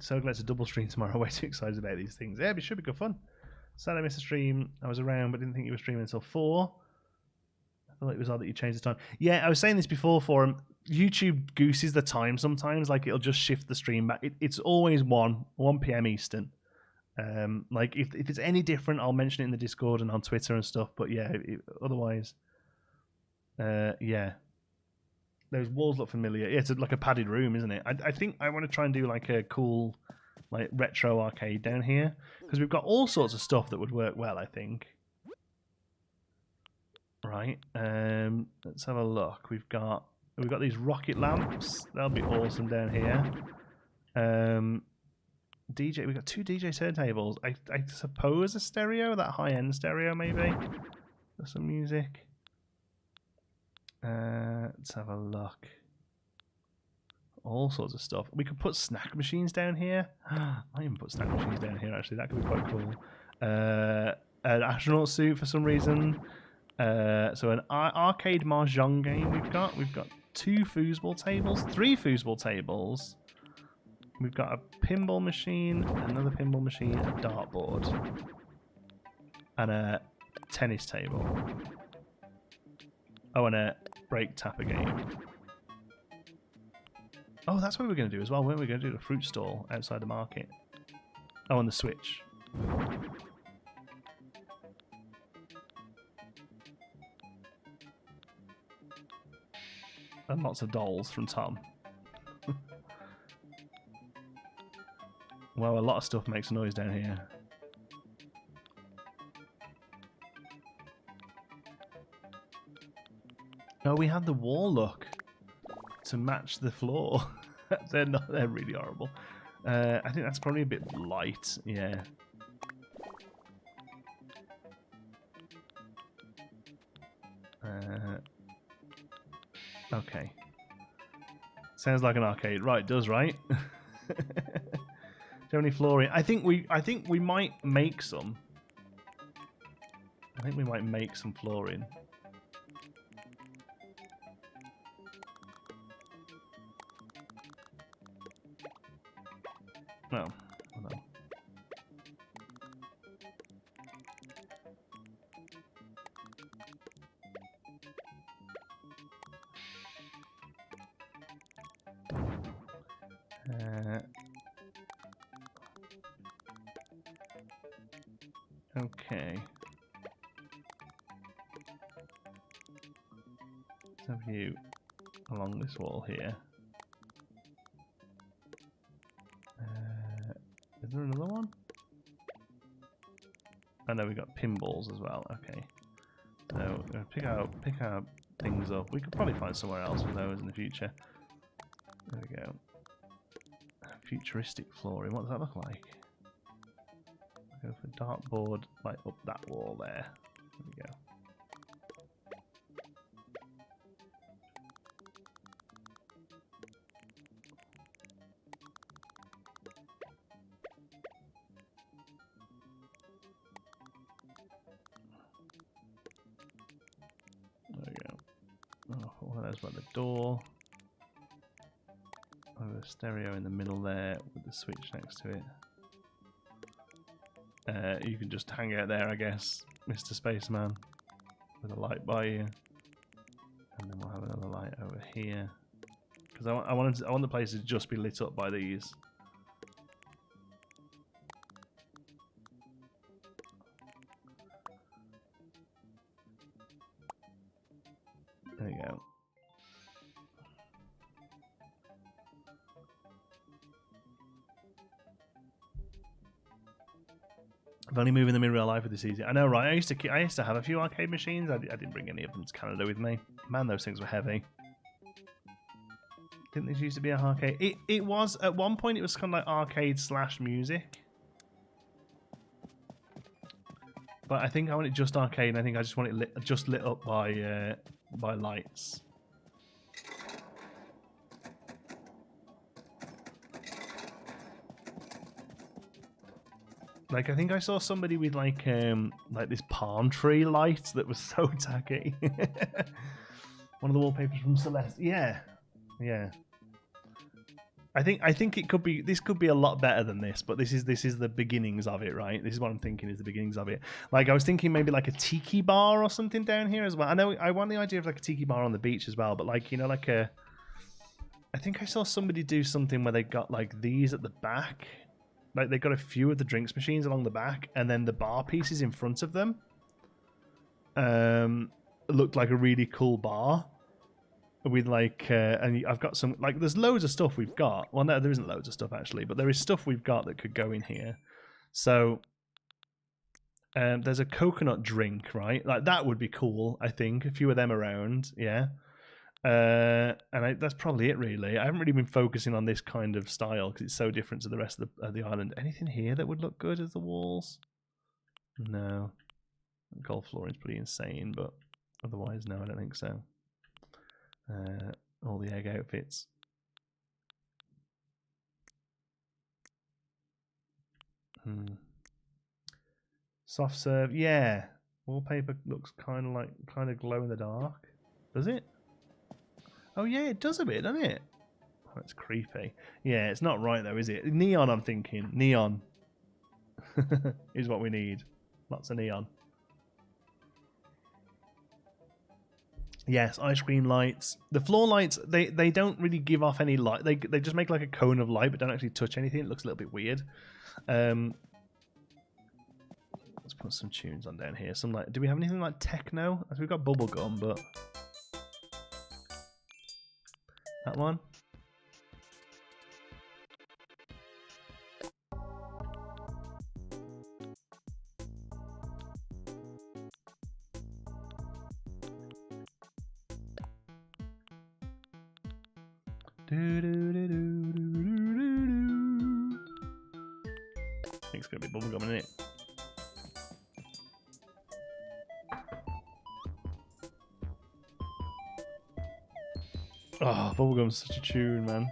So glad to double stream tomorrow. Way too excited about these things. Yeah, but it should be good fun. Sad I missed a stream. I was around, but didn't think you were streaming until 4. I thought it was odd that you changed the time. Yeah, I was saying this before for him. YouTube gooses the time sometimes. Like, it'll just shift the stream back. It's always 1 PM Eastern. Like, if it's any different, I'll mention it in the Discord and on Twitter and stuff. But yeah, otherwise, yeah. Those walls look familiar. Yeah, it's like a padded room, isn't it? I think I want to try and do like a cool, like, retro arcade down here because we've got all sorts of stuff that would work well, I think. Right. Let's have a look. We've got these rocket lamps. That'll be awesome down here. DJ. We've got 2 DJ turntables. I suppose a stereo, that high-end stereo, maybe. For some music. Let's have a look. all sorts of stuff. We could put snack machines down here. I even put snack machines down here, actually. That could be quite cool. An astronaut suit for some reason. So an arcade mahjong game we've got. We've got 2 foosball tables, 3 foosball tables. We've got a pinball machine, another pinball machine, a dartboard, and a tennis table. Oh, and a break tapper game. Oh, that's what we were going to do as well, weren't we? Going to do a fruit stall outside the market. Oh, and the Switch. And lots of dolls from Tom. Well, a lot of stuff makes noise down here. Oh, we had the wall look to match the floor. They're really horrible. I think that's probably a bit light, yeah. Okay. Sounds like an arcade. Right, it does, right? Do you have any flooring? I think we might make some. I think we might make some flooring. No. Hold on. Okay. Let's have you along this wall here. Is there another one? I know we got pinballs as well. Okay. So we're gonna pick our things up. We could probably find somewhere else for those in the future. There we go. Futuristic flooring. What does that look like? Go for dartboard, like up that wall there. There we go. There we go. Oh, one of those by the door. Oh, a stereo in the middle there with the switch next to it. You can just hang out there, I guess, Mr. Spaceman, with a light by you, and then we'll have another light over here. Because I want the place to just be lit up by these. There you go. If only moving them in real life with this easy. I know, right? I used to have a few arcade machines. I didn't bring any of them to Canada with me. Man, those things were heavy. Didn't this used to be an arcade? It was at one point. It was kind of like arcade / music. But I think I want it just arcade. And I think I just want it just lit up by lights. Like, I think I saw somebody with like this palm tree light that was so tacky. One of the wallpapers from Celeste. Yeah, yeah. I think it could be. This could be a lot better than this, but this is the beginnings of it, right? This is what I'm thinking is the beginnings of it. Like, I was thinking maybe like a tiki bar or something down here as well. I know I want the idea of like a tiki bar on the beach as well, but like, you know, like a. I think I saw somebody do something where they got like these at the back. Like, they got a few of the drinks machines along the back, and then the bar pieces in front of them looked like a really cool bar with like and I've got some, like, there's loads of stuff we've got. Well, no, there isn't loads of stuff actually, but there is stuff we've got that could go in here. So there's a coconut drink, right? Like, that would be cool. I think a few of them around, yeah. That's probably it, really. I haven't really been focusing on this kind of style because it's so different to the rest of the island. Anything here that would look good as the walls? No. Gold flooring's pretty insane, but otherwise, no, I don't think so. All the egg outfits. Soft serve, yeah. Wallpaper looks kind of glow in the dark. Does it? Oh yeah, it does a bit, doesn't it? Oh, that's creepy. Yeah, it's not right though, is it? Neon, I'm thinking. Neon is what we need. Lots of neon. Yes, ice cream lights. The floor lights, they don't really give off any light. They just make like a cone of light, but don't actually touch anything. It looks a little bit weird. Let's put some tunes on down here. Some like, do we have anything like techno? We've got bubblegum, but that one. I think it's gonna be bubblegum, isn't it? Oh, bubblegum's such a tune, man.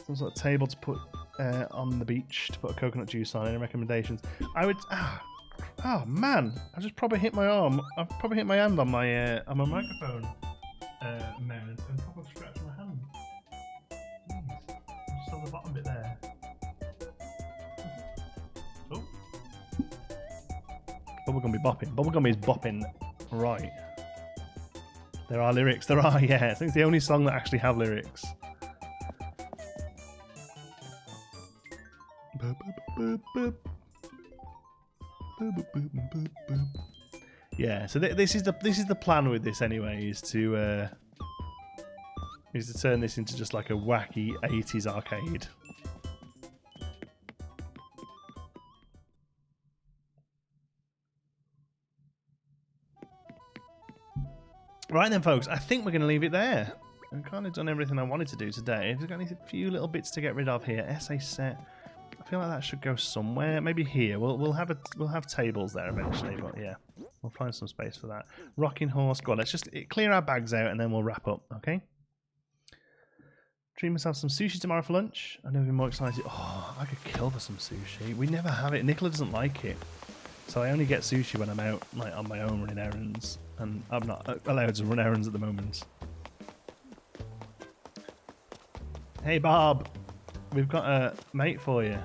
Some sort of table to put on the beach to put a coconut juice on. Any recommendations? I would. Oh man! I just probably hit my arm. I've probably hit my hand on my microphone mount and probably scratched my hand. Jeez. Just on the bottom bit there. Oh. Bubblegum be bopping. Bubblegum is bopping. Right. There are lyrics. There are, yeah. I think it's the only song that actually have lyrics. Yeah. So this is the plan with this anyway. Is to turn this into just like a wacky 80s arcade. Right then, folks, I think we're going to leave it there. I've kind of done everything I wanted to do today. We've got a few little bits to get rid of here. Essay set. I feel like that should go somewhere. Maybe here. We'll have tables there eventually, but yeah, we'll find some space for that. Rocking horse. Go on, let's just clear our bags out and then we'll wrap up. Okay. Treat myself some sushi tomorrow for lunch. I know we're more excited. Oh, I could kill for some sushi. We never have it. Nicola doesn't like it. So I only get sushi when I'm out, like on my own running errands, and I'm not allowed to run errands at the moment. Hey Bob, we've got a mate for you.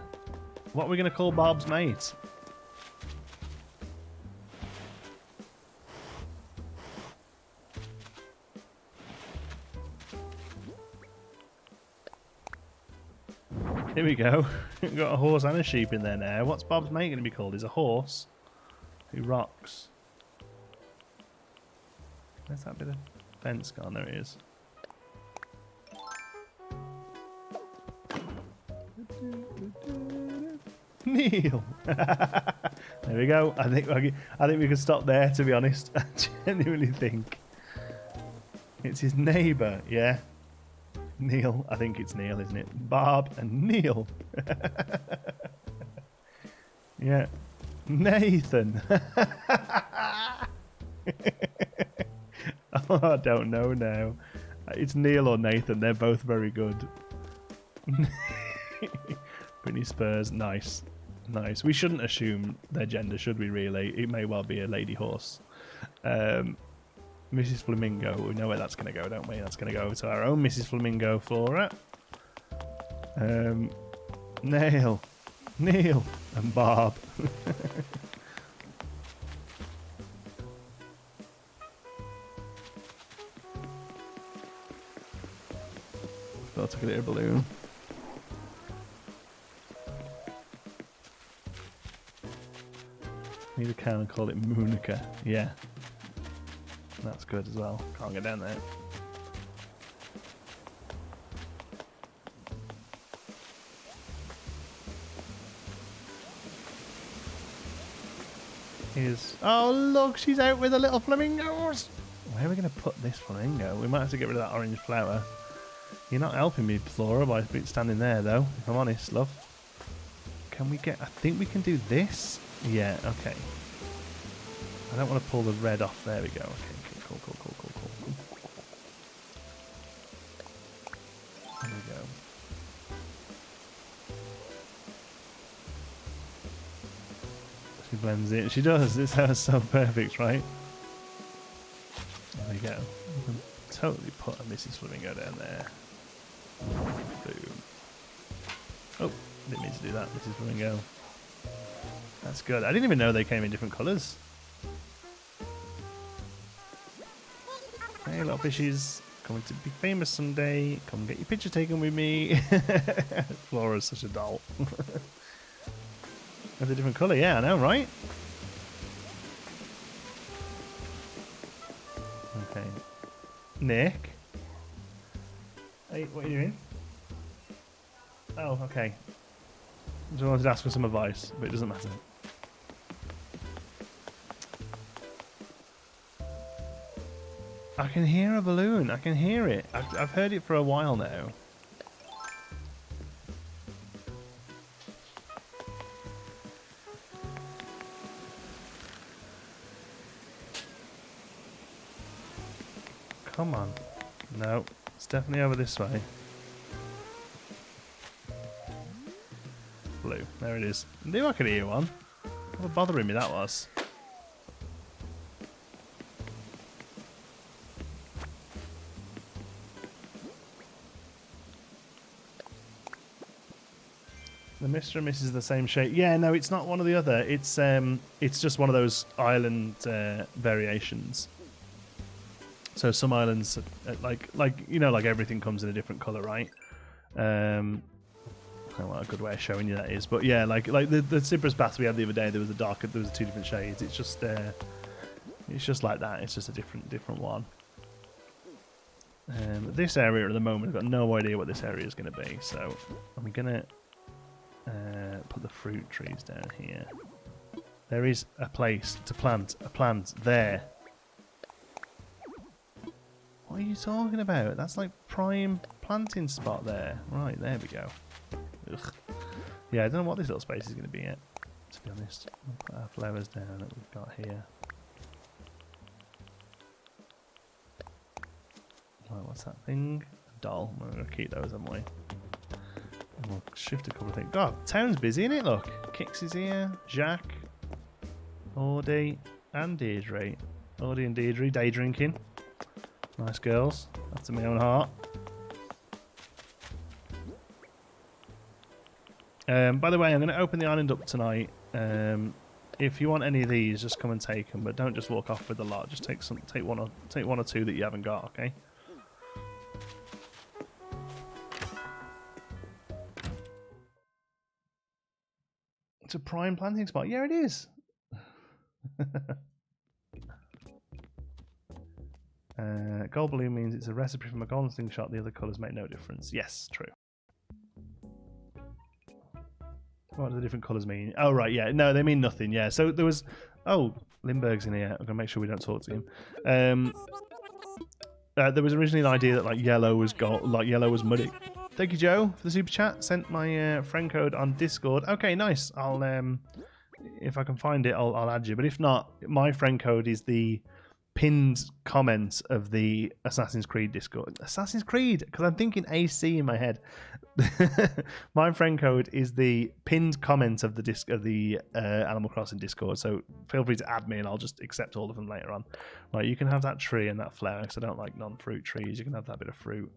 What are we going to call Bob's mate? Here we go. We've got a horse and a sheep in there now. What's Bob's mate going to be called? Is a horse who rocks. Where's that bit of fence gone? There it is. Neil. There we go. I think we can stop there. To be honest, I genuinely think it's his neighbour. Yeah, Neil. I think it's Neil, isn't it? Bob and Neil. Yeah. Nathan. Oh, I don't know now. It's Neil or Nathan. They're both very good. Britney Spears. Nice. Nice. We shouldn't assume their gender, should we really? It may well be a lady horse. Mrs. Flamingo. We know where that's going to go, don't we? That's going to go to our own Mrs. Flamingo Flora. Neil, and Bob. I'll take a little balloon. Need a can and call it Moonica. Yeah. That's good as well. Can't get down there. Oh look, she's out with the little flamingos. Where are we going to put this flamingo? We might have to get rid of that orange flower. You're not helping me, Flora, by standing there though, if I'm honest, love. Can we get... I think we can do this. Yeah, okay. I don't want to pull the red off. There we go. Okay, cool. There we go. blends in. She does. This hair's so perfect, right? There we go. We can totally put a Mrs. Flamingo down there. Boom. Oh, didn't mean to do that, Mrs. Flamingo. That's good. I didn't even know they came in different colours. Hey, little fishies. Coming to be famous someday. Come and get your picture taken with me. Flora's such a doll. That's a different colour, yeah, I know, right? Okay. Nick? Hey, what are you doing? Oh, okay. I just wanted to ask for some advice, but it doesn't matter. I can hear a balloon. I can hear it. I've heard it for a while now. Come on. No, it's definitely over this way. Blue. There it is. I knew I could hear one. How bothering me that was. The Mr. and Mrs. the same shape. Yeah, no, it's not one or the other. It's just one of those island variations. So some islands, like you know, like everything comes in a different color, right? I don't know what a good way of showing you that is, but yeah, like the Cyprus bath we had the other day, there was two different shades. It's just like that. It's just a different one. This area at the moment, I've got no idea what this area is going to be, so I'm gonna put the fruit trees down here. There is a place to plant a plant there. What are you talking about? That's like prime planting spot there. Right, there we go. Ugh. Yeah, I don't know what this little space is going to be yet, to be honest. We'll put our flowers down that we've got here. Right, what's that thing? A doll. I'm going to keep those on my... And we'll shift a couple of things. God, town's busy, isn't it? Look. Kix is here. Jacques. Audie. And Deirdre. Audie and Deirdre day drinking. Nice girls. After my own heart. By the way, I'm going to open the island up tonight. If you want any of these, just come and take them, but don't just walk off with a lot. Just take one or two that you haven't got, okay? It's a prime planting spot. Yeah, it is. Gold balloon means it's a recipe from a golden slingshot. The other colours make no difference. Yes, true. What do the different colours mean? Oh, right, yeah. No, they mean nothing, yeah. So there was... Oh, Lindbergh's in here. I'm going to make sure we don't talk to him. There was originally an idea that yellow was gold, yellow was muddy. Thank you, Joe, for the super chat. Sent my friend code on Discord. Okay, nice. I'll if I can find it, I'll add you. But if not, my friend code is the pinned comment of the Assassin's Creed Discord. Assassin's Creed, because I'm thinking AC in my head. My friend code is the pinned comment of the Animal Crossing Discord. So feel free to add me, and I'll just accept all of them later on. Right, you can have that tree and that flower, because I don't like non-fruit trees. You can have that bit of fruit.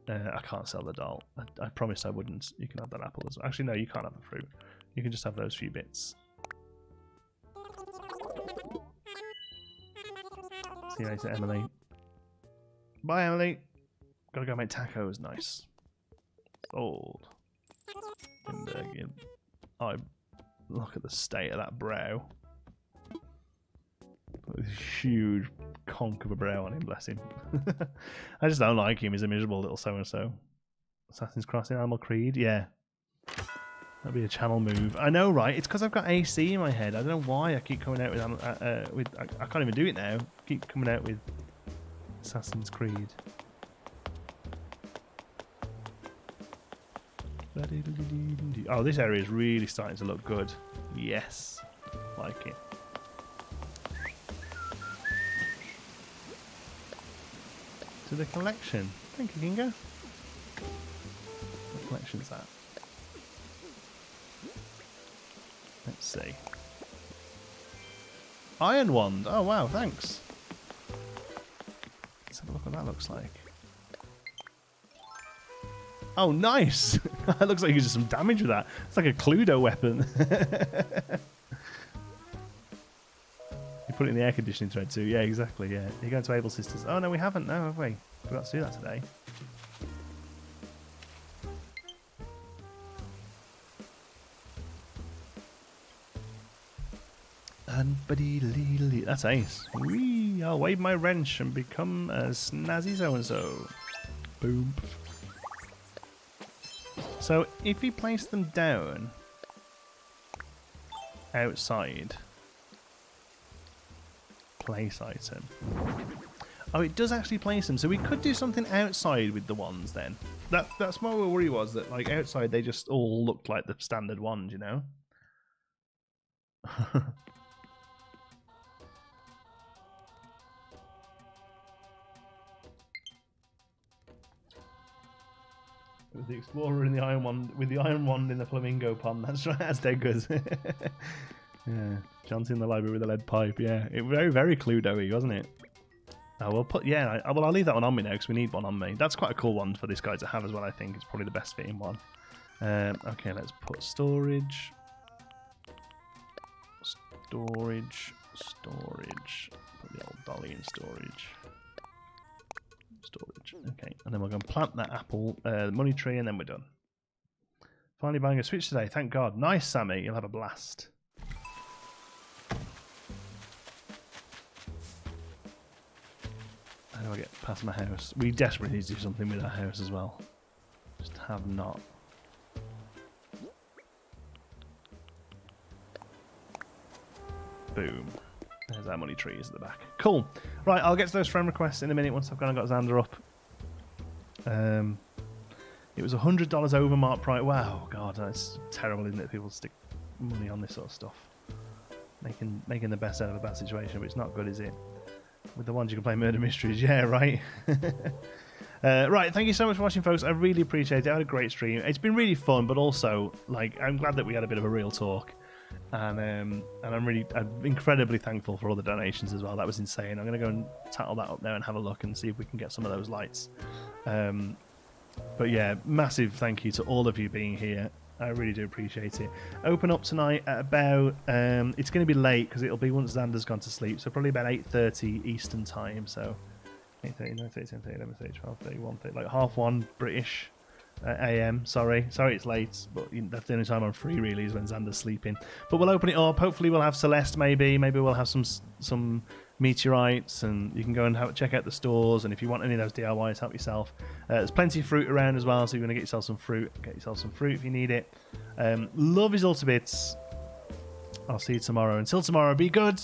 I can't sell the doll. I promised I wouldn't. You can have that apple as well. Actually, no, you can't have the fruit. You can just have those few bits. See you later, Emily. Bye, Emily. Gotta go make tacos. Nice. Old. Oh, look at the state of that brow. This huge conk of a brow on him, bless him. I just don't like him. He's a miserable little so-and-so. Assassin's Crossing Animal Creed? Yeah. That'd be a channel move. I know, right? It's because I've got AC in my head. I don't know why I keep coming out with... I can't even do it now. I keep coming out with Assassin's Creed. Oh, this area is really starting to look good. Yes. Like it. To the collection. Thank you, Ginga. What collection is that? Let's see. Iron wand. Oh, wow, thanks. Let's have a look what that looks like. Oh, nice! It looks like you did some damage with that. It's like a Cluedo weapon. You put it in the air conditioning thread too. Yeah, exactly, yeah. You're going to Able Sisters. Oh, no, we haven't, no, have we? Forgot to do that today. That's ace. Whee! I'll wave my wrench and become a snazzy so-and-so. Boom. So, if you place them down outside, place item. Oh, it does actually place them. So we could do something outside with the wands then. That's my worry was that like outside they just all looked like the standard wand, you know? With the explorer in the iron wand, with the iron wand in the flamingo pond. That's right, that's dead good. Yeah, Johnson in the library with a lead pipe. Yeah, it very very Cluedo-y, wasn't it? Oh, we'll put well, I'll leave that one on me now because we need one on me. That's quite a cool one for this guy to have as well. I think it's probably the best fitting one. Okay, let's put storage. Storage. Put the old dolly in storage. Storage. Okay, and then we're going to plant that apple money tree, and then we're done. Finally buying a Switch today, thank God. Nice, Sammy. You'll have a blast. How do I get past my house? We desperately need to do something with our house as well. Just have not. Boom. There's our money trees at the back. Cool. Right, I'll get to those friend requests in a minute once I've gone and got Xander up. It was $100 over mark price. Wow, God, that's terrible, isn't it? People stick money on this sort of stuff. Making the best out of a bad situation, but it's not good, is it? With the ones you can play murder mysteries, yeah, right. Right, thank you so much for watching, folks. I really appreciate it. I had a great stream. It's been really fun, but also, like, I'm glad that we had a bit of a real talk. And I'm incredibly thankful for all the donations as well. That was insane. I'm going to go and tattle that up now and have a look and see if we can get some of those lights. But yeah, massive thank you to all of you being here. I really do appreciate it. Open up tonight at about, it's going to be late because it'll be once Xander's gone to sleep, so probably about 8:30 Eastern time. So 8:30, 9:30, 10:30, 11:30, 12:30, 1:30, like 1:30 British AM. Sorry it's late, but that's the only time I'm free really is when Xander's sleeping. But we'll open it up. Hopefully we'll have Celeste. Maybe we'll have some meteorites, and you can go and check out the stores. And if you want any of those DIYs, help yourself. There's plenty of fruit around as well, so if you want to get yourself some fruit, get yourself some fruit if you need it. Love is all to bits. I'll see you tomorrow. Until tomorrow, be good.